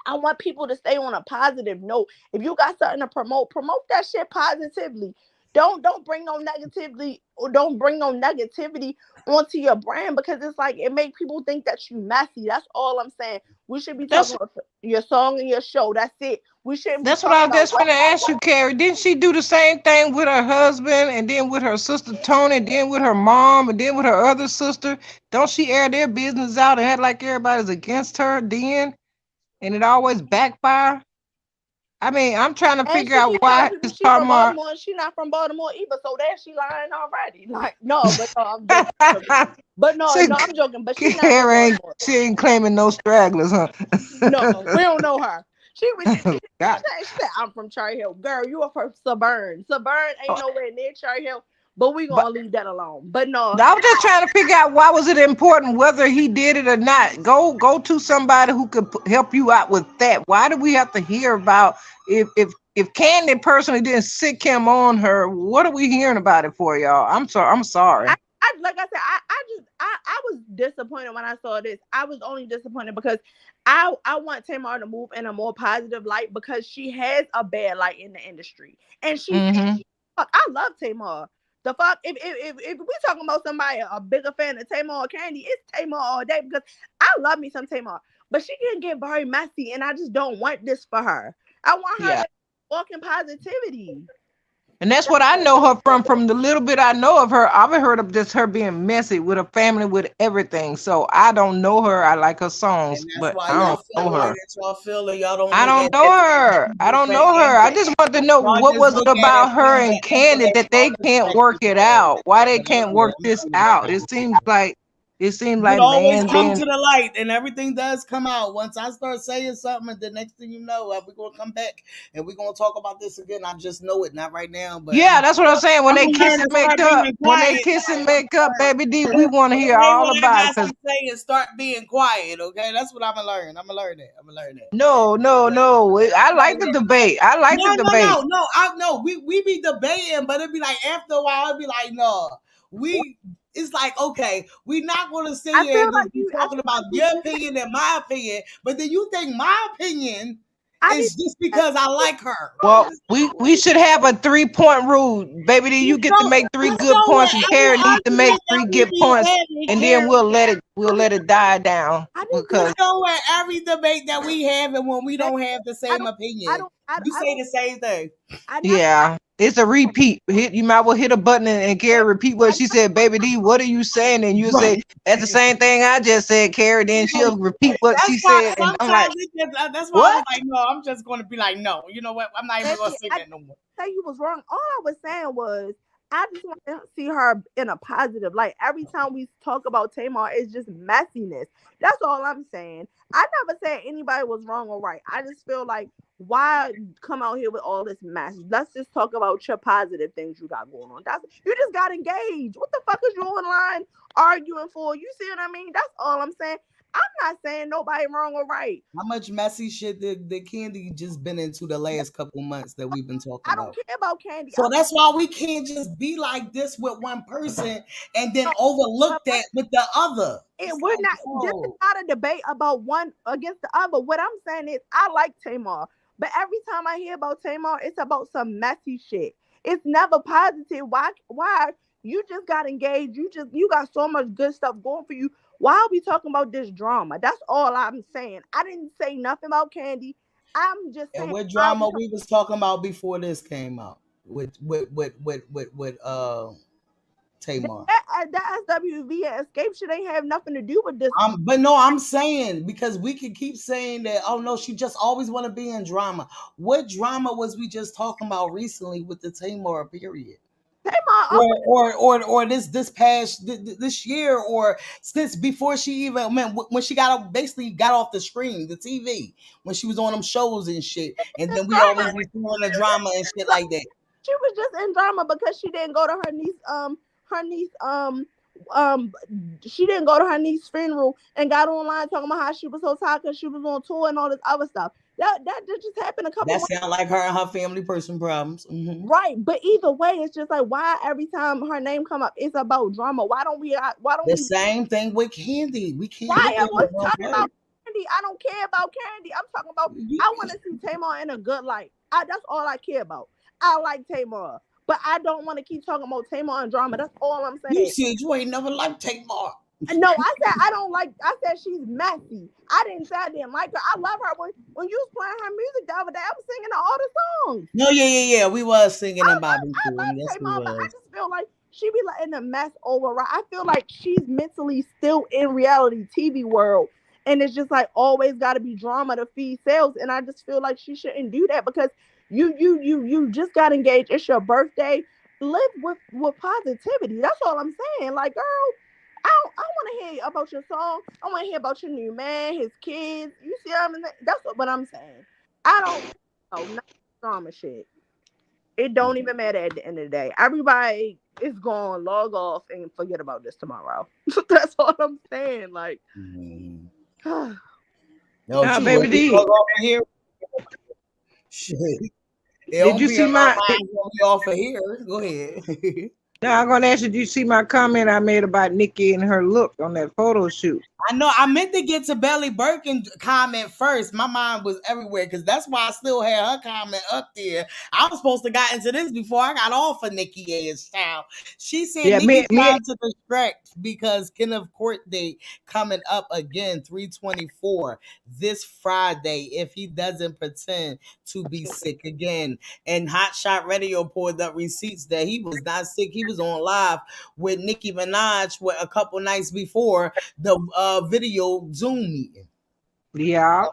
I want people to stay on a positive note. If you got something to promote that shit positively. Don't bring no negativity, or don't bring no negativity onto your brand, because it's like it make people think that you messy. That's all I'm saying. We should be talking about your song and your show. That's it. We shouldn't. That's what I was just going to ask you, Carrie. Didn't she do the same thing with her husband, and then with her sister Tony, and then with her mom, and then with her other sister? Don't she air their business out and act like everybody's against her then, and it always backfire? I mean, I'm trying to figure out why she's from Baltimore. She's not from Baltimore either, so there she lying already. Like, no, but I'm joking. But no, I'm joking. But she's not. She ain't claiming no stragglers, huh? No, we don't know her. She said, I'm from Cherry Hill. Girl, you are from Suburban. Suburban ain't nowhere near Cherry Hill. But we gonna leave that alone. But no, I was just trying to figure out why was it important whether he did it or not. Go to somebody who could help you out with that. Why do we have to hear about if Kandi personally didn't sick him on her? What are we hearing about it for, y'all? I'm sorry. Like I said, I was disappointed when I saw this. I was only disappointed because I want Tamar to move in a more positive light, because she has a bad light in the industry, and I love Tamar. The fuck, if we talking about somebody a bigger fan of Tamar or Kandi, it's Tamar all day, because I love me some Tamar, but she can get very messy, and I just don't want this for her. I want her to walk in positivity. And that's what I know her from the little bit I know of her. I've heard of just her being messy with her family, with everything. So I don't know her. I like her songs, but I don't know her. I don't know her. I don't know her. I just want to know what was it about her and Kandi that they can't work it out? Why they can't work this out? It seems like It seemed It like always man come being to the light, and everything does come out. Once I start saying something, the next thing you know, we're gonna come back and we're gonna talk about this again. I just know it, not right now, but yeah, that's what I'm saying. When I'm they gonna kiss learn and to make start up, being when they quiet. kiss and make up, baby D, we When want to hear say all what I about got it. 'Cause to say and start being quiet, okay? That's what I'm gonna learn. I'm gonna learn that. I'm gonna learn that. no. I like the debate. I like the debate. No. We be debating, but it'd be like after a while, it'd be like, no, it's like, okay, we're not gonna sit here and just be talking about your opinion and my opinion, but then you think my opinion is just because I like her. Well, we should have a 3-point rule, baby D. You get to make 3 good points, and Every Karen needs to make argument 3 that we good be points, having, and then Karen, we'll let it die down. Because you know what? Every debate that we have, and when we don't have the same opinion, you say the same thing. yeah, it's a repeat. You might well hit a button and Karen repeat what she said. Baby D, what are you saying? And you'll say that's the same thing I just said, Karen. Then she'll repeat what she That's why said, and I'm sometimes like, that's why I was what? like, no, I'm just going to be like, no, you know what? I'm not even going to say that no more. Say you was wrong. All I was saying was I just want to see her in a positive. Like every time we talk about Tamar, it's just messiness. That's all I'm saying. I never said anybody was wrong or right. I just feel like why come out here with all this mess? Let's just talk about your positive things you got going on. You just got engaged. What the fuck is you online arguing for? You see what I mean? That's all I'm saying. I'm not saying nobody wrong or right. How much messy shit did Kandi just been into the last couple months that we've been talking about? I don't care about Kandi. So that's why we can't just be like this with one person and then overlook that with the other. And we're not. This is not a debate about one against the other. What I'm saying is, I like Tamar, but every time I hear about Tamar, it's about some messy shit. It's never positive. Why? You just got engaged. You got so much good stuff going for you. Why are we talking about this drama? That's all I'm saying. I didn't say nothing about Kandi. I'm just saying. And what drama we was talking about before this came out with Tamar. That SWV and Escape shit ain't have nothing to do with this. But no, I'm saying because we can keep saying that. Oh no, she just always want to be in drama. What drama was we just talking about recently with the Tamar period? Or this year, or since before she even when she basically got off the screen, the TV, when she was on them shows and shit, and then we always be doing the drama and shit like that. She was just in drama because she didn't go to her niece she didn't go to her niece's funeral and got online talking about how she was so tired because she was on tour and all this other stuff. That just happened a couple. That sound like her and her family person problems. Mm-hmm. Right, but either way, it's just like why every time her name come up, it's about drama. Why don't we? Same thing with Kandi. We can't. Why I was talking about Kandi? I don't care about Kandi. I'm talking about. I want to see Tamar in a good light. That's all I care about. I like Tamar, but I don't want to keep talking about Tamar and drama. That's all I'm saying. You said you ain't never liked Tamar. No, I said I don't like. I said she's messy. I didn't say I didn't like her. I love her. When you was playing her music the other day, I was singing all the songs. No, yeah. We was singing about it. I love Tamar, but I just feel like she be letting the mess override. I feel like she's mentally still in reality TV world, and it's just like always got to be drama to feed sales. And I just feel like she shouldn't do that because you just got engaged. It's your birthday. Live with positivity. That's all I'm saying. Like, girl. I want to hear about your song. I want to hear about your new man, his kids. You see what I'm saying? That's what I'm saying. I don't know, not drama shit. It don't even matter at the end of the day. Everybody is going to log off and forget about this tomorrow. That's all I'm saying. Like, baby D. Shit. Did you see my off of here? Go ahead. Now I'm gonna ask you, did you see my comment I made about Nicki and her look on that photo shoot? I know I meant to get to Belly Birkin comment first. My mind was everywhere because that's why I still had her comment up there. I was supposed to got into this before I got off of Nicki and style. She said Nicki's trying to distract because Kenneth Court date coming up again 3/24 this Friday if he doesn't pretend to be sick again. And Hot Shot Radio pulled up receipts that he was not sick. He was on live with Nicki Minaj a couple nights before the video Zoom meeting. Yeah.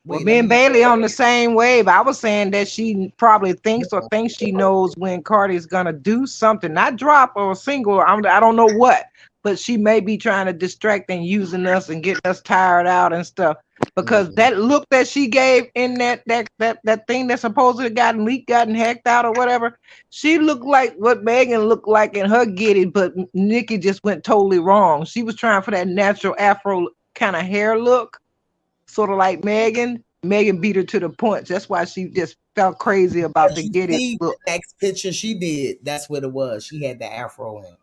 Well, me and Bailey on the same wave. I was saying that she probably thinks she knows when Cardi's gonna do something, not drop or a single. I don't know what, but she may be trying to distract and using us and get us tired out and stuff. Because that look that she gave in that thing that supposedly got leaked, gotten hacked out or whatever, she looked like what Megan looked like in her Giddy, but Nicki just went totally wrong. She was trying for that natural Afro kind of hair look, sort of like Megan. Megan beat her to the punch. That's why she just felt crazy about the Giddy look. The next picture she did, that's what it was. She had the Afro in.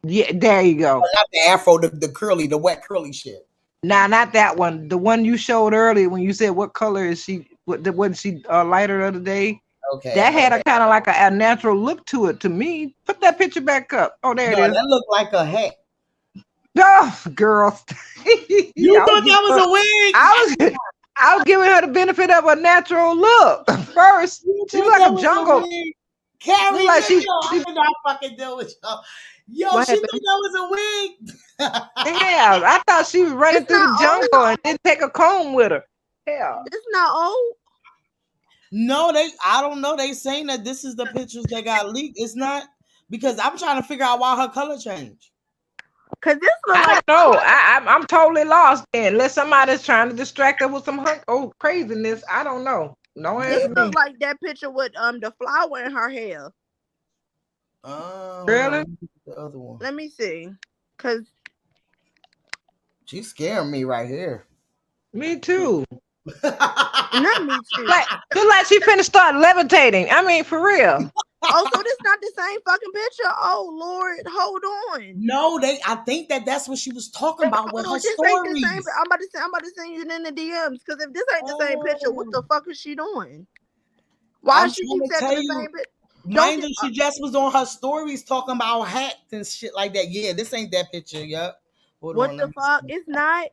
Yeah, there you go. Not the Afro, the curly, the wet curly shit. Nah, not that one. The one you showed earlier when you said what color is she? Wasn't she lighter the other day? Okay. That had a kind of like a natural look to it to me. Put that picture back up. Oh, there it is. That looked like a hat. Oh, girl. You thought that was a wig? I was giving her the benefit of a natural look. First, she looked like a jungle. Carrie, like she not fucking do with y'all. Yo, What she happened? thought that was a wig. Yeah, I thought she was running through the jungle and didn't take a comb with her. Hell, it's not old. No, I don't know. They saying that this is the pictures that got leaked. It's not, because I'm trying to figure out why her color changed. Cause this look I don't know. I'm totally lost. Unless somebody's trying to distract her with some craziness, I don't know. No, this look like that picture with the flower in her hair. Really? The other one. Let me see. Cause she's scaring me right here. Me too. Not me too. Look like she finna start levitating. I mean, for real. Oh, so this not the same fucking picture? Oh Lord, hold on. No, I think that's what she was talking about with her this stories. ain't the same. I'm about to send you in the DMs, because if this ain't the same picture, what the fuck is she doing? Why is she keep sending the same picture? Mind you, she just was on her stories talking about hats and shit like that. Yeah, this ain't that picture. Yep. What the fuck? It's not.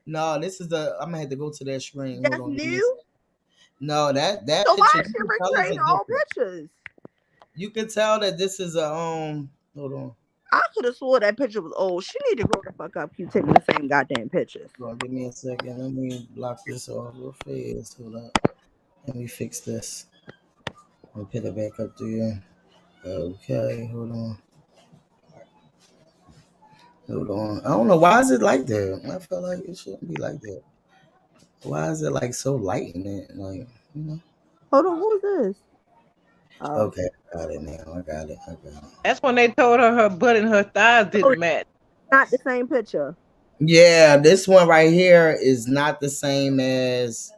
No, this is I'm gonna have to go to that screen. That's new. No, that So why picture. is she recreating all pictures? You can tell that this is a Hold on. I could have swore that picture was old. She need to grow the fuck up. Keep taking the same goddamn pictures. Give me a second. Let me block this off real fast. Hold up. Let me fix this. I'll put it back up to you. Okay, hold on. I don't know, why is it like that? I feel like it shouldn't be like that. Why is it like so light in it? Like, you know. Hold on, who is this? Okay, I got it now. I got it. That's when they told her butt and her thighs didn't match. Not the same picture. Yeah, this one right here is not the same as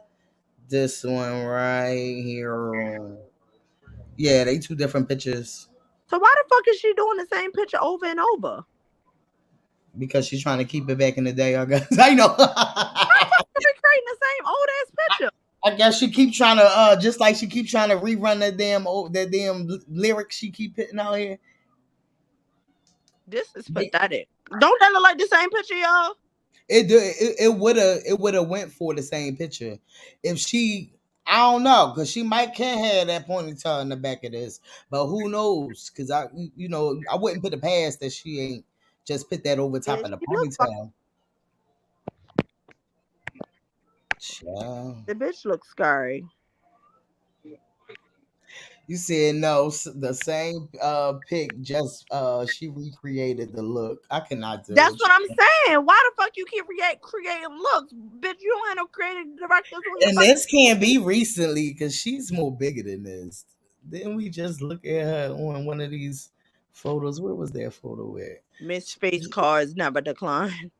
this one right here. Yeah, they two different pictures. So why the fuck is she doing the same picture over and over? Because she's trying to keep it back in the day, I guess. I know. Recreating the same old ass picture. I guess she keep trying to just like she keep trying to rerun that damn lyrics she keep putting out here. This is pathetic. Don't that look like the same picture, y'all? It would have went for the same picture if she. I don't know, because she can't have that ponytail in the back of this, but who knows? Because I wouldn't put it past that she ain't just put that over top of the ponytail. The bitch looks scary. You said no, the same pic, just she recreated the look. I cannot do That's it. what I'm saying. Why the fuck you keep creating looks? Bitch, you don't have no creative directors. And this can't be recently, because she's more bigger than this. Didn't we just look at her on one of these photos? Where was that photo at? Miss Face cards never decline.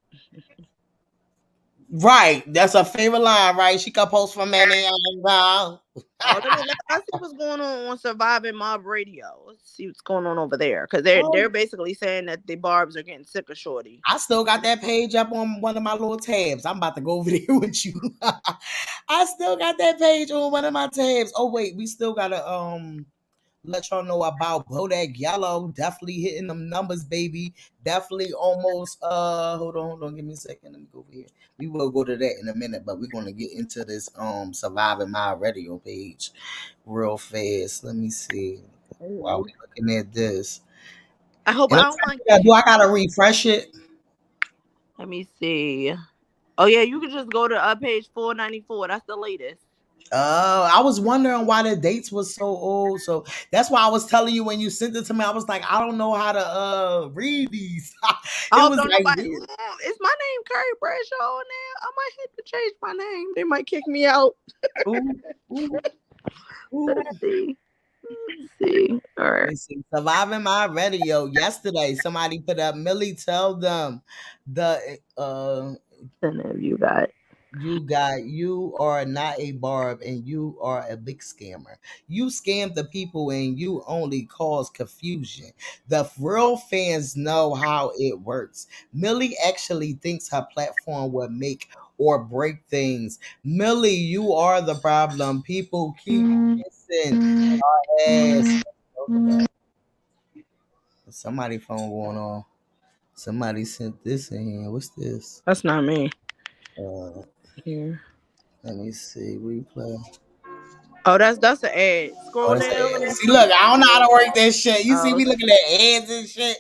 Right, that's her favorite line, right? She can post for many. Let's see what's going on Surviving Mob Radio. Let's see what's going on over there, because they're basically saying that the barbs are getting sick of shorty. I still got that page up on one of my little tabs. I'm about to go over there with you. I still got that page on one of my tabs. Oh wait, we still gotta let y'all know about Bodak Yellow. Definitely hitting them numbers, baby. Definitely almost hold on, give me a second. Let me go over here. We will go to that in a minute, but we're gonna get into this Surviving My Radio page real fast. Let me see. While we're looking at this. I hope I don't like do I gotta refresh it? Let me see. Oh yeah, you can just go to page 494. That's the latest. Oh, I was wondering why the dates was so old. So that's why I was telling you when you sent it to me. I was like, I don't know how to read these. It was don't like nobody. weird. Is my name Curry Bradshaw on there? I might have to change my name. They might kick me out. Let's see. All right. Let's see. Surviving My Radio. Yesterday, somebody put up Millie. Tell them the And then you got. you are not a barb and you are a big scammer. You scam the people and you only cause confusion. The real fans know how it works. Millie actually thinks her platform will make or break things. Millie, you are the problem. People keep kissing our ass. Somebody phone going on. Somebody sent this in here. What's this? That's not me. Here. Let me see. Replay. Oh, that's an ad. Scroll Oh, down. Let me see, look, I don't know how to work that shit. You see Oh, me looking at ads and shit.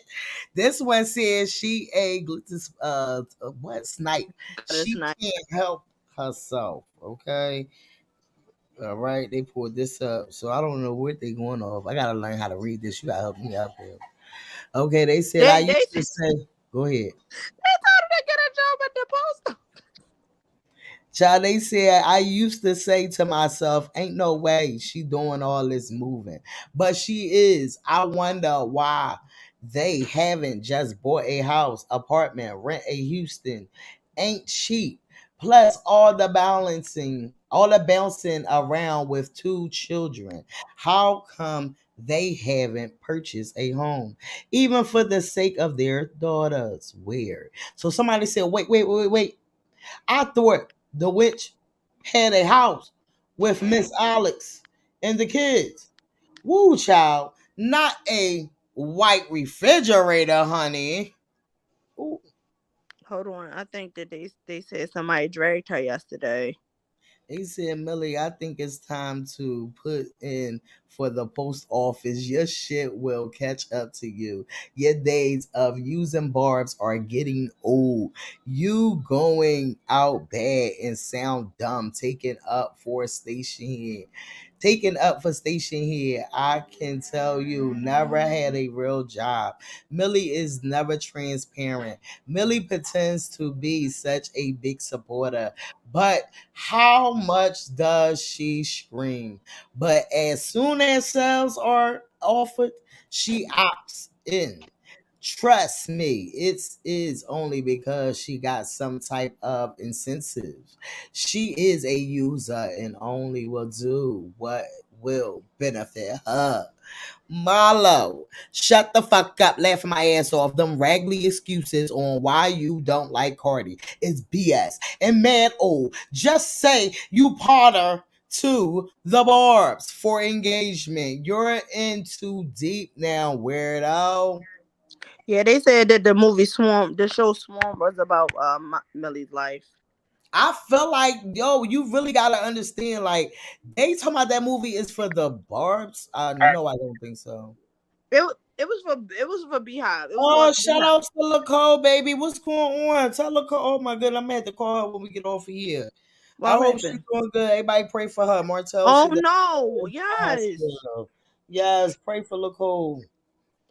This one says she a what snipe. She can't help herself. Okay. All right, they pulled this up, so I don't know what they going off. I gotta learn how to read this. You gotta help me out here. Okay, they said I used to say. Go ahead. They told her to get a job at the post. Child, they said I used to say to myself, ain't no way she doing all this moving. But she is. I wonder why they haven't just bought a house, apartment, rent a Houston. Ain't cheap. Plus all the bouncing around with 2 children. How come they haven't purchased a home? Even for the sake of their daughters. Weird. So somebody said, wait. I thought the witch had a house with Miss Alex and the kids. Woo, child. Not a white refrigerator, honey. Ooh. Hold on. I think that they said somebody dragged her yesterday. They said, Millie, I think it's time to put in for the post office. Your shit will catch up to you. Your days of using barbs are getting old. You going out bad and sound dumb, taking up for station here. Taken up for station here. I can tell you, never had a real job. Millie is never transparent. Millie pretends to be such a big supporter, but how much does she scream? But as soon as sales are offered, she opts in. Trust me, it is only because she got some type of incentive. She is a user and only will do what will benefit her. Marlo, shut the fuck up, laughing my ass off. Them raggedy excuses on why you don't like Cardi is BS. And man, just say you Potter to the Barbs for engagement. You're in too deep now, weirdo. Yeah, they said that the show Swarm was about Millie's life. I feel like, yo, you really gotta understand. Like, they talking about that movie is for the Barbs. No, I don't think so. It was for Beehive. Oh, shout out to Nicole, baby. What's going on? Tell Nicole. Oh my goodness, I'm gonna have to call her when we get off of here. I hope she's doing good. Everybody pray for her. Martell. Oh no, yes. Yes, pray for Nicole.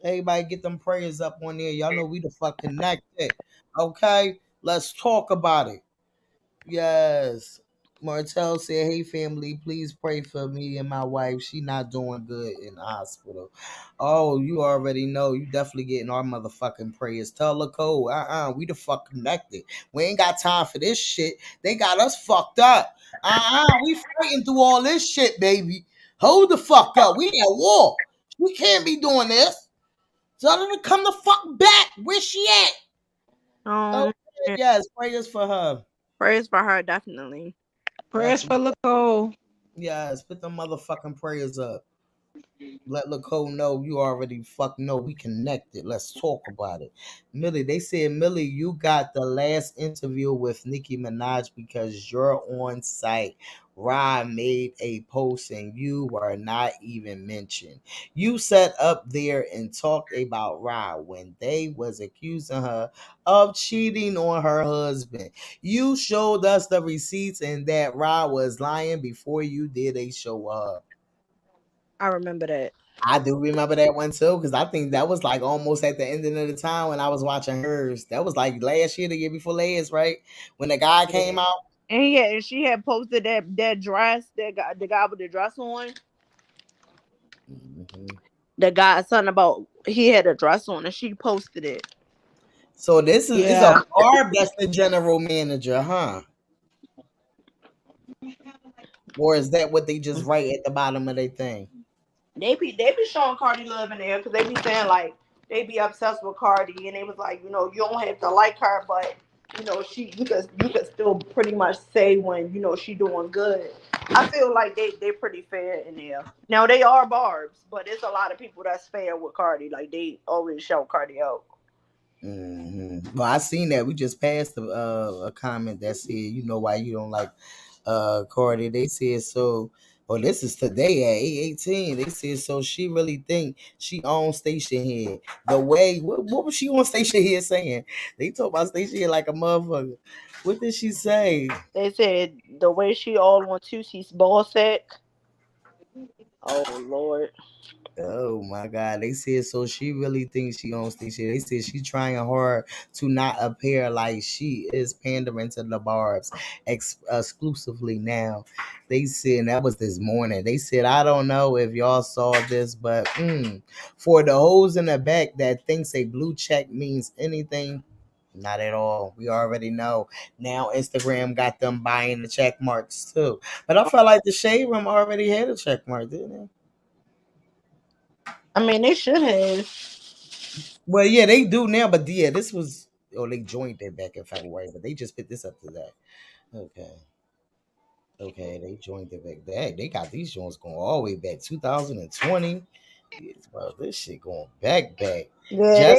Everybody get them prayers up on there. Y'all know we the fuck connected. Okay? Let's talk about it. Yes. Martell said, hey family, please pray for me and my wife. She not doing good in the hospital. Oh, you already know. You definitely getting our motherfucking prayers. Tell Nicole, we the fuck connected. We ain't got time for this shit. They got us fucked up. We fighting through all this shit, baby. Hold the fuck up. We at war. We can't be doing this. Tell her to come the fuck back. Where she at? Oh, yes, prayers for her. Prayers for her, definitely. Prayers for Nicole. Yes, put the motherfucking prayers up. Let Nicole know you already fucking know we connected. Let's talk about it. Millie, they said, Millie, you got the last interview with Nicki Minaj because you're on site. Rod made a post and you were not even mentioned. You sat up there and talked about Rod when they was accusing her of cheating on her husband. You showed us the receipts and that Rod was lying before you did a show with her. I remember that. I do remember that one too, because I think that was like almost at the ending of the time when I was watching hers. That was like last year, the year before last, right? When the guy came out. And yeah, and she had posted that dress, the guy with the dress on. The guy, something about he had a dress on, and she posted it. So this is it's a Barb that's the general manager, huh? Or is that what they just write at the bottom of their thing? They be showing Cardi love in there because they be saying like they be obsessed with Cardi, and they was like, you know, you don't have to like her, but you know, you could still pretty much say when you know she doing good. I feel like they pretty fair in there. Now they are Barbs, but it's a lot of people that's fair with Cardi. Like they always shout Cardi out. Mm-hmm. Well, I seen that. We just passed a comment that said, you know why you don't like Cardi. They said so. Well, this is today at 8:18. They said so. She really think she owns Station Head. The way what was she on Station Head saying? They talk about Station Head like a motherfucker. What did she say? They said the way she all on Tussie's ball sack. Oh Lord. Oh my God. They said so she really thinks she owns this shit. They said she trying hard to not appear like she is pandering to the Barbs exclusively now. They said, and that was this morning. They said, I don't know if y'all saw this, but for the hoes in the back that thinks a blue check means anything, not at all. We already know. Now Instagram got them buying the check marks too. But I felt like the Shade Room already had a check mark, didn't it? I mean, they should have. Well, yeah, they do now, but yeah, this was they joined it back in February, but they just put this up to that. Okay, they joined it back. They got these joints going all the way back 2020. Yes, bro, this shit going back. Yeah,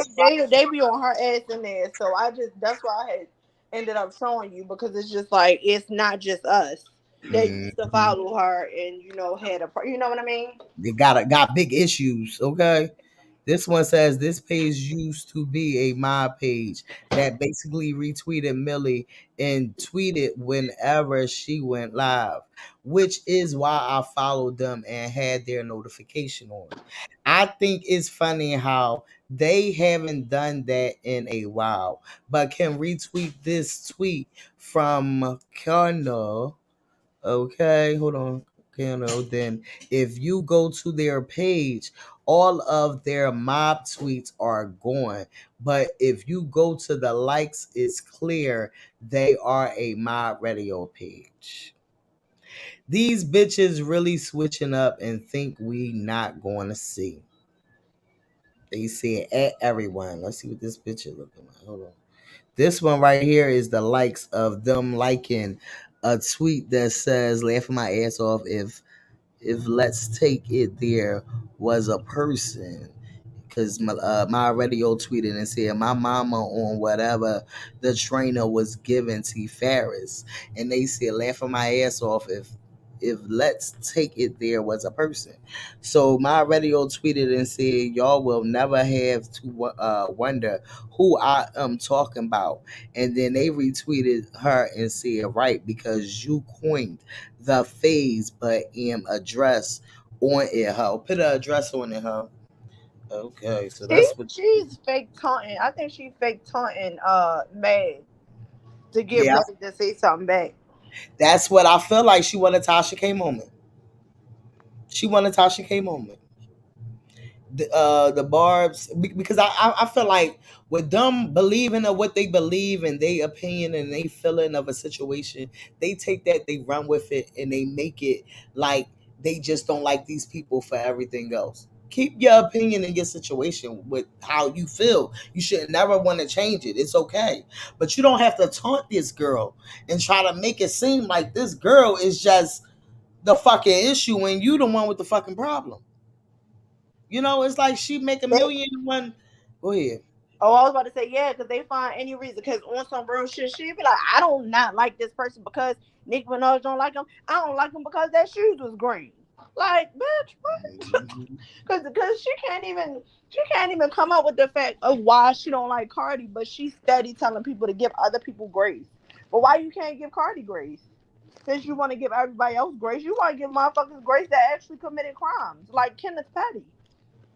they be on her ass in there. So that's why I had ended up showing you because it's just like it's not just us. They used to follow her and you know had a you know what I mean. They got big issues. Okay. This one says this page used to be a mob page that basically retweeted Millie and tweeted whenever she went live, which is why I followed them and had their notification on. I think it's funny how they haven't done that in a while, but can retweet this tweet from Chyna. Okay, hold on. Then if you go to their page, all of their mob tweets are gone. But if you go to the likes, it's clear they are a mob radio page. These bitches really switching up and think we not going to see. They said at everyone. Let's see what this bitch is looking like. Hold on. This one right here is the likes of them liking a tweet that says laughing my ass off if let's take it there was a person, because my radio tweeted and said my mama on whatever the trainer was giving T Ferris, and they said laughing my ass off if let's take it there was a person. So my radio tweeted and said y'all will never have to wonder who I am talking about, and then they retweeted her and said right because you coined the phase but am address on it, huh? Put an address on it, huh? Okay, so that's what. She's fake taunting. I think she's fake taunting Meg to get Yeah, ready to say something back. that's what I feel like. She wanted Tasha K moment. She wanted Tasha K moment. The Barbs, because I feel like with them believing of what they believe and they opinion and they feeling of a situation, they take that, they run with it, and they make it like they just don't like these people for everything else. Keep your opinion in your situation with how you feel. You should never want to change it. It's okay. But you don't have to taunt this girl and try to make it seem like this girl is just the fucking issue and you the one with the fucking problem. You know, it's like she make a million and one. Go ahead. Oh, I was about to say, yeah, because they find any reason. Because on some real shit, she be like, I don't not like this person because Nicki Minaj don't like him. I don't like him because their shoes was green. Like, bitch, what? Because she can't even come up with the fact of why she don't like Cardi, but she's steady telling people to give other people grace. But why you can't give Cardi grace? Since you want to give everybody else grace, you want to give motherfuckers grace that actually committed crimes, like Kenneth Petty.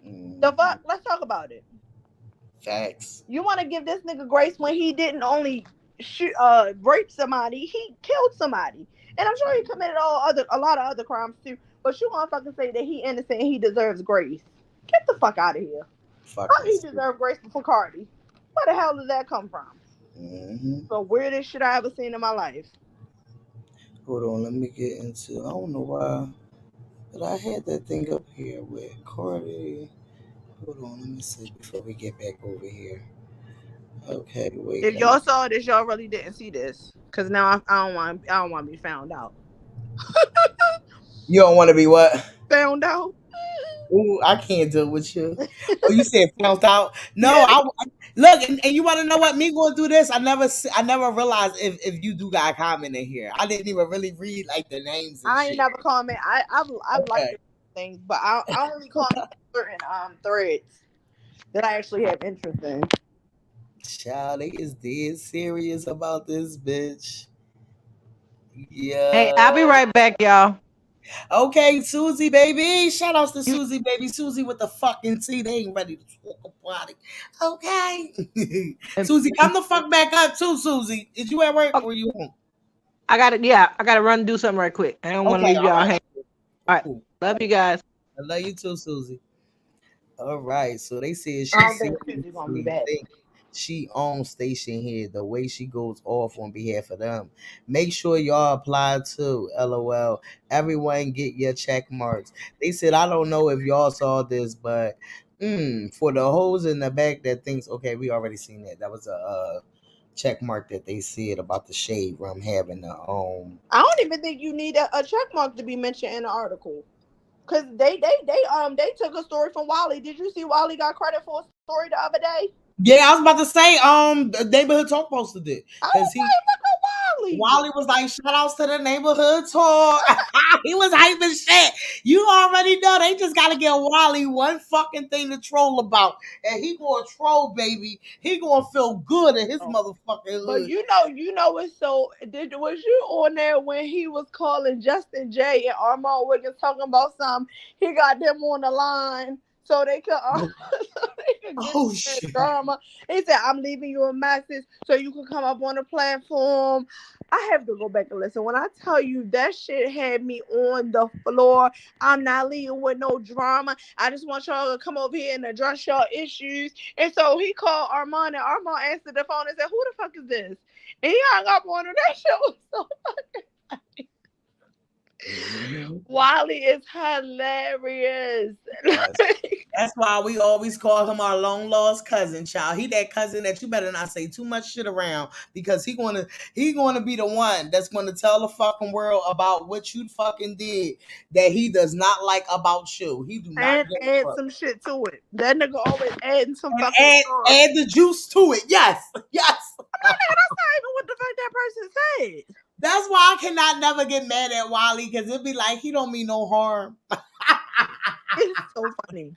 The fuck? Let's talk about it. Facts. You want to give this nigga grace when he didn't only rape somebody, he killed somebody, and I'm sure he committed a lot of other crimes too. But you want to fucking say that he innocent and he deserves grace? Get the fuck out of here. How he deserve grace before Cardi? Where the hell did that come from? The weirdest shit I ever seen in my life. Hold on, let me get into. I don't know why, but I had that thing up here with Cardi. Hold on, let me see before we get back over here. Okay, wait. If y'all saw this, y'all really didn't see this, cause now I don't want to be found out. You don't want to be what? Found out. Ooh, I can't deal with you. Oh, you said found out? No, yeah. Look, and you want to know what? Me going through this, I never realized if you do got a comment in here. I didn't even really read like the names. And I ain't shit. never comment. I've liked things, but I only comment certain threads that I actually have interest in. Child, they is dead serious about this bitch. Yeah. Hey, I'll be right back, y'all. Okay, Susie, baby. Shout outs to Susie, baby. Susie with the fucking T. They ain't ready to talk about it. Okay. Susie, come the fuck back up too, Susie. Is you at work or you home? I gotta run and do something right quick. I don't want to leave y'all hanging. All right. Love you guys. I love you too, Susie. All right. So they said I don't think Susie's gonna be back. She on station here, the way she goes off on behalf of them. Make sure y'all apply too. LOL. Everyone get your check marks. They said, I don't know if y'all saw this, but for the hoes in the back that thinks, okay, we already seen that. That was a check mark that they said about the shade room having a I don't even think you need a check mark to be mentioned in the article. Cause they took a story from Wally. Did you see Wally got credit for a story the other day? Yeah, I was about to say, the neighborhood talk posted it. Wally was like, shout outs to the neighborhood talk. He was hyping shit. You already know they just gotta get Wally one fucking thing to troll about. And he gonna troll, baby. He gonna feel good in his motherfucking hood. But you know what's so was you on there when he was calling Justin J and Armand Wiggins talking about something? He got them on the line. So they could, get drama. He said, I'm leaving you a message so you can come up on the platform. I have to go back and listen. When I tell you that shit had me on the floor, I'm not leaving with no drama. I just want y'all to come over here and address y'all issues. And so he called Armand, and Armand answered the phone and said, who the fuck is this? And he hung up on her. That shit was so fucking funny. Wally is hilarious. That's why we always call him our long lost cousin, child. He that cousin that you better not say too much shit around, because he gonna be the one that's gonna tell the fucking world about what you fucking did that he does not like about you. He do not add some shit to it. That nigga always adding some fucking add the juice to it. Yes. I mean, that's not even what the fuck that person said. That's why I cannot never get mad at Wally, because it'd be like he don't mean no harm. It's so funny.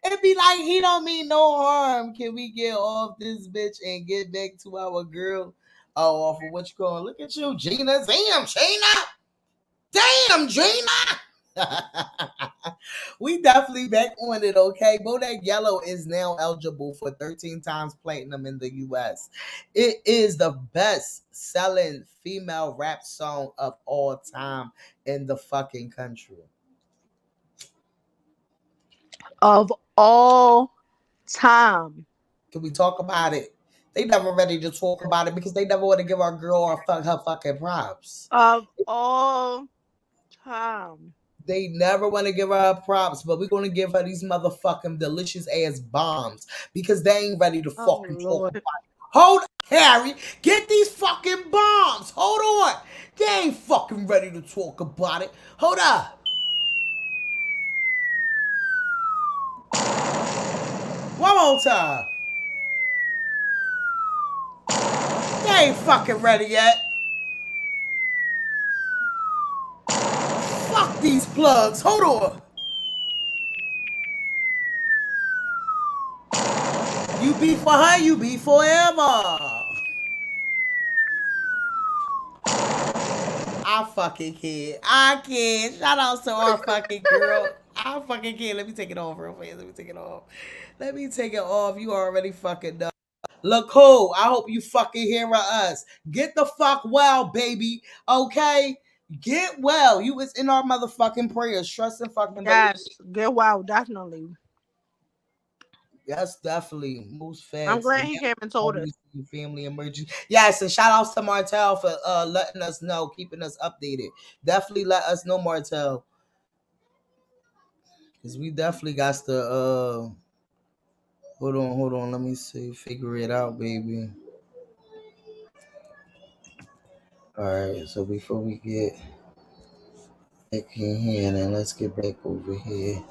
It'd be like he don't mean no harm. Can we get off this bitch and get back to our girl? Oh, off of what you calling? Look at you, Gina. Damn, Chyna. Damn, Gina. We definitely back on it, okay? Bodak Yellow is now eligible for 13 times platinum in the US. It is the best selling female rap song of all time in the fucking country. Of all time. Can we talk about it? They never ready to talk about it because they never want to give our girl her fucking props. Of all time. They never want to give her props, but we're going to give her these motherfucking delicious ass bombs because they ain't ready to fucking talk about it. Hold on, Harry. Get these fucking bombs. Hold on. They ain't fucking ready to talk about it. Hold up. One more time. ain't fucking ready yet. Fuck these plugs. Hold on. You be for her, you be forever. I fucking can't. I can't. Shout out to our fucking girl. I fucking can't. Let me take it off real fast. Let me take it off. Let me take it off. You already fucking know. Lacole, I hope you fucking hearing us. Get the fuck well, baby. Okay? Get well. You was in our motherfucking prayers. Trust and fucking yes, get well, definitely. Yes, definitely. Most facts. I'm glad he came and told us. Family emergency. Yes, and shout outs to Martell for letting us know, keeping us updated. Definitely let us know, Martell. Because we definitely got to hold on, let me see. Figure it out, baby. Alright, so before we get back in here, then let's get back over here.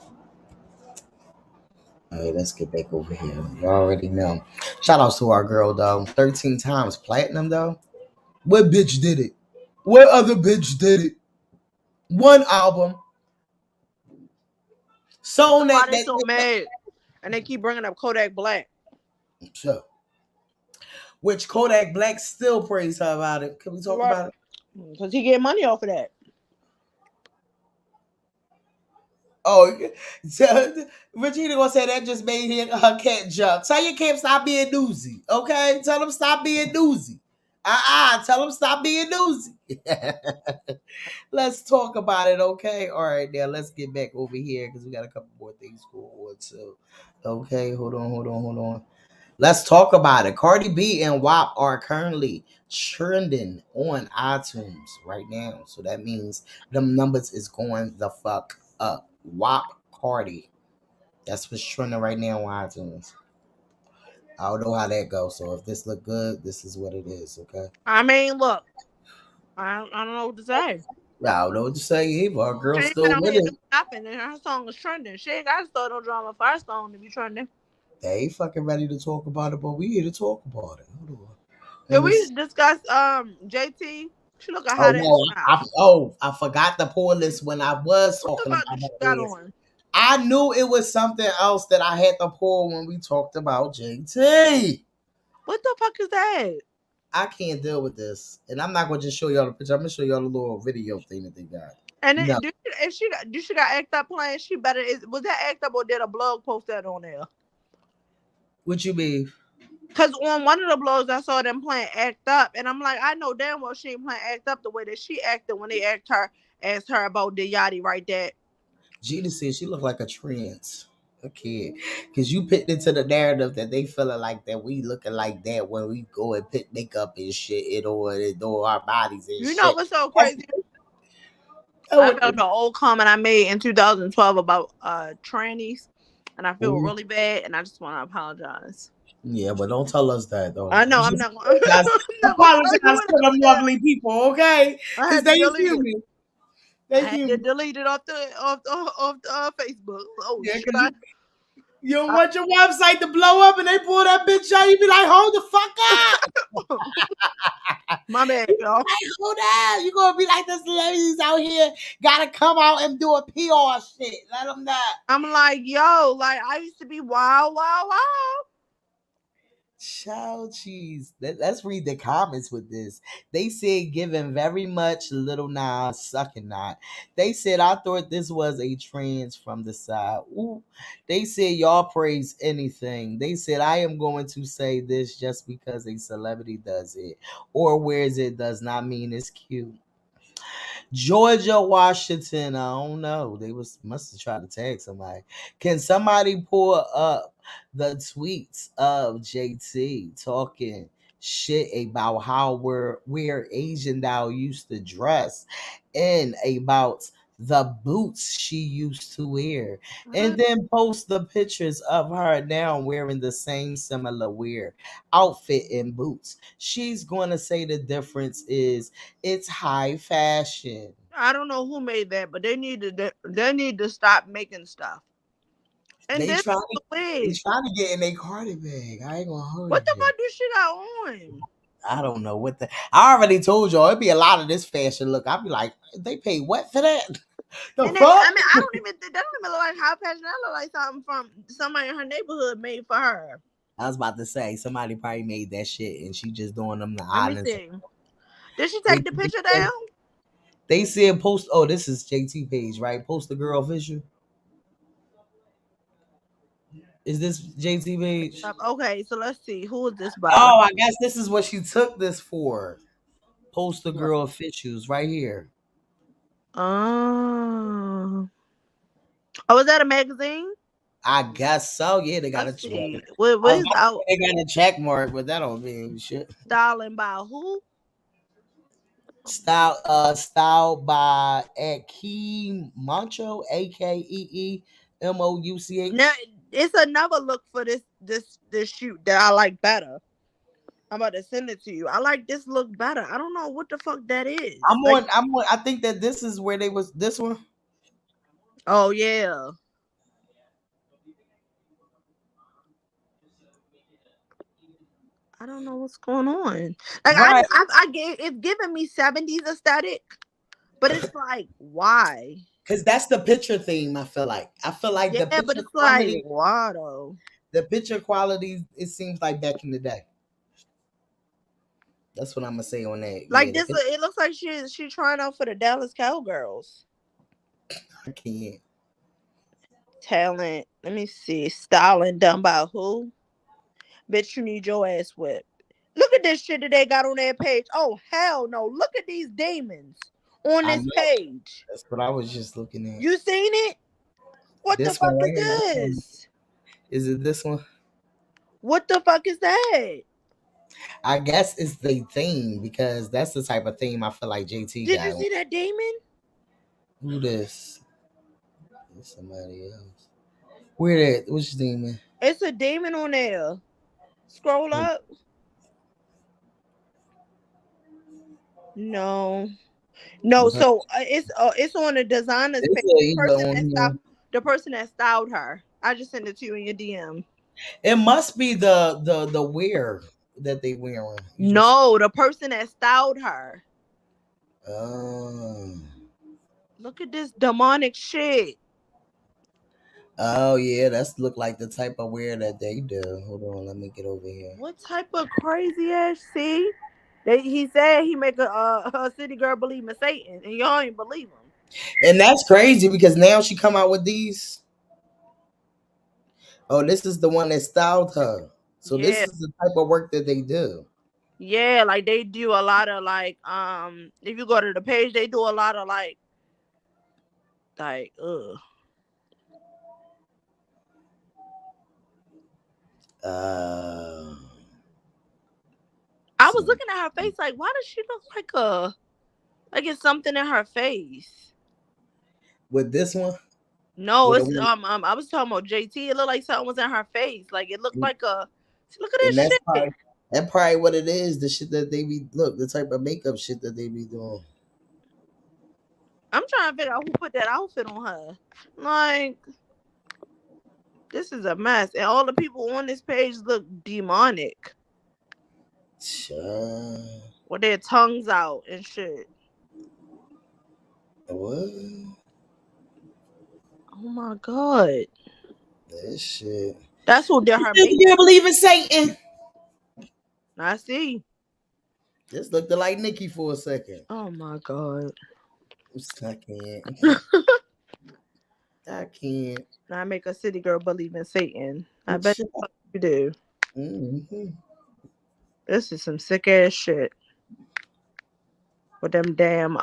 Alright, let's get back over here. You already know. Shout outs to our girl, though. 13 times platinum, though. What bitch did it? What other bitch did it? One album. So why they so mad, and they keep bringing up Kodak Black. So, which Kodak Black still praise her about it. Can we talk about it? Because he get money off of that. Oh, so Regina gonna say that just made her cat jump. Tell your cat stop being newsy, okay? Tell them stop being newsy. Tell them stop being newsy. Let's talk about it, okay? All right, now let's get back over here because we got a couple more things going on too. Okay, hold on. Let's talk about it. Cardi B and WAP are currently trending on iTunes right now. So that means them numbers is going the fuck up. WAP Cardi. That's what's trending right now on iTunes. I don't know how that goes. So if this look good, this is what it is, okay? I mean, look. I don't know what to say. I don't know what to say either. Our girl She still ain't winning. and her song is trending. She ain't got to start no drama for her song to be trending. They ain't fucking ready to talk about it, but we here to talk about it. Hold on. Can we discuss JT? She look hot I forgot to pull this when I was talking about it. I knew it was something else that I had to pull when we talked about JT. What the fuck is that? I can't deal with this, and I'm not gonna just show y'all the picture. I'm gonna show y'all the little video thing that they got. And if she got act up playing, she better was that act up or did a blog post that on there? What you mean? Because on one of the blogs I saw them playing act up, and I'm like, I know damn well she ain't playing act up the way that she acted when they asked her about the Yachty right there. Gina said she looked like a trans. Okay, because you picked into the narrative that they feeling like that we looking like that when we go and put makeup and shit and all our bodies and shit. You know what's so crazy? I found an old comment I made in 2012 about trannies, and I feel really bad, and I just want to apologize. Yeah, but don't tell us that though. I know I'm not going to apologize to them lovely people, okay? Because they feel me. I had to delete it off the Facebook. Oh, yeah, because you don't want your website to blow up and they pull that bitch out. You be like, hold the fuck up. My bad, y'all. Like, hold on. You gonna be like this ladies out here gotta come out and do a PR shit. Let them know. I'm like, yo, like I used to be wild. Child cheese. Let's read the comments with this. They said giving very much little nah, sucking not. They said I thought this was a trans from the side. Ooh. They said y'all praise anything. They said I am going to say this just because a celebrity does it or wears it does not mean it's cute. Georgia, Washington, I don't know. They must have tried to tag somebody. Can somebody pull up the tweets of JT talking shit about how we're Asian doll used to dress and about the boots she used to wear, and then post the pictures of her now wearing the same similar wear outfit and boots. She's going to say the difference is it's high fashion. I don't know who made that, but they need to stop making stuff. And they trying to get in their Cardi bag. I ain't gonna hold What the fuck do she got on? I don't know what the. I already told y'all it'd be a lot of this fashion look. I'd be like, they paid what for that? The And fuck? I mean, I don't even. That don't even look like how fashion. That look like something from somebody in her neighborhood made for her. I was about to say somebody probably made that shit and she just doing them the Let me honors. see. Did she take the picture down? They said post. Oh, this is JT page, right? Post the girl official. Is this JT page? Okay, so let's see. Who is this by? Oh, I guess this is what she took this for. Post the girl officials right here. Oh, is that a magazine? I guess so. Yeah, they got Let's a check. see. What is out? They got a check mark, but that don't mean shit. Styling by who? Styled by Akeem Mancho, AKEEMOUCH. Now it's another look for this shoot that I like better. I'm about to send it to you. I like this look better. I don't know what the fuck that is. I'm on. I think that this is where they was. This one. Oh yeah. I don't know what's going on. Like right. it's giving me 70s aesthetic, but it's like why? Because that's the picture theme. I feel like the picture but it's quality, like why though? The picture quality, it seems like back in the day. That's what I'm gonna say on that. Like this, it looks like she's trying out for the Dallas Cowgirls. I can't. Talent. Let me see. Styling done by who? Bitch, you need your ass whipped. Look at this shit that they got on their page. Oh hell no! Look at these demons on this page. That's what I was just looking at. You seen it? What this the fuck right is this? Is it this one? What the fuck is that? I guess it's the theme because that's the type of theme I feel like JT Did got. you see that demon? Who this? It's somebody else. Where that? Which demon? It's a demon on there. Scroll up. No. So it's on the designer's page. The person that styled her. I just sent it to you in your DM. It must be the wear that they wearing. No, the person that styled her. Oh. Look at this demonic shit. Oh yeah, that's look like the type of wear that they do. Hold on, let me get over here. What type of crazy ass? See, he said he make a city girl believe in Satan, and y'all ain't believe him. And that's crazy because now she come out with these. Oh, this is the one that styled her. So this is the type of work that they do. Yeah, like they do a lot of like if you go to the page, they do a lot of like I was looking at her face like, why does she look like it's something in her face? With this one? No, it's I was talking about JT. It looked like something was in her face. Like it looked like a look at this shit. That's probably what it is. The shit that they be the type of makeup shit that they be doing. I'm trying to figure out who put that outfit on her. Like, this is a mess, and all the people on this page look demonic. With their tongues out and shit. What? Oh my god. That shit. That's who did her makeup. You believe in Satan? I see. This looked like Nicki for a second. Oh my god. I can't. I can't. I make a city girl believe in Satan. I bet you do. Mm-hmm. This is some sick ass shit. With them damn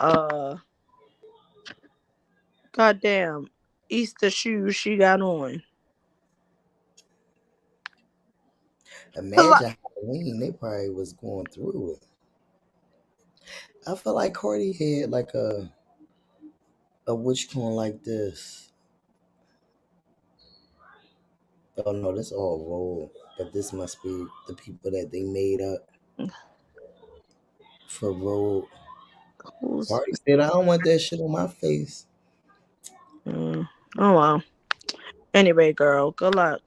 goddamn Easter shoes she got on. Imagine Halloween, they probably was going through it. I feel like Cardi had like a witch con like this. Oh no, this all roll, but this must be the people that they made up for roll. Cardi said, "I don't want that shit on my face." Oh well. Anyway, girl, good luck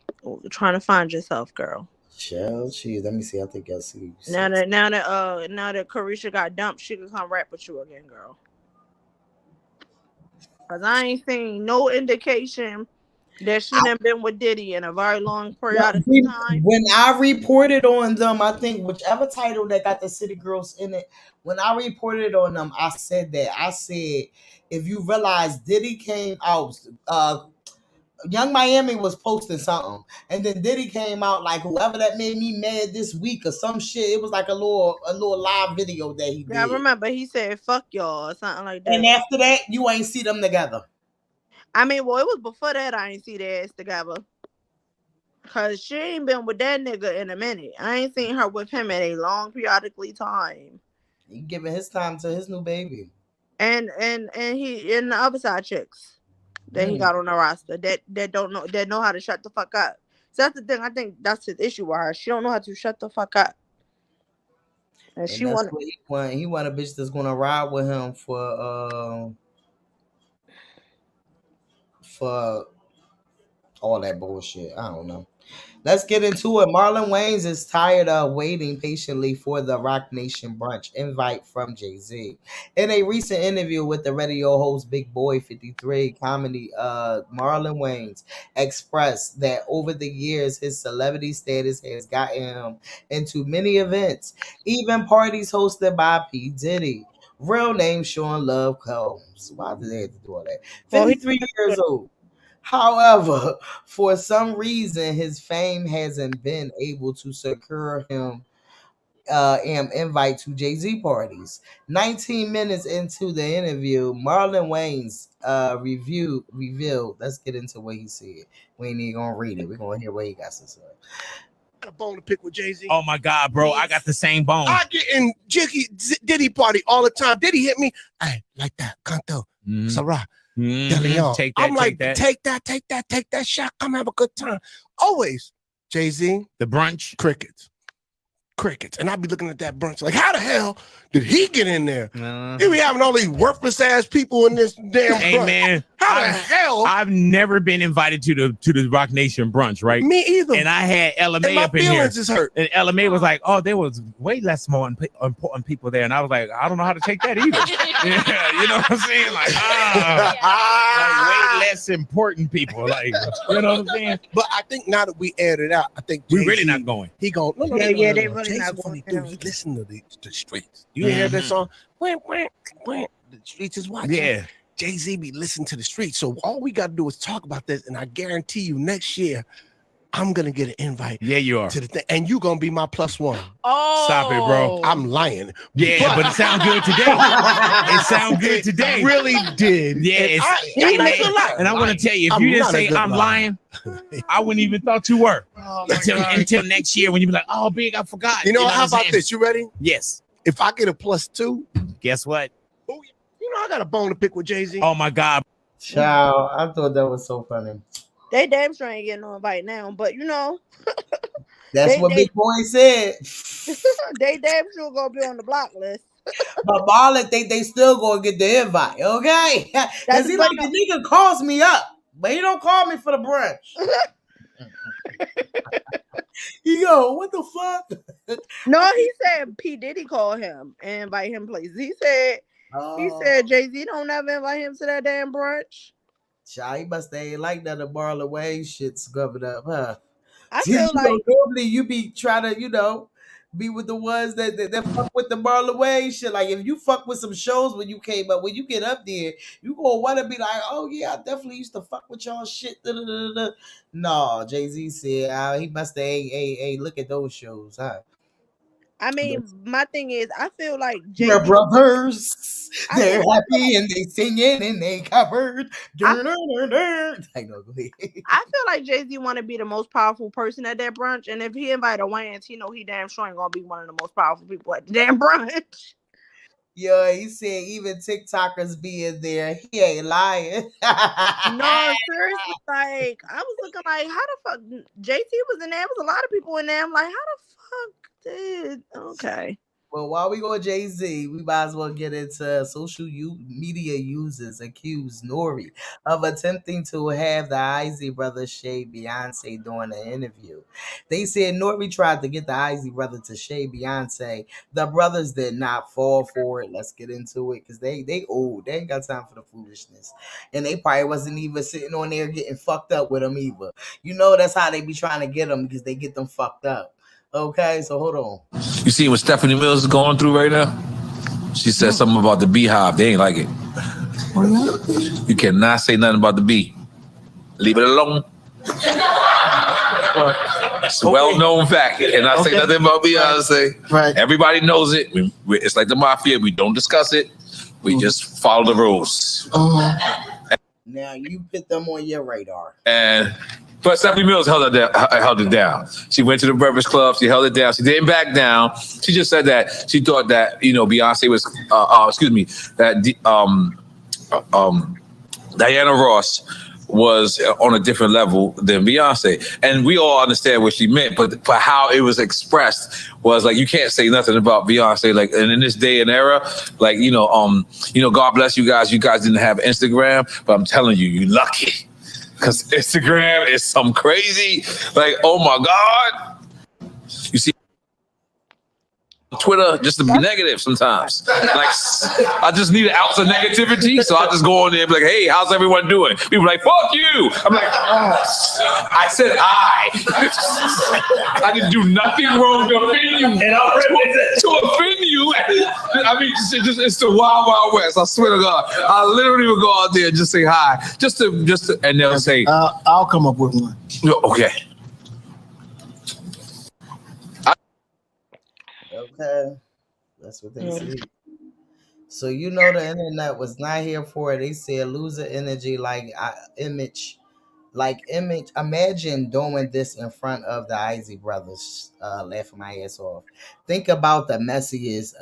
trying to find yourself, girl. Shell cheese. Let me see. I think I see. Now that Carisha got dumped, she can come rap with you again, girl. Cause I ain't seen no indication that she done been with Diddy in a very long period of time. When I reported on them, I think whichever title that got the City Girls in it, when I reported on them, I said that. I said, if you realize Diddy came out, Young Miami was posting something, and then Diddy came out like whoever that made me mad this week or some shit. It was like a little live video that he Yeah, I did. remember he said "fuck y'all" or something like that. And after that, you ain't see them together. I mean, well, it was before that I ain't see their ass together. Cause she ain't been with that nigga in a minute. I ain't seen her with him in a long periodically time. He giving his time to his new baby. And he and the other side chicks that he got on the roster that know how to shut the fuck up. So that's the thing. I think that's his issue with her. She don't know how to shut the fuck up. And she that's want what he want. He want a bitch that's gonna ride with him for all that bullshit. I don't know. Let's get into it. Marlon Wayans is tired of waiting patiently for the Rock Nation brunch invite from Jay-Z. In a recent interview with the radio host Big Boy 53 comedy, Marlon Wayans expressed that over the years his celebrity status has gotten him into many events, even parties hosted by P. Diddy. Real name Sean Love Combs. Why did they have to do all that? 53 years old. However, for some reason, his fame hasn't been able to secure him an invite to Jay-Z parties. 19 minutes into the interview, Marlon Wayans revealed. Let's get into what he said. We ain't even gonna read it. We're gonna hear what he got to say. A bone to pick with Jay-Z. Oh my God, bro. I got the same bone. I get in Diddy party all the time. Diddy hit me. Hey, like that. Canto. Sarah. Take that, I'm like, take take that shot. Come have a good time. Always. Jay-Z. The brunch. Crickets. And I'd be looking at that brunch like, how the hell did he get in there? Here we having all these worthless ass people in this damn Hey brunch. man, How the hell? I've never been invited to the Rock Nation brunch, right? Me either. And I had LMA And my up in here. feelings is hurt. And LMA was like, "Oh, there was way less more important people there," and I was like, "I don't know how to take that either." Yeah, you know what I'm saying? Like, like way less important people, like, you know what I'm saying? But I think now that we aired it out, I think We're really not going. He going. No, they really Jay's not a funny going. dude. He listen to the streets. You hear that song? Wham, the streets is watching. Yeah. Jay-Z be listening to the streets. So all we got to do is talk about this, and I guarantee you next year, I'm gonna get an invite. Yeah, you are. To the thing, and you gonna be my +1. Oh, stop it, bro. I'm lying. Yeah, but it sounds good today. It sounds good today. It really did. Yeah, and I want to tell you, if you didn't say I'm lying, I wouldn't even thought you were until next year when you be like, "Oh, big, I forgot." You know how about this? You ready? Yes. If I get a +2, guess what? You know I got a bone to pick with Jay-Z. Oh my God. Child, I thought that was so funny. They damn sure ain't getting no invite now, but you know. That's what Big Boy said. They damn sure gonna be on the block list. But Marlon think they still gonna get the invite, okay? Because he like, the nigga calls me up, but he don't call me for the brunch. He go, what the fuck? No, he said P. Diddy called him and invite him places. He said Jay-Z don't ever invite him to that damn brunch. Child, he must ain't like that. The Marlon Wayans shit's coming up, huh? I feel like normally you be trying to, be with the ones that fuck with the Marlon Wayans shit. Like if you fuck with some shows when you came up, when you get up there, you gonna want to be like, oh yeah, I definitely used to fuck with y'all shit. No, Jay-Z said he must ain't look at those shows, huh? I mean, my thing is, I feel like Your brothers, they're happy and they singing and they covered. I feel like Jay-Z want to be the most powerful person at that brunch, and if he invite a Wayans, he know he damn sure ain't gonna be one of the most powerful people at the damn brunch. Yeah, he said even TikTokers be in there. He ain't lying. No, seriously, like I was looking like, how the fuck JT was in there? There was a lot of people in there. I'm like, how the fuck did? Okay. Well, while we go with Jay-Z, we might as well get into social media users accused Nori of attempting to have the Isley brothers shade Beyonce during an interview. They said Nori tried to get the Isley brother to shade Beyonce. The brothers did not fall for it. Let's get into it because they old. They ain't got time for the foolishness. And they probably wasn't even sitting on there getting fucked up with them either. You know that's how they be trying to get them because they get them fucked up. Okay, so hold on. You see what Stephanie Mills is going through right now? She said something about the beehive. They ain't like it. You cannot say nothing about the bee. Leave it alone. It's a well-known fact. You cannot say nothing about Beyonce. Right. Everybody knows it. It's like the mafia. We don't discuss it. We just follow the rules. Now you put them on your radar. But Stephanie Mills held it down. She went to the Breakfast Club. She held it down. She didn't back down. She just said that she thought that Beyonce was Diana Ross was on a different level than Beyonce, and we all understand what she meant. But how it was expressed was like you can't say nothing about Beyonce. Like, and in this day and era, like God bless you guys. You guys didn't have Instagram, but I'm telling you, you lucky. Because Instagram is some crazy, like, oh my God. You see, Twitter just to be negative sometimes. Like, I just need an ounce of negativity, so I just go on there and be like, hey, how's everyone doing? People are like, fuck you. I'm like, I said I didn't do nothing wrong to offend you. And to offend you. I mean, it's the wild, wild west. I swear to God. I literally would go out there and just say hi. Just to, and they'll say, I'll come up with one. Okay. Okay, that's what they said. So the internet was not here for it. They said loser energy, image. Imagine doing this in front of the Isley brothers, laughing my ass off. Think about the messiest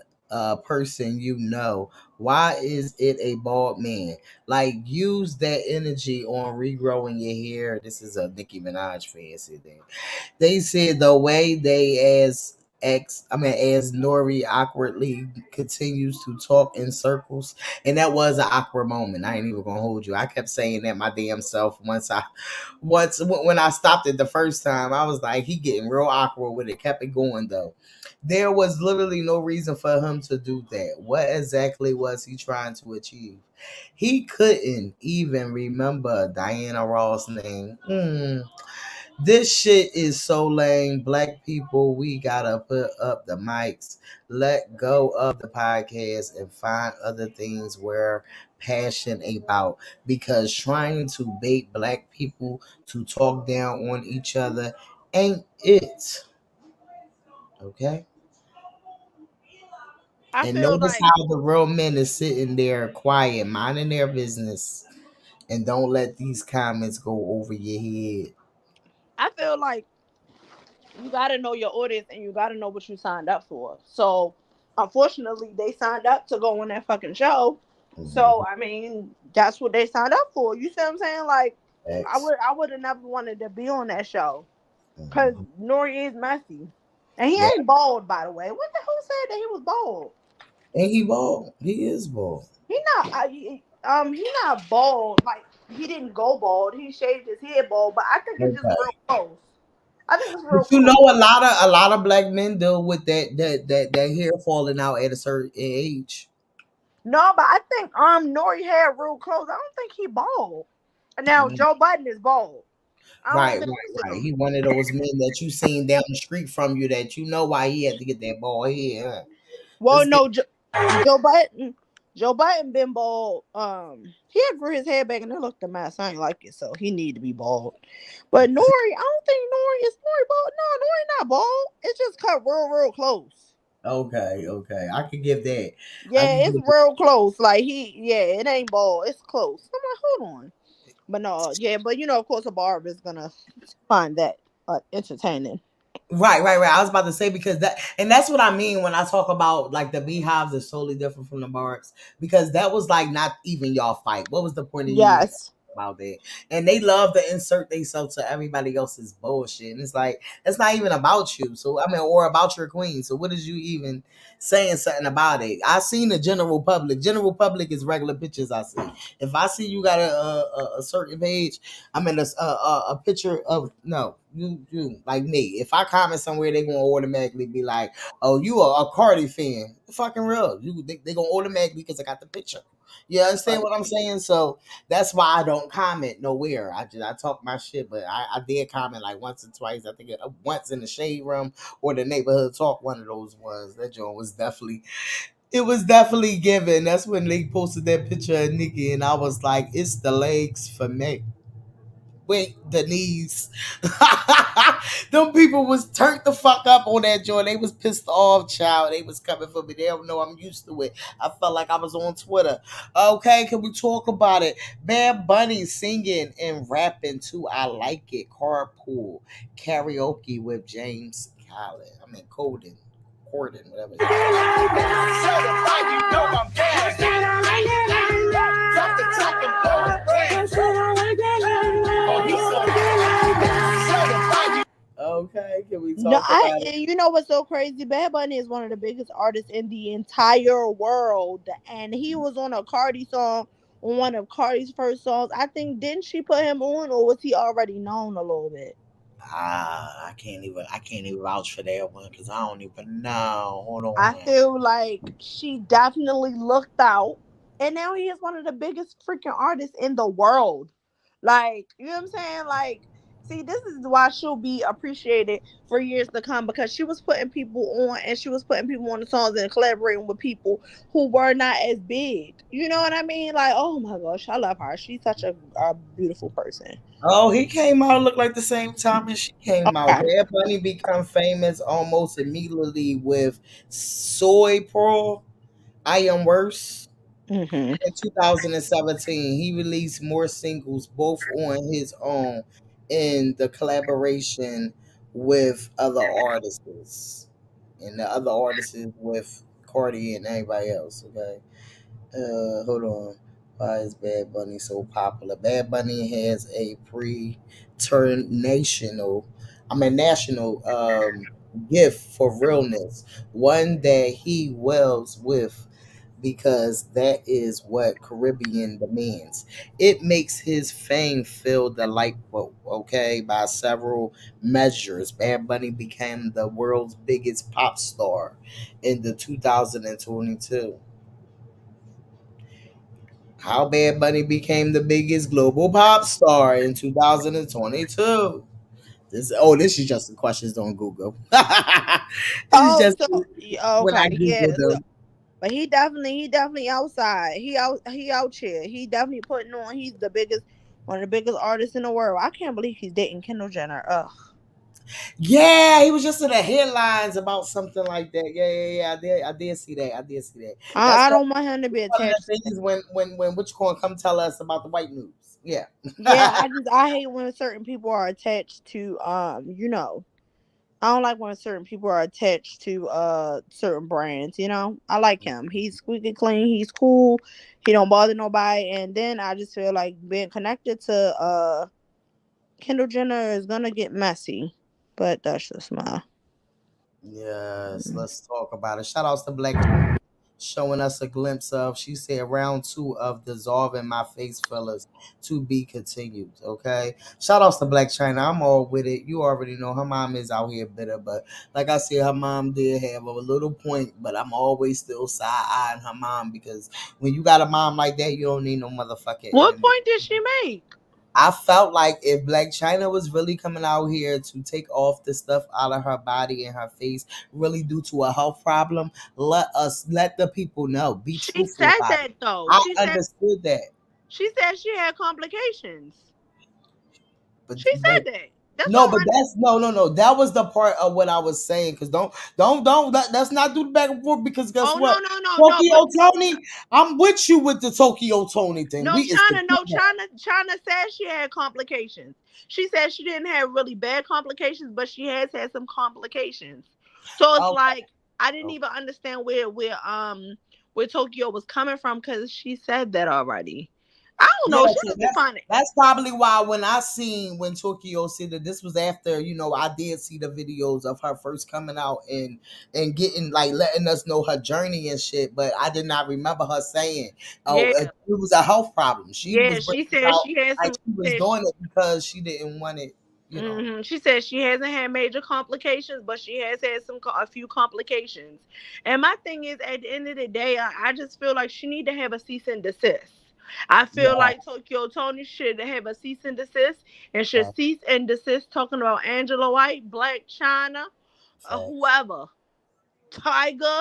person you know. Why is it a bald man? Like, use that energy on regrowing your hair. This is a Nicki Minaj fancy thing. They said the way they as Nori awkwardly continues to talk in circles, and that was an awkward moment. I ain't even gonna hold you. I kept saying that my damn self when I stopped it the first time. I was like, he getting real awkward with it. Kept it going though. There was literally no reason for him to do that. What exactly was he trying to achieve? He couldn't even remember Diana Ross' name. This shit is so lame. Black people, we gotta put up the mics, let go of the podcast, and find other things we're passionate about. Because trying to bait black people to talk down on each other ain't it. Okay? And notice how the real men is sitting there quiet, minding their business, and don't let these comments go over your head. I feel like you gotta know your audience and you gotta know what you signed up for. So unfortunately they signed up to go on that fucking show. Mm-hmm. So I mean that's what they signed up for. You see what I'm saying? Like I would have never wanted to be on that show. Because Nori is messy. And he ain't bald, by the way. What the hell said that he was bald? Ain't he bald? He is bald. He not bald. Like, he didn't go bald. He shaved his head bald, but I think it's just real close. I think it's real close. You know, a lot of black men deal with that hair falling out at a certain age. No, but I think Nori had real close. I don't think he bald. Now Joe Budden is bald. Right. He one of those men that you seen down the street from you that you know why he had to get that bald head. Huh? Well, Joe Budden been bald. He had grew his hair back and it looked a mess. I ain't like it, so he need to be bald. But Nori, I don't think Nori is bald. No, Nori not bald. It's just cut real close. Okay, I could give that. Yeah, it's real close. Like it ain't bald. It's close. I'm like, hold on. But no, but of course, a barber is gonna find that entertaining. Right. I was about to say because that's what I mean when I talk about like the beehives is totally different from the barbs because that was like not even y'all fight. What was the point of you? about that. And they love to insert themselves to everybody else's bullshit. And it's like, it's not even about you. So, I mean, or about your queen. So what is you even saying something about it? I seen the general public. General public is regular pictures I see. If I see you got a certain page, I mean, a picture of, no, you like me. If I comment somewhere, they gonna automatically be like, oh, you are a Cardi fan. Fucking real. They gonna automatically because I got the picture. You understand what I'm saying? So that's why I don't comment nowhere. I talk my shit, but I did comment like once or twice. I think once in the shade room or the neighborhood talk, one of those ones. That joint was definitely, it was definitely given. That's when they posted that picture of Nicki, and I was like, it's the legs for me. Wait, the knees. Them people was turned the fuck up on that joint. They was pissed off, child. They was coming for me. They don't know I'm used to it. I felt like I was on Twitter. Okay, can we talk about it? Bad Bunny singing and rapping to I Like It. Carpool. Karaoke with James Corden. I mean, Corden, whatever. Okay, can we talk about it? You know what's so crazy? Bad Bunny is one of the biggest artists in the entire world, and he was on a Cardi song, on one of Cardi's first songs. I think, didn't she put him on, or was he already known a little bit? I can't even vouch for that one because I don't even know. Hold on. I feel like she definitely looked out, and now he is one of the biggest freaking artists in the world. Like, you know what I'm saying? Like, see, this is why she'll be appreciated for years to come, because she was putting people on, and she was putting people on the songs and collaborating with people who were not as big. You know what I mean? Like, oh my gosh, I love her. She's such a beautiful person. Oh, he came out looked like the same time as she came out. Bad Bunny become famous almost immediately with Soy Pro, I Am Worse. Mm-hmm. In 2017, he released more singles, both on his own and the collaboration with other artists. And the other artists with Cardi and everybody else. Okay. Hold on. Why is Bad Bunny so popular? Bad Bunny has a national gift for realness, one that he wells with because that is what Caribbean demands. It makes his fame feel delightful, okay, by several measures. Bad Bunny became the world's biggest pop star in the 2022. How Bad Bunny became the biggest global pop star in 2022. This is just the questions on Google. This is just when I Okay, yeah. Googled them. But he definitely outside. He out here. He definitely putting on. He's the biggest, one of the biggest artists in the world. I can't believe he's dating Kendall Jenner. Ugh. Yeah, he was just in the headlines about something like that. Yeah. I did see that. I don't want him to be attached. Things when which one come tell us about the white news. Yeah. Yeah, I hate when certain people are attached to I don't like when certain people are attached to certain brands, I like him. He's squeaky clean, he's cool, he don't bother nobody, and then I just feel like being connected to Kendall Jenner is gonna get messy. But that's just my Yes, let's talk about it. Shout outs to Black showing us a glimpse of, she said, round 2 of dissolving my face fillers to be continued. Okay. Shout outs to Black Chyna. I'm all with it. You already know her mom is out here bitter, but like I said, her mom did have a little point, but I'm always still side-eyeing her mom because when you got a mom like that, you don't need no motherfucking What enemy. point did she make? I felt like if Black Chyna was really coming out here to take off the stuff out of her body and her face, really due to a health problem, let the people know. Be truthful. She said about that it. though. I understood that. She said she had complications. But she said that. That's no. That was the part of what I was saying. Because let's not do the back and forth. Because guess what? Tokyo Tony, I'm with you with the Tokyo Tony thing. Chyna said she had complications. She said she didn't have really bad complications, but she has had some complications. So it's like I didn't even understand where Tokyo was coming from because she said that already. I don't know. Yeah, She so needs to find it. that's probably why when Tokyo said that this was after, I did see the videos of her first coming out and getting like letting us know her journey and shit, but I did not remember her saying, Yeah. it was a health problem. She Yeah, was she bringing it said out she had like some. she was doing it because she didn't want it, She said she hasn't had major complications, but she has had a few complications. And my thing is, at the end of the day, I just feel like she need to have a cease and desist. I feel Yeah. like Tokyo Tony should have a cease and desist and should cease and desist talking about Angela White, Black Chyna, whoever, Tiger,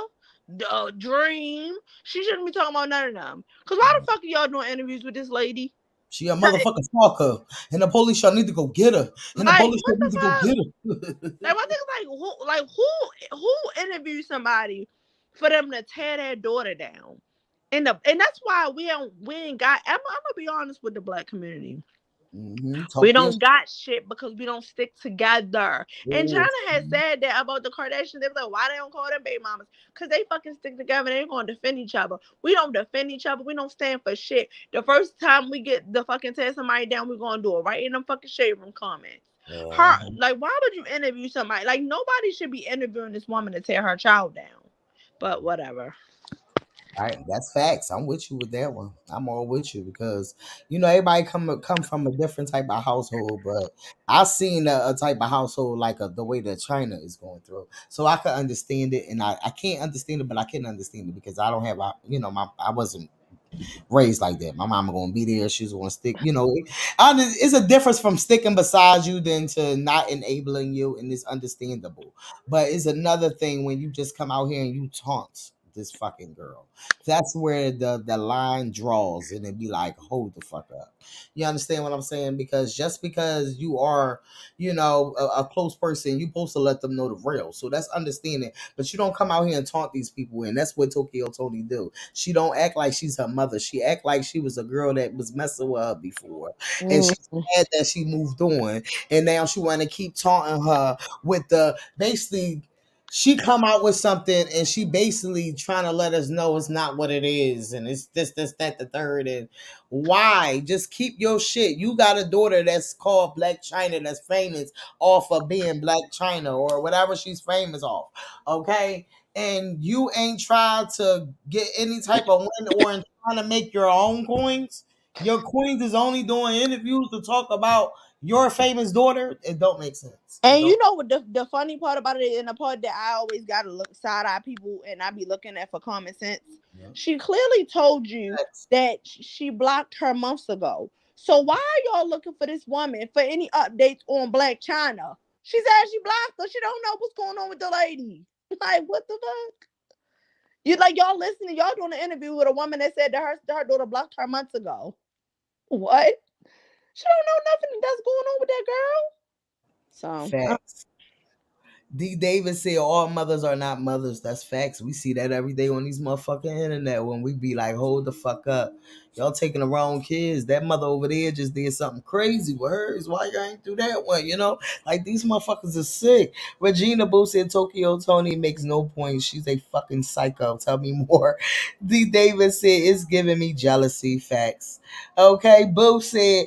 the Dream. She shouldn't be talking about none of them. Cause why the fuck are y'all doing interviews with this lady? She a motherfucking stalker, and the police y'all need to go get her. And the Like, police what y'all need to go the get her. Like my thing is who interviews somebody for them to tear their daughter down, and that's why we ain't got. I'm gonna be honest with the Black community. We don't got shit because we don't stick together. And China has said that about the Kardashians. They were like, why they don't call them baby mamas? Because they fucking stick together. They ain't gonna defend each other. We don't defend each other. We don't stand for shit. The first time we get the fucking tear somebody down, we're gonna do it right in them fucking shade room comments. Her, like, why would you interview somebody? Like, nobody should be interviewing this woman to tear her child down. But whatever. All right, that's facts. I'm with you with that one. I'm all with you because everybody come from a different type of household, but I seen a type of household like the way that China is going through, so I can understand it, and I can't understand it, but I can understand it because I don't have I wasn't raised like that. My mama gonna be there. She's gonna stick. It's a difference from sticking beside you than to not enabling you, and it's understandable. But it's another thing when you just come out here and you taunt this fucking girl. That's where the line draws, and it be like, hold the fuck up. You understand what I'm saying? Because just because you are, a close person, you supposed to let them know the real. So that's understanding. But you don't come out here and taunt these people, and that's what Tokyo Tony do. She don't act like she's her mother. She act like she was a girl that was messing with her before, and she's mad that she moved on, and now she want to keep taunting her with the basically. She come out with something and she basically trying to let us know it's not what it is, and it's this, that, the third. And why? Just keep your shit. You got a daughter that's called Black Chyna that's famous off of being Black Chyna or whatever she's famous off. Okay. And you ain't tried to get any type of win or trying to make your own coins. Your queens is only doing interviews to talk about your famous daughter. It don't make sense. And you know what the funny part about it, and the part that I always gotta look side eye people and I be looking at for common sense. Yeah. She clearly told you that she blocked her months ago. So why are y'all looking for this woman for any updates on Black Chyna? She said she blocked her. She don't know what's going on with the lady. Like, what the fuck? Y'all listening, y'all doing an interview with a woman that said that her daughter blocked her months ago. What? She don't know nothing that's going on with that girl. So facts. D. Davis said all mothers are not mothers. That's facts. We see that every day on these motherfucking internet when we be like, hold the fuck up. Y'all taking the wrong kids. That mother over there just did something crazy with hers. Why y'all ain't do that one? Like these motherfuckers are sick. Regina Boo said Tokyo Tony makes no point. She's a fucking psycho. Tell me more. D. Davis said it's giving me jealousy. Facts. Okay. Boo said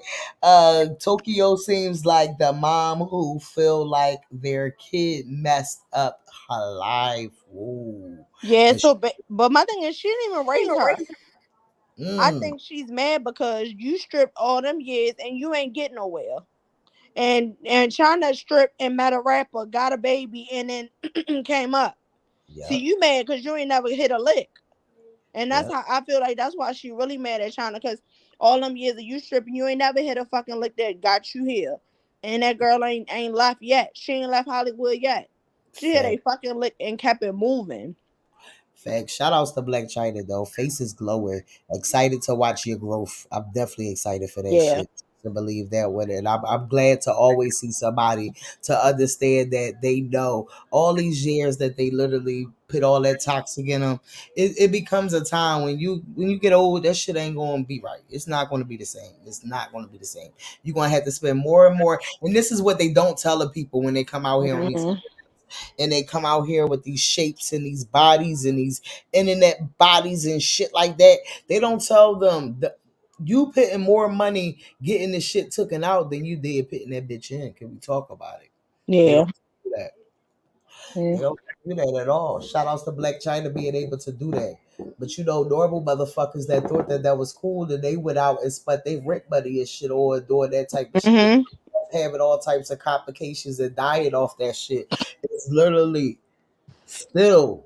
Tokyo seems like the mom who feel like their kid messed up her life. Ooh. Yeah, but my thing is she didn't even raise her. I think she's mad because you stripped all them years and you ain't getting nowhere. And Chyna stripped and met a rapper, got a baby, and then came up. Yep. See, you mad because you ain't never hit a lick. And that's how I feel like that's why she really mad at Chyna, because all them years of you stripping, you ain't never hit a fucking lick that got you here. And that girl ain't left yet. She ain't left Hollywood yet. She hit a fucking lick and kept it moving. Fact. Shout outs to Black Chyna though. Face is glowing. Excited to watch your growth. I'm definitely excited for that shit. To believe that with it. And I'm glad to always see somebody to understand that they know all these years that they literally put all that toxic in them. It becomes a time when you get old, that shit ain't going to be right. It's not going to be the same. It's not going to be the same. You're going to have to spend more and more. And this is what they don't tell the people when they come out here on these. And they come out here with these shapes and these bodies and these internet bodies and shit like that. They don't tell them you putting more money getting this shit taken out than you did putting that bitch in. Can we talk about it? They Yeah. don't do that. They don't do that at all. Shout outs to Black Chyna being able to do that. But you know, normal motherfuckers that thought that was cool, that they went out and spent their rent money and shit or doing that type of shit, having all types of complications and dying off that shit. It's literally still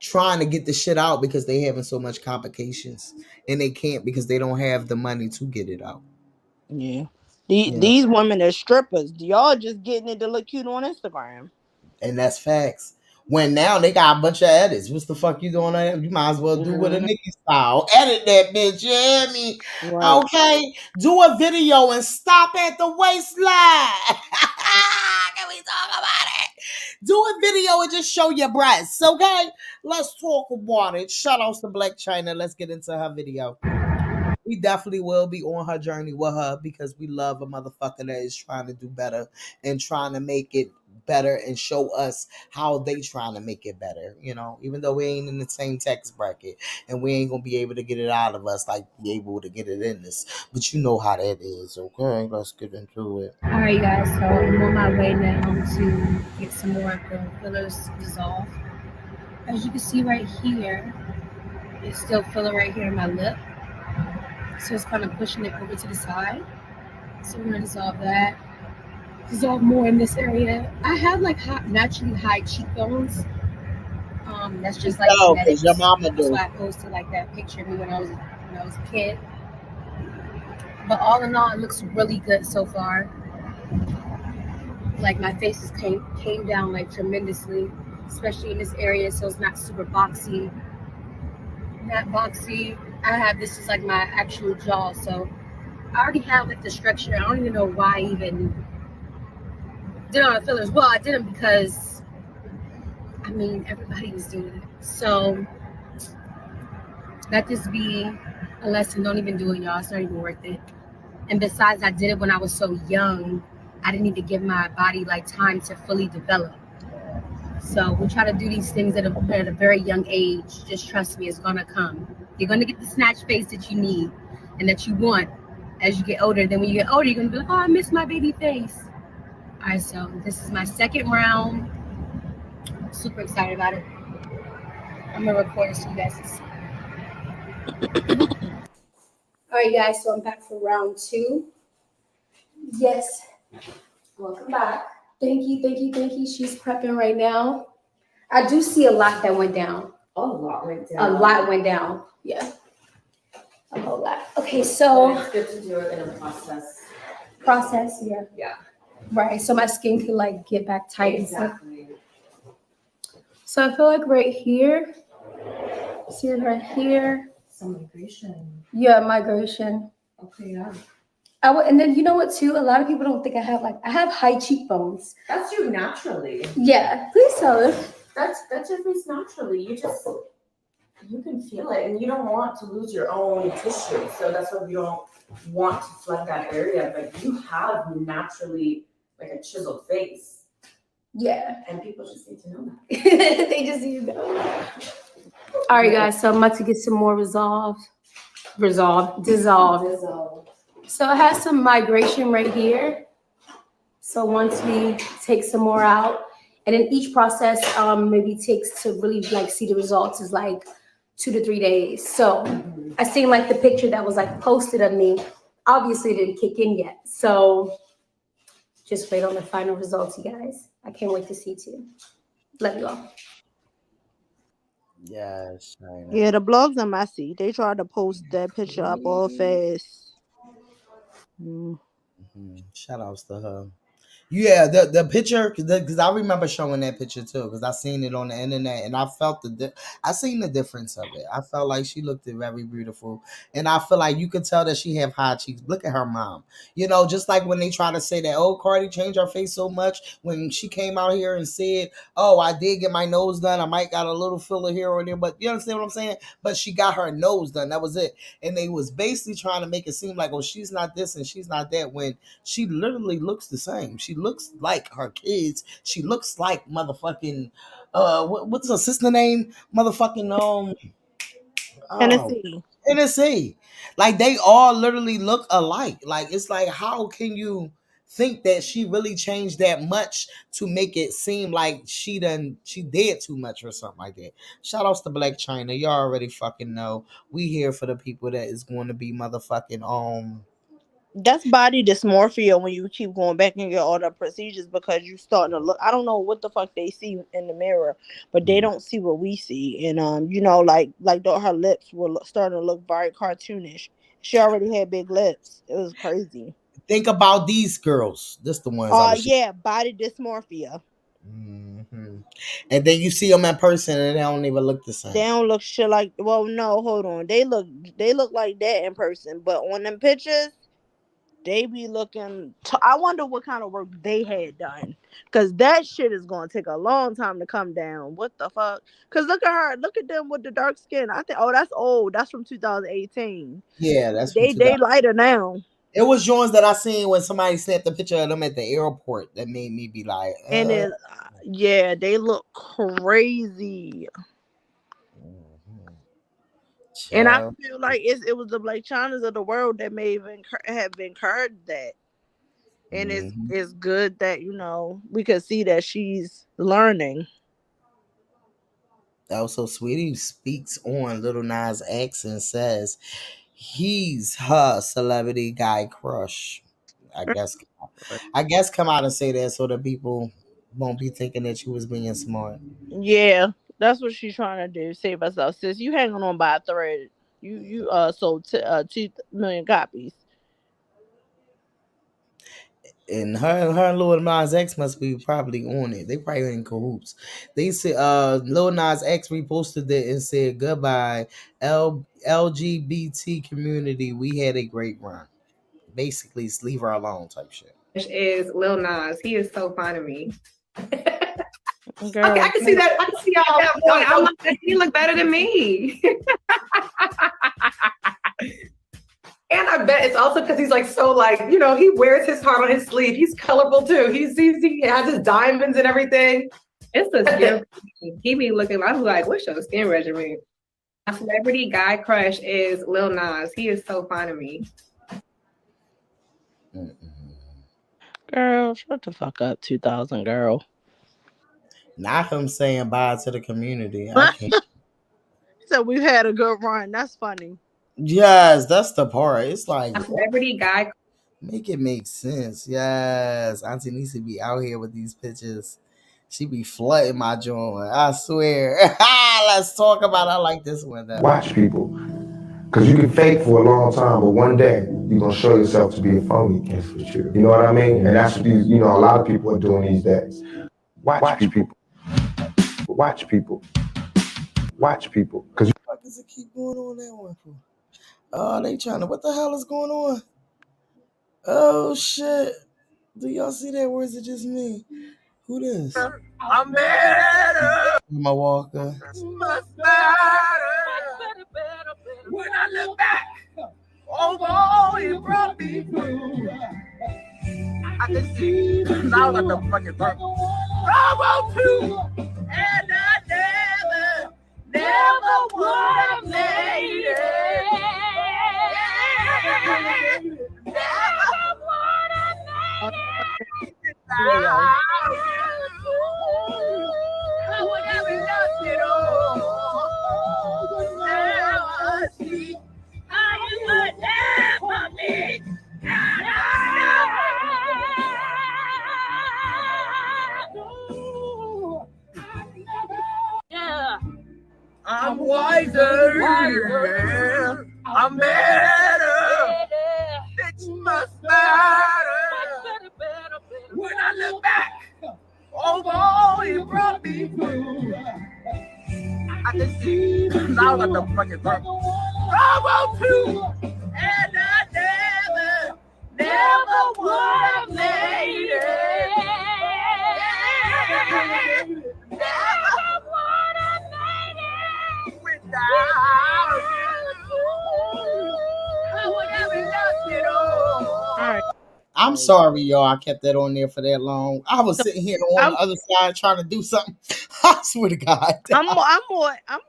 trying to get the shit out because they having so much complications and they can't because they don't have the money to get it out. Yeah. These women are strippers. Y'all just getting it to look cute on Instagram. And that's facts. When now they got a bunch of edits. What's the fuck you doing? You might as well do with a Nicki style. Edit that bitch. You hear me? Right. Okay. Do a video and stop at the waistline. Can we talk about it? Do a video and just show your breasts. Okay. Let's talk about it. Shout outs to Black Chyna. Let's get into her video. We definitely will be on her journey with her because we love a motherfucker that is trying to do better and trying to make it better and show us how they trying to make it better, you know, even though we ain't in the same tax bracket and we ain't gonna be able to get it out of us like be able to get it in us, but you know how that is. Okay, let's get into it. All right, guys, so I'm on my way now to get some more of the fillers dissolved. As you can see right here, it's still filler right here in my lip, so it's kind of pushing it over to the side. So we're gonna dissolve that. Dissolve more in this area. I have like naturally high cheekbones. That's just like genetics. Your mama That's do. why I posted like that picture of me when I was a kid. But all in all, it looks really good so far. Like my face is came down like tremendously, especially in this area, so it's not super boxy. Not boxy. This is like my actual jaw, so I already have like the structure. I don't even know why I even did all the fillers. Well, I did them because I mean everybody was doing it. So let this be a lesson. Don't even do it, y'all. It's not even worth it. And besides, I did it when I was so young. I didn't need to give my body like time to fully develop. So we try to do these things at a very young age. Just trust me, it's gonna come. You're gonna get the snatch face that you need and that you want as you get older. Then when you get older, you're gonna be like, oh, I miss my baby face. All right, so this is my second round. I'm super excited about it. I'm gonna record it so you guys can see. All right, guys, so I'm back for round 2. Yes, welcome back. Thank you. She's prepping right now. I do see a lot that went down. A lot went down. A lot went down. Yeah. A whole lot. Okay, so But it's good to do it in a process. Yeah. Yeah. Right. So my skin can like get back tight and stuff. Exactly. So I feel like right here. See it right here. Some migration. Yeah, migration. Okay, yeah. And then you know what too? A lot of people don't think I have high cheekbones. That's you naturally. Yeah. Please tell us. That's your face naturally. You can feel it, and you don't want to lose your own tissue. So that's why we don't want to flood that area. But you have naturally like a chiseled face. Yeah. And people just need to know that. They just need to know. All right, guys. So I'm about to get some more dissolved. So I have some migration right here. So once we take some more out, and then each process maybe takes to really like see the results is like 2 to 3 days. So I seen like the picture that was like posted of me. Obviously it didn't kick in yet. So just wait on the final results, you guys. I can't wait to see too. Love you all. Yes. Yeah, the blogs are messy. They tried to post that picture up all fast. Shout outs to her. Yeah, the picture, because I remember showing that picture too, because I seen it on the internet and I felt I seen the difference of it. I felt like she looked very beautiful, and I feel like you could tell that she have high cheeks. Look at her mom, you know, just like when they try to say that, oh, Cardi changed her face so much when she came out here and said, oh, I did get my nose done. I might got a little filler here or there, but you understand what I'm saying? But she got her nose done. That was it. And they was basically trying to make it seem like, oh, she's not this and she's not that, when she literally looks the same. She looks like her kids. She looks like motherfucking what's her sister name? Motherfucking Tennessee. Tennessee. Like they all literally look alike. Like it's like, how can you think that she really changed that much to make it seem like she did too much or something like that? Shout outs to Black Chyna. Y'all already fucking know. We here for the people that is going to be motherfucking That's body dysmorphia when you keep going back and get all the procedures because you starting to look. I don't know what the fuck they see in the mirror, but they don't see what we see. And her lips were starting to look very cartoonish. She already had big lips. It was crazy. Think about these girls. This the ones. Yeah, body dysmorphia. Mm-hmm. And then you see them in person, and they don't even look the same. They don't look shit like. Well, no, hold on. They look like that in person, but on them pictures, they be looking. I wonder what kind of work they had done, because that shit is gonna take a long time to come down. What the fuck? Because look at her. Look at them with the dark skin. I think. Oh, that's old. That's from 2018. Yeah, that's they lighter now. It was joints that I seen when somebody snapped a picture of them at the airport that made me be like, And then, yeah, they look crazy. And I feel like it was the Black Chynas of the world that may even have encouraged that. And it's good that, we could see that she's learning. Also, Sweetie speaks on Lil Nas X and says he's her celebrity guy crush. I guess come out and say that so that people won't be thinking that she was being smart. Yeah, that's what she's trying to do. Save herself. Sis, you hanging on by a thread. You sold 2 million copies. And her and Lil Nas X must be probably on it. They probably in cahoots. They said Lil Nas X reposted it and said, "Goodbye, LGBT community. We had a great run." Basically, leave her alone type shit. Is Lil Nas. He is so fine to me. Girl, okay, I can see that. I can see y'all. I like that. He look better than me. And I bet it's also because he's like so like, he wears his heart on his sleeve. He's colorful too. He has his diamonds and everything. It's a skin. He be looking. I'm like, what's your skin regimen? My celebrity guy crush is Lil Nas. He is so fine to me. Girl, shut the fuck up, 2000 girl. Not him saying bye to the community. I can't. So we've had a good run. That's funny. Yes, that's the part. It's like my celebrity guy. Make it make sense. Yes, Auntie needs to be out here with these pictures. She be flooding my joint. I swear. Let's talk about her like this one. Watch people. Because you can fake for a long time, but one day you're going to show yourself to be a phony. You know what I mean? And that's what a lot of people are doing these days. Watch people. Watch people. Watch people. Because what does it keep going on that one for? Oh, they trying to, what the hell is going on? Oh, shit. Do y'all see that, or is it just me? Who this? I'm better. My Walker. Much better. When I look back over all you brought me through, I can see the sound of the fucking bird. Bravo too, and I never would have made it. Never would have made it. I would have lost it all. Now I see how you were there for me. Yeah. I'm wiser. I'm better. It's much better. When I look back over all you brought me through, I can see the sound of the fucking bird. Bravo too, and I never would have made it. Never would have made it without you. I would have lost it all. All right. I'm sorry, y'all. I kept that on there for that long. I was sitting here on the other side trying to do something. I swear to God. I'm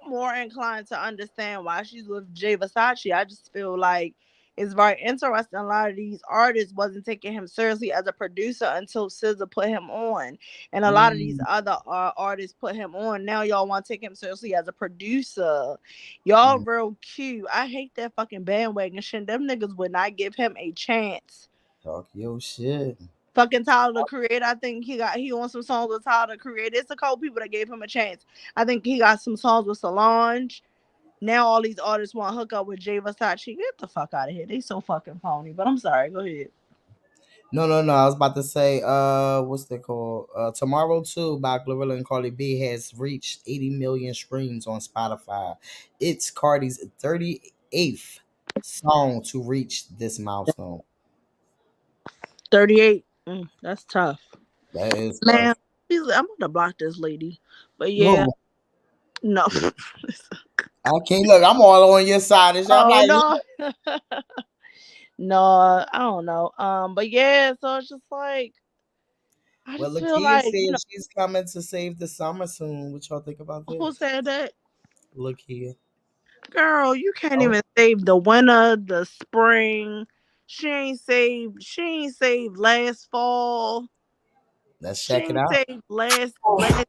more inclined to understand why she's with Jay Versace. I just feel like it's very interesting. A lot of these artists wasn't taking him seriously as a producer until SZA put him on, and a lot of these other artists put him on. Now y'all want to take him seriously as a producer. Y'all real cute. I hate that fucking bandwagon shit. Them niggas would not give him a chance. Talk your shit. Fucking Tyler the Creator. I think he on some songs with Tyler the Creator. It's a couple people that gave him a chance. I think he got some songs with Solange. Now all these artists want to hook up with Jay Versace. Get the fuck out of here. They so fucking phony. But I'm sorry. Go ahead. No. I was about to say, what's they called? Tomorrow Too by Glorilla and Cardi B has reached 80 million streams on Spotify. It's Cardi's 38th song to reach this milestone. 38. That's tough. That is Man, tough. I'm gonna block this lady. But yeah. No. I can't look. I'm all on your side. I'm like, no. No, I don't know. But yeah, so it's just like I well, just feel Lakia like said she's coming to save the summer soon. What y'all think about this? Who said that? Lakia. Girl, you can't even save the winter, the spring. She ain't saved last fall. Let's check it out. Saved last summer.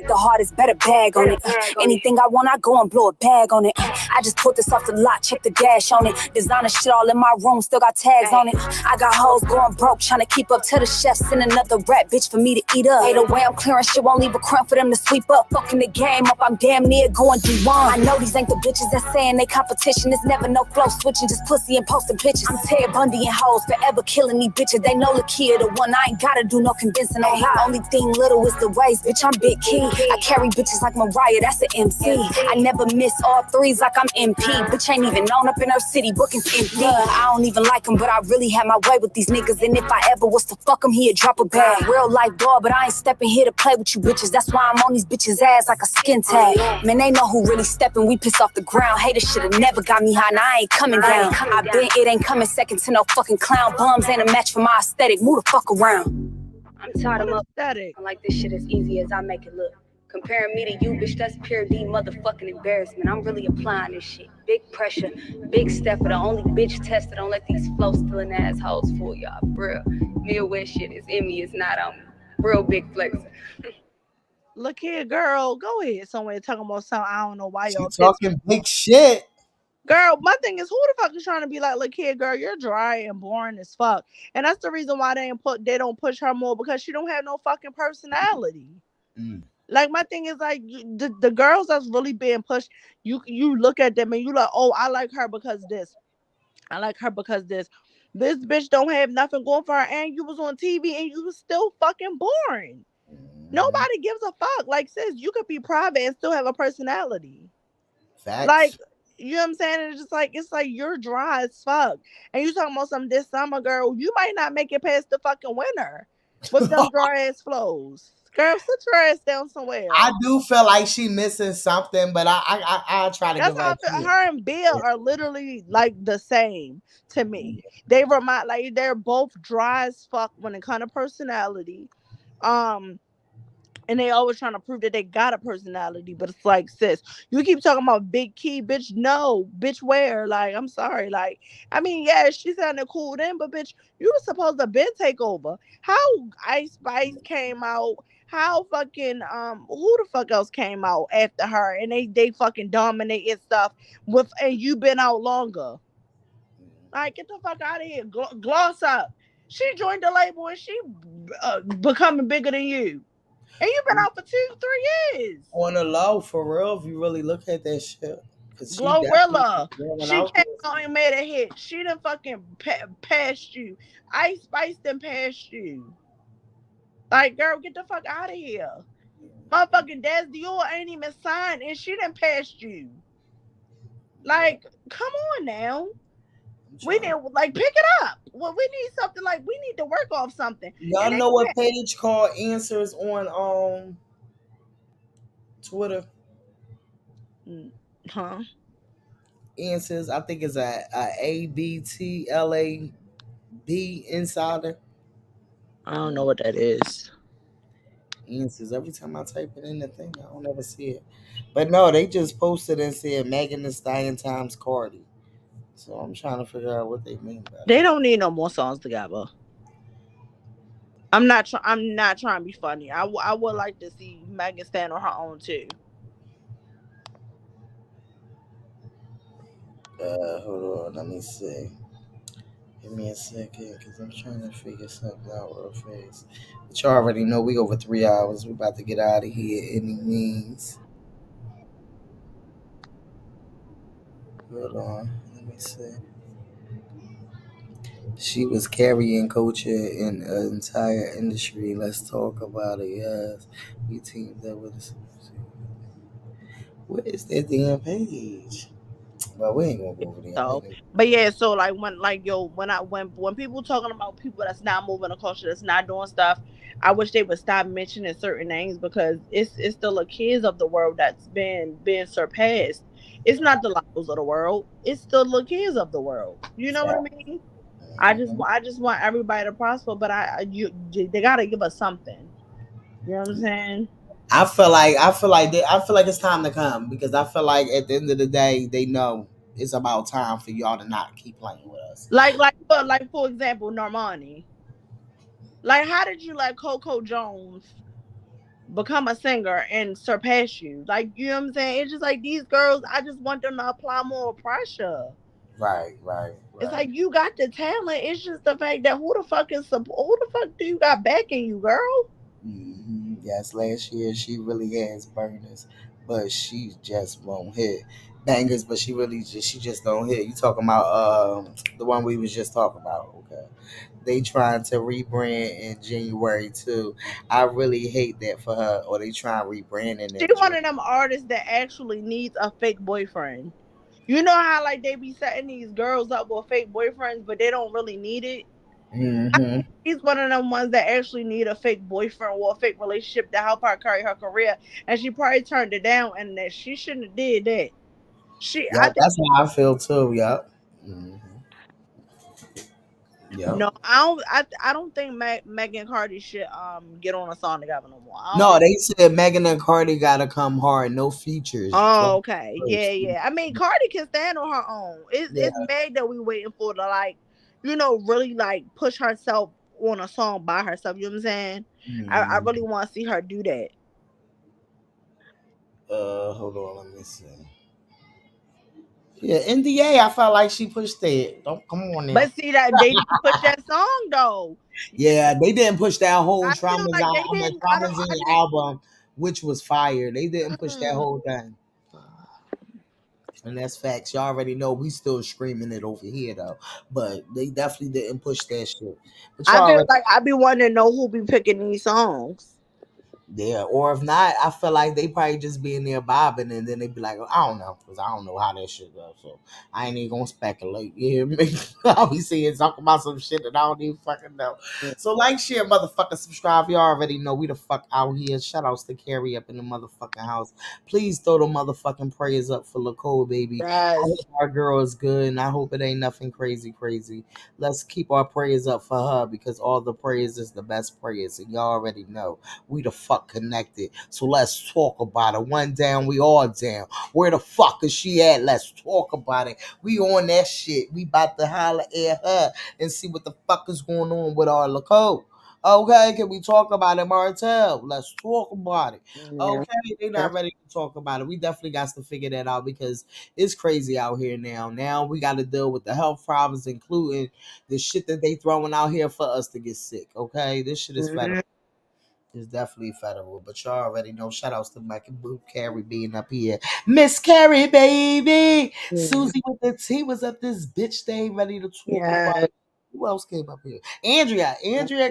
The hardest, better bag on it. Anything I want, I go and blow a bag on it. I just put this off the lot, check the dash on it. Designer shit all in my room, still got tags on it. I got hoes going broke, trying to keep up to the chef. Send another rap bitch for me to eat up. Hey, the way I'm clearing shit won't leave a crumb for them to sweep up. Fucking the game up, I'm damn near going D1. I know these ain't the bitches that saying they competition. It's never no flow switching, just pussy and posting pictures. I'm Ted Bundy and hoes, forever killing these bitches. They know Lakia the one, I ain't gotta do no convincing, no lie. Only thing little is the waist, bitch, I'm big key. I carry bitches like Mariah, that's an MC. I never miss all threes like I'm MP. Bitch ain't even known up in her city, booking's empty. I don't even like them, but I really have my way with these niggas. And if I ever was to fuck them, he'd drop a bag. Real life dog, but I ain't stepping here to play with you bitches. That's why I'm on these bitches' ass like a skin tag. Man, they know who really stepping, we piss off the ground. Haters should've never got me high, now I ain't coming down. I bet it ain't coming second to no fucking clown. Bums ain't a match for my aesthetic, move the fuck around. I'm tired of aesthetic. I like this shit as easy as I make it look. Comparing me to you, bitch, that's pure D motherfucking embarrassment. I'm really applying this shit. Big pressure, big step for the only bitch tester. Don't let these flow stealing assholes fool y'all. For real. Midwest shit is in me, it's not on me. Real big flexer. Look here, girl. Go ahead somewhere talking about something. I don't know why y'all talking big shit. Girl, my thing is, who the fuck is trying to be like, look here, girl, you're dry and boring as fuck. And that's the reason why they don't push her more, because she don't have no fucking personality. Like, my thing is, like, the girls that's really being pushed, you look at them and you like, oh, I like her because this. I like her because this. This bitch don't have nothing going for her, and you was on TV and you was still fucking boring. Nobody gives a fuck. Like, sis, you could be private and still have a personality. Facts. Like, you know what I'm saying? It's like you're dry as fuck. And you talking about something this summer, girl, you might not make it past the fucking winter with them dry ass flows. Girl, sit your ass down somewhere. I do feel like she missing something, but I try to That's give how her. Her and Bill are literally like the same to me. They remind, like, they're both dry as fuck when it comes to personality. And they always trying to prove that they got a personality, but it's like, sis, you keep talking about big key, bitch. No, bitch, where? Like, I'm sorry. Like, I mean, yeah, she sounded cool then, but bitch, you were supposed to take over. How Ice Spice came out? How fucking who the fuck else came out after her? And they fucking dominated stuff with, and you been out longer. Like, get the fuck out of here. Gloss up. She joined the label and she becoming bigger than you. And you've been out for 2-3 years. On the low, for real, if you really look at that shit. Glorilla. She came out and made a hit. She done fucking passed you. Ice Spice done passed you. Like, girl, get the fuck out of here. Motherfucking Des Dior ain't even signed and she done passed you. Like, come on now. We need, like, pick it up. Well, we need something, like, we need to work off something. Y'all know what page called Answers on Twitter? Huh? Answers, I think it's a ABTLAB Insider. I don't know what that is. answers. Every time I type it in the thing, I don't ever see it. But no, they just posted and said Megan Thee Stallion times Cardi. So I'm trying to figure out what they mean by They that. don't need no more songs together. I'm not trying to be funny. I would like to see Megan stand on her own too. Hold on, let me see. Give me a second, because I'm trying to figure something out real fast. But you already know we over 3 hours. We about to get out of here any means. Hold on, let me see. She was carrying culture in an entire industry. Let's talk about it. Yes, we teamed up with this. Where is that damn page? Well, we ain't gonna go over there. I So, ain't but yeah, so like when people talking about people that's not moving the culture, that's not doing stuff, I wish they would stop mentioning certain names because it's still the kids of the world that's been surpassed. It's not the Lottos of the world. It's still the kids of the world. You know what I mean? I just want everybody to prosper, but they gotta give us something. You know what I'm saying? I feel like it's time to come because I feel like at the end of the day they know it's about time for y'all to not keep playing with us. Like for example, Normani. Like, how did you let Coco Jones become a singer and surpass you? Like, you know what I'm saying? It's just like these girls, I just want them to apply more pressure. Right. It's like you got the talent. It's just the fact that who the fuck do you got backing you, girl? Yes, last year she really has burners, but she just won't hit bangers. But she just don't hit. You talking about the one we was just talking about? Okay, they trying to rebrand in January too. I really hate that for her. Or they trying rebranding She in one June. of them artists that actually needs a fake boyfriend. You know how like they be setting these girls up with fake boyfriends, but they don't really need it. He's one of them ones that actually need a fake boyfriend or a fake relationship to help her carry her career, and she probably turned it down, and that she shouldn't have did that. I Yep, think that's how I feel too. Yep. Yep. no, I don't think Megan Cardi should get on a song together no more. I don't No, think. they said Megan and Cardi gotta come hard, no features. Oh, Fuck okay, first. yeah. I mean, Cardi can stand on her own. Yeah. It's Meg that we waiting for to like, really like push herself on a song by herself. You know what I'm saying? I really want to see her do that. Hold on, let me see. Yeah, NDA, I felt like she pushed that. Don't come on now. But see that they didn't push that song though. Yeah, they didn't push that whole I feel Traumas like they out on that didn't. Traumas in your album, which was fire. They didn't push that whole thing. And that's facts. Y'all already know we still screaming it over here though. But they definitely didn't push that shit. But y'all I feel already like I be wanting to know who be picking these songs. yeah, or if not, I feel like they probably just be in there bobbing, and then they be like, I don't know, because I don't know how that shit goes, so I ain't even gonna speculate. You hear me? I'll be seeing talking about some shit that I don't even fucking know. So like, share, motherfucker, subscribe. You already know we the fuck out here. Shout outs to Carrie up in the motherfucking house. Please throw the motherfucking prayers up for LaCole, baby. I Yes. hope our girl is good, and I hope it ain't nothing crazy. Let's keep our prayers up for her because all the prayers is the best prayers, and y'all already know. We the fuck connected. So let's talk about it. One down, we all down. Where the fuck is she at? Let's talk about it. We on that shit. We about to holler at her and see what the fuck is going on with our LaCote. Okay, can we talk about it, Martell? Let's talk about it. Okay, they not ready to talk about it. We definitely got to figure that out because it's crazy out here now. Now we got to deal with the health problems, including the shit that they throwing out here for us to get sick. Okay, this shit is federal. It's definitely federal, but y'all already know. Shout outs to Mike and Blue Carrie being up here. Miss Carrie, baby. Susie with the T was up this bitch thing ready to talk about it. Who else came up here? Andrea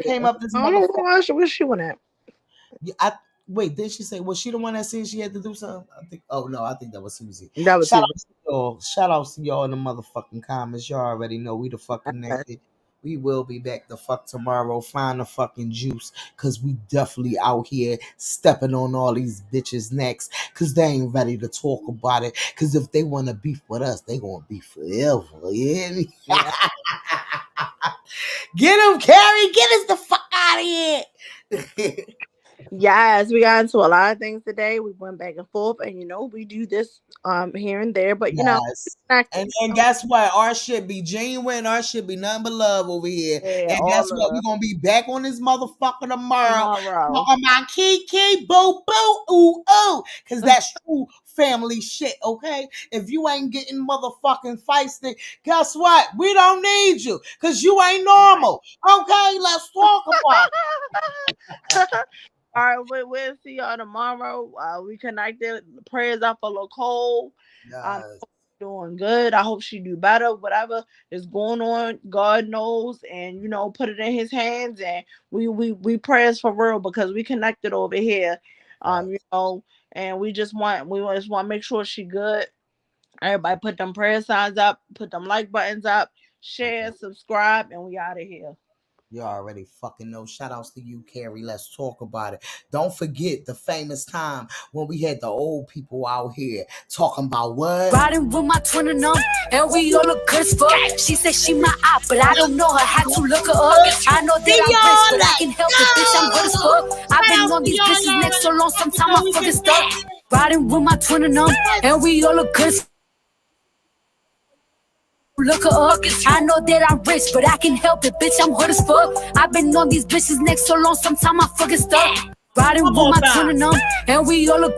came up this motherfucker. Where's she went at? Yeah, wait, did she say, was she the one that said she had to do something? I think, oh no, I think that was Susie. That was Shout Susie. outs to y'all. Shout outs to y'all in the motherfucking comments. Y'all already know we the fuck connected. We will be back the fuck tomorrow. Find the fucking juice. Cause we definitely out here stepping on all these bitches' necks. Cause they ain't ready to talk about it. Cause if they wanna beef with us, they gonna beef forever. You hear me? Yeah. Get him, Carrie. Get us the fuck out of here. Yes, we got into a lot of things today. We went back and forth, and we do this here and there, but and guess what? Our shit be genuine. Our shit be nothing but love over here. Yeah, and guess what? We're gonna be back on this motherfucker tomorrow. Talking about kiki boo boo ooh ooh, because that's true family shit. Okay, if you ain't getting motherfucking feisty, guess what? We don't need you because you ain't normal. Okay, let's talk about it. All right, we'll see y'all tomorrow. We connected. Prayers up for Nicole. Doing good. I hope she do better. Whatever is going on, God knows, and put it in His hands. And we prayers for real because we connected over here. And we just want to make sure she good. Everybody put them prayer signs up, put them like buttons up, share, subscribe, and we out of here. You already fucking know. Shout outs to you, Carrie. Let's talk about it. Don't forget the famous time when we had the old people out here talking about what? Riding with my twin and and we all look good as fuck. She said she my op, but I don't know her. Had to look her up. I know that I'm rich, but I can help it, bitch. I'm good as fuck. I've been on these bitches next so long, sometimes I fucking stuck. Riding with my twin and we all look good as fuck. Look her up. I know that I'm rich, but I can help it, bitch. I'm good as fuck. I've been on these bitches next so long, sometimes I fucking stuck. Riding with my twin and we all look